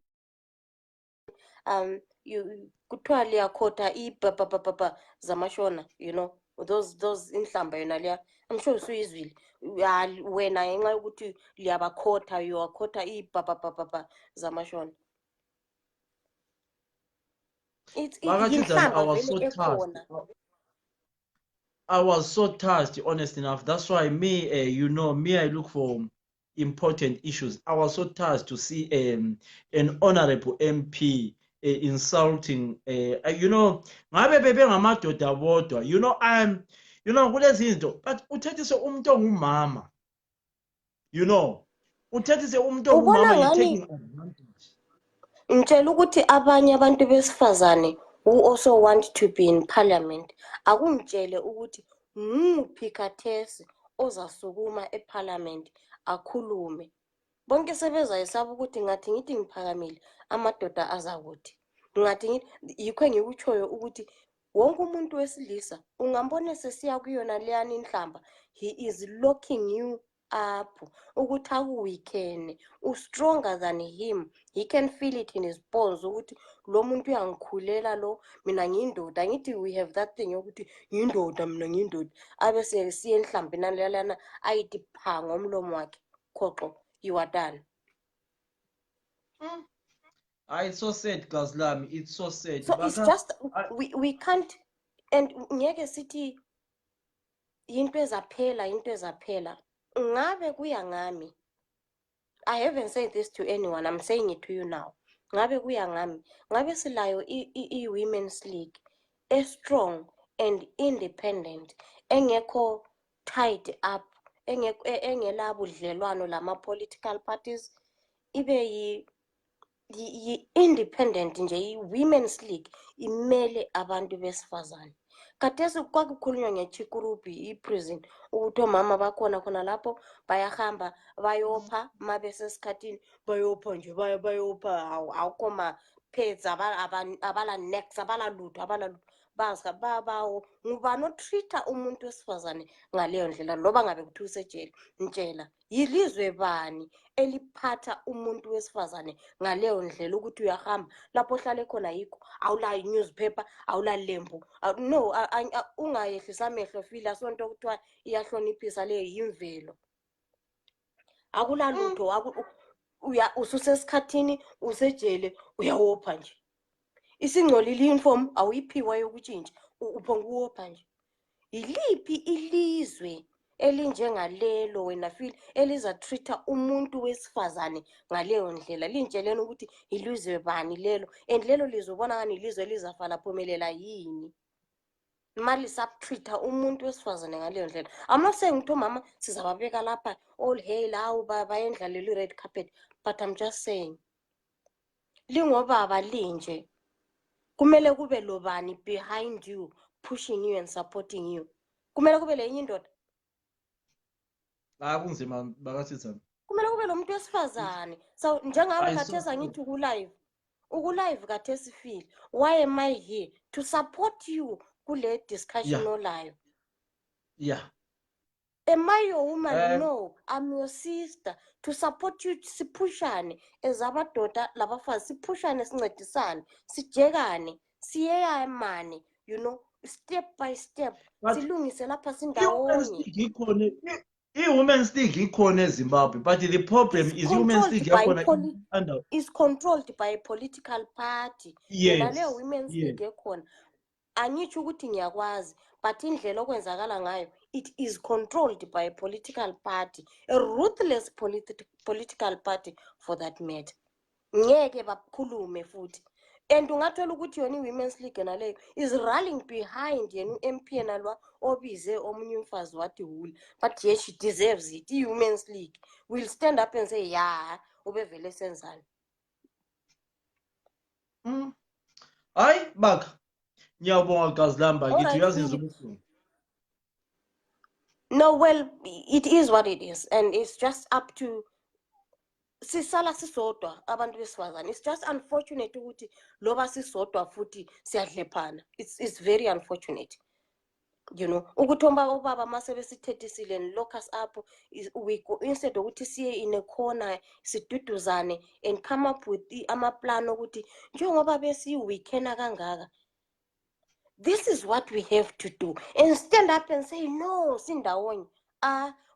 [SPEAKER 10] kuthiwa liyakhotha ibhabhabhabha zamashona, you know, those inhlamba yona liya. I'm sure usuyizwile wena ngenxa yokuthi liyabakhotha, uyakhotha ibhabhabhabha zamashona. It's inhlamba vele ekhona.
[SPEAKER 3] I was so touched, honest enough. That's why me, you know, me, I look for important issues. I was so touched to see an honorable MP insulting, you know, you know, kulezi zinto, but uthethise umuntu ongumama, you know, uthethise umuntu ongumama, you're taking advantage.
[SPEAKER 10] Ngitshela ukuthi abanye abantu besifazane who also want to be in parliament akungitshele ukuthi nguphi khathesi ozasukuma eparliament akhulume. Bonke sebeza yesaba ukuthi ngathi ngithi ngiphakamile amadoda azakuthi. Ngathi yikho ngikutshoyo ukuthi wonke umuntu wesilisa ungambona sesiya kuyona leyani inhlamba, he is locking you up ukuthi akuweekend stronger than him. He can feel it in his bones ukuthi lo muntu uyangikhulela lo, mina ngiyindoda. Ngithi we have that thing yokuthi ngiyindoda, mina ngiyindoda, abe siye enhlambeni nalana ayithi pha ngomlomo wakhe khoxo, you are done.
[SPEAKER 3] It's so sad, Gazlami. It's so sad.
[SPEAKER 10] So it's just we can't, and ngeke sithi into ezaphela ngabe kuya ngami. I haven't said this to anyone, I'm saying it to you now. Ngabe kuya ngami, ngabe silayo i-women's league strong and independent, engekho tied up, engela budlelwano lama political parties, ibe independent nje, women's league imele abantu besifazane. Khathesi kwakukhulunywa ngechikurupi iprison ukuthi omama bakhona khona lapho bayahamba bayopha mabesesikhathini, bayopha nje bayopha awukho ma-pads abala necks abala lutho bazi babawo ngubani otreat-a umuntu wesifazane ngaleyo ndlela loba ngabe kuthi usejele. Ntshela yilizwe bani eliphatha umuntu wesifazane ngaleyo ndlela ukuthi uyahamba lapho ohlale khona yikho awula newspaper awula lembu. No, ungayehlisa amehlo fila sonto kuthiwa iyahloniphisa leyo yimvelo. Akula lutho ususesikhathini usejele uyawopha nje. Isingcolile uniform awuyiphiwa yokutshintsha uphonga uwopha nje. Yiliphi ilizwe elinjengalelo wena feel eliza treata umuntu wesifazane ngaleyo ndlela? Lintsheleni ukuthi ilizwe bani lelo, and lelo lizobona ngani ilizwe elizafala phumelela yini? mali subtreater umuntu wesifazane ngaleyo ndlela. I'm not saying ukuthi omama sizababeka lapha all hail awu bayendlalelwe red carpet, but I'm just saying lingobaba linje kumele kube lobani behind you pushing you and supporting you. Kumele kube lenye indoda.
[SPEAKER 3] Kunzima bakasithana.
[SPEAKER 10] Kumele kube lo muntu wesifazane. So njengabe kathesa ngithi uku-live kathesi feel. Why am I here? To support you kule discussion olayo.
[SPEAKER 3] Yeah.
[SPEAKER 10] Am I your woman? No, I'm your sister. To support you, sipushane as abadoda labafazi, sipushane sincedisane, sijekane, siyeyamane, you know, step by step. Silungise lapha sindawonye.
[SPEAKER 3] I-women's league ikhona eZimbabwe, but the problem is women's league
[SPEAKER 10] is controlled by a political party.
[SPEAKER 3] Yes.
[SPEAKER 10] Leyo women's league ekhona. Angitsho ukuthi ngiyakwazi, but indlela okwenzakala ngayo, it is controlled by a political party, a ruthless political party for that matter. Ngeke bakhulume futhi. And ungathola ukuthi yona i-women's league naleyo is rallying behind yena MP nalwa obize omunye umfazi wathi Hure, but yes, she deserves it. I-women's league will stand up and say yeah, ubevele senzani.
[SPEAKER 3] Hayi baka ngiyabonga Gazlamba ngithi uyazinza ubuhlungu.
[SPEAKER 10] No, well, it is what it is, and it's just up to sisala sisodwa abantu besifazane. It's just unfortunate ukuthi loba sisodwa futhi siyadlephana. It's very unfortunate. You know, ukuthomba obaba mase besithethisile and lock us up, we go instead ukuthi siye in a corner siduduzane and come up with ama plan ukuthi njengoba besi weekend kangaka. This is what we have to do. And stand up and say, no, sindawonye.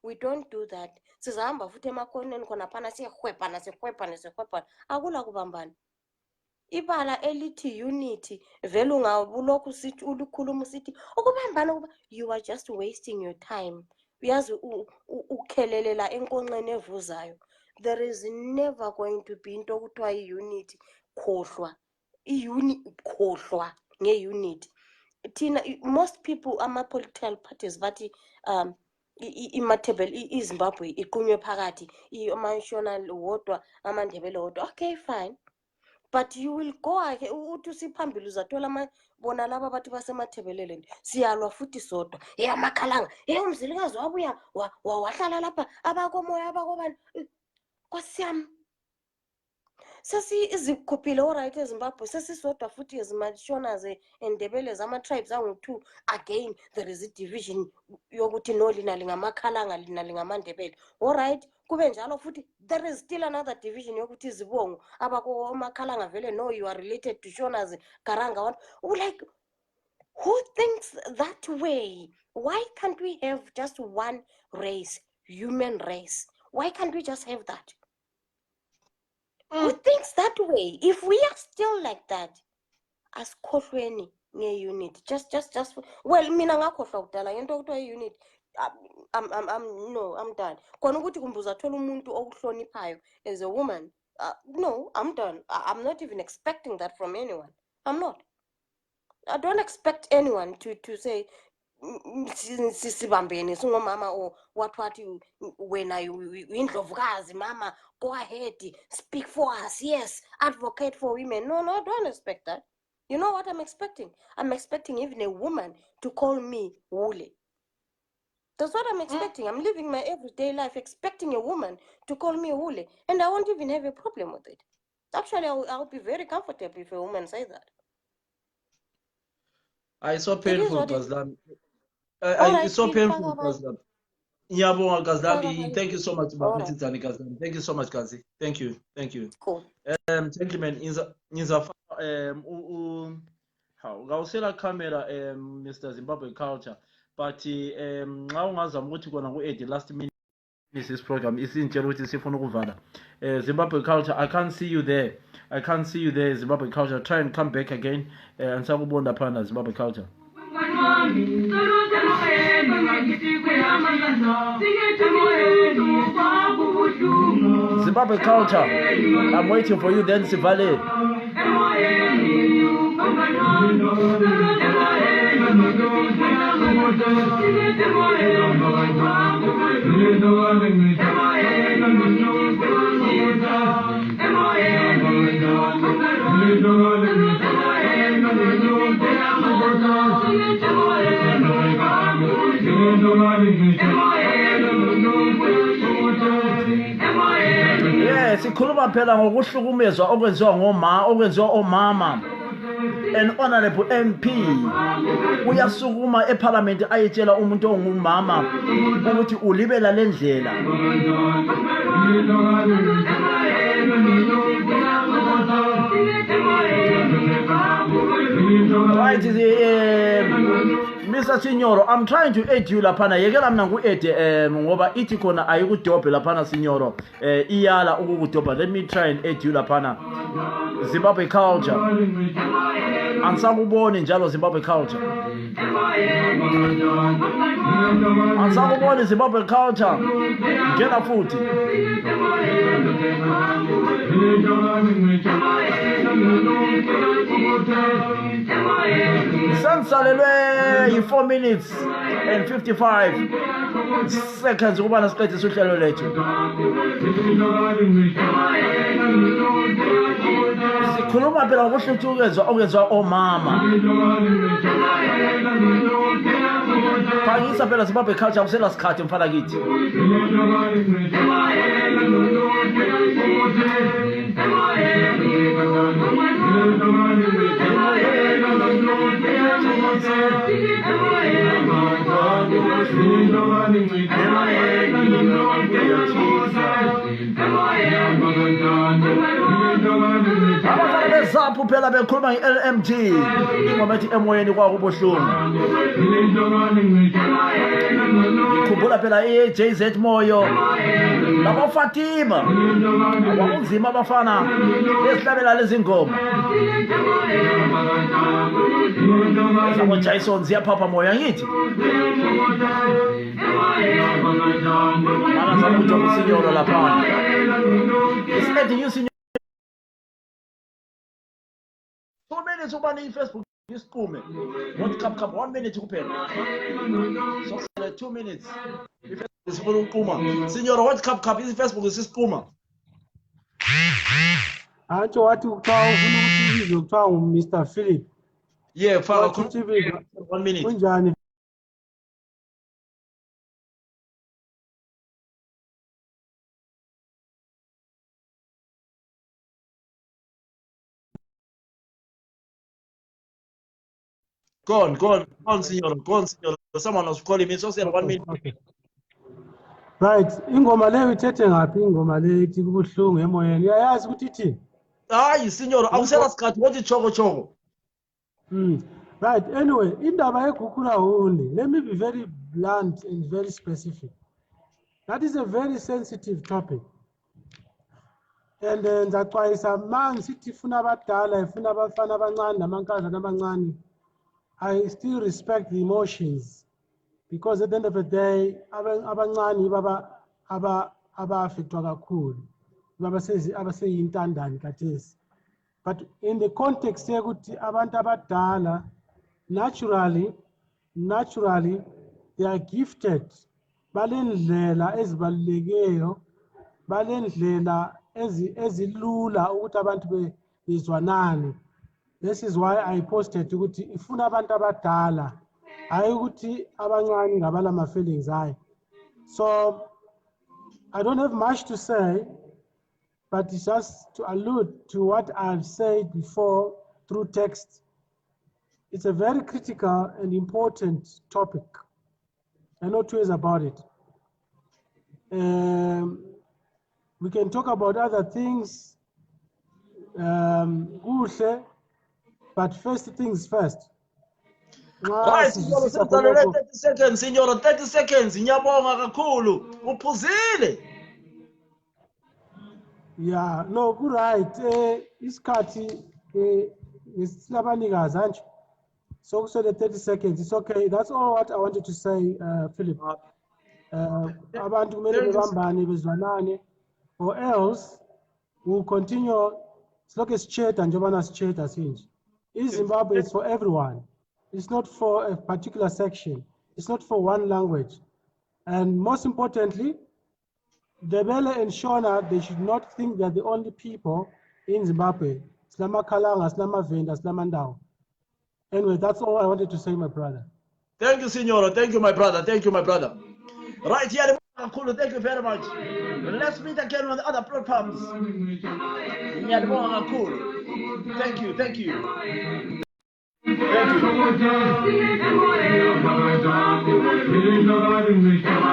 [SPEAKER 10] We don't do that. Sizahamba futhi emakhoneni khona phana siyehwebhana. Akula kubambana. Ibala elithi unity vele ungabulokhu sithi ulukhuluma sithi ukubambana you are just wasting your time. Uyazi ukhelelela enkonxeni evuzayo. There is never going to be into okuthiwa i-unity khohlwa. Khohlwa nge-unity. Most people ama-political parties bathi imathebele iZimbabwe iqunywe phakathi ama-national wodwa amandebele wodwa. Okay, fine, but you will go uthi usiphambili uzathola bona laba bathi basemathebeleleni siyalwa futhi sodwa amakhalanga umzilikazi wabuya wahlala lapha abakomoya abakobani kwasiyami sesi izikhuphile alright eZimbabwe sesisodwa futhi ezimashona endebele zama-tribes angu-2. Again there is a division yokuthi no lina lingamakhalanga lina lingamandebele. Alright, kube njalo futhi there is still another division yokuthi izibongo abakomakhalanga vele no you are related to Shonas Karanga. Like, who thinks that way? Why can't we have just one race, human race? Why can't we just have that? Who thinks that way? If we are still like that, as khohlweni nge-unit, just well, mina ngakhohlwa kudala ngento okuthiwa i-unit. I'm done. Khona ukuthi kumbuza thola umuntu okuhloniphayo as a woman. No, I'm done. I'm not even expecting that from anyone. I'm not. I don't expect anyone to say sibambene singomama or what when indlovukazi mama, go ahead, speak for us, yes, advocate for women. No, I don't expect that. You know what I'm expecting? I'm expecting even a woman to call me Hure. That's what I'm expecting. I'm living my everyday life expecting a woman to call me Hure, and I won't even have a problem with it. Actually, I'll be very comfortable if a woman says that.
[SPEAKER 3] It's so painful, Gazlamba. It's so painful, Gazlamba. Ngiyabonga Gazlamba. Thank you so much, Babetitsani Gazlamba. Thank you so much, Gazi. Thank you.
[SPEAKER 10] Cool.
[SPEAKER 3] Gentlemen, ngizafaka ngawusela camera Mr. Zimbabwe Culture, but nxa ungazama ukuthi kona ku-8 last minute this program isintshela ukuthi sifuna ukuvala. Zimbabwe Culture, I can't see you there. Zimbabwe Culture. Try and come back again. Ansakubonda phana Zimbabwe Culture. Zimbabwe Culture, I'm waiting for you then, Sivale. Yes, sikhuluma phela ngokuhlukumezwa okwenziwa omama. An honorable MP uyasukuma eParliament ayetshela umuntu ongumama ukuthi ulibela lendlela. Right, Mr. Signoro, I'm trying to aid you laphana. Yekela mina ngu-aid ngoba ithi khona ayikudobhe laphana Signoro. Iyala ukukudobha. Let me try and aid you laphana. Zimbabwe culture. Ansakuboni njalo Zimbabwe culture. Ansakuboni Zimbabwe culture. Ngena futhi. Sensalelwe yi-4 minutes and 55 seconds ukubana siqedise uhlelo lethu. Sikhuluma phela ngokuhluthuzwa okwenziwa omama. Phangisa phela Zimbabwe culture kusela sikhathi mfana kithi. Abafana bezaphu phela bekhuluma nge-LMG ingoma ethi emoyeni kwakubuhlungu. Ngikhumbula phela i-JZ Moyo labo Fatima abakunzima abafana besihlabela lezi ngoma. Zabo Jason ziyaphapha moya ngithi. Mana zabo uJobo Signoro lapha. Isilethe you Signoro. 2 minutes ubani iFacebook isiqume. Not cup 1 minute kuphela. So 2 minutes. iFacebook isifuna ukuquma. Signoro what cup iFacebook isiquma.
[SPEAKER 11] Atsho wathi ukuthiwa ufuna ukuthi izwe kuthiwa Mr. Philip.
[SPEAKER 3] Yeah, faka 1 minute.
[SPEAKER 11] Kunjani?
[SPEAKER 3] Go on, Signor. Someone was calling me, so say 1 minute.
[SPEAKER 11] Okay. Right, ingoma leyo ithethe ngaphi ingoma leyo ithi kubuhlungu emoyeni? Uyayazi ukuthi ithini?
[SPEAKER 3] Hayi, Signor, awusela sikhathi wothi choko.
[SPEAKER 11] Right, anyway, indaba yeGukula only. Let me be very blunt and very specific. That is a very sensitive topic. And then that's why man sithi ifuna abadala ifuna abafana abancane namankazana amancane. I still respect the emotions because at the end of the day abancane baba affectwa kakhulu baba abaseyintandane kathesi. But in the context yokuthi abantu abadala naturally they are gifted balendlela ezibalulekileyo balendlela ezilula ukuthi abantu bezwanane. This is why I posted ukuthi ifuna abantu abadala hayi ukuthi abancane ngabala ma feelings hayi. So I don't have much to say, but it's just to allude to what I've said before through text. It's a very critical and important topic. I know two ways about it. We can talk about other things, but first things first.
[SPEAKER 3] Right, Signor, 30 seconds, Signor, 30 seconds. Ngiyabonga kakhulu. Uphuzile.
[SPEAKER 11] Yeah, no, good right. Isikhathi silabanikazi anje. So the 30 seconds. It's okay. That's all what I wanted to say, Philip. Abantu kumele bebambane bezwanane, or else we'll continue. Silokhu sichetha njengoba sichetha sinje. Zimbabwe is for everyone. It's not for a particular section. It's not for one language. And most importantly, Debele and Shona, they should not think they're the only people in Zimbabwe. Slama Kalanga, Slama Venda, Slama Ndao. Anyway, that's all I wanted to say, my brother.
[SPEAKER 3] Thank you, Signora. Thank you, my brother. Thank you, my brother. Right here, thank you very much. Let's meet again on the other platforms. Thank you, thank you. Thank you.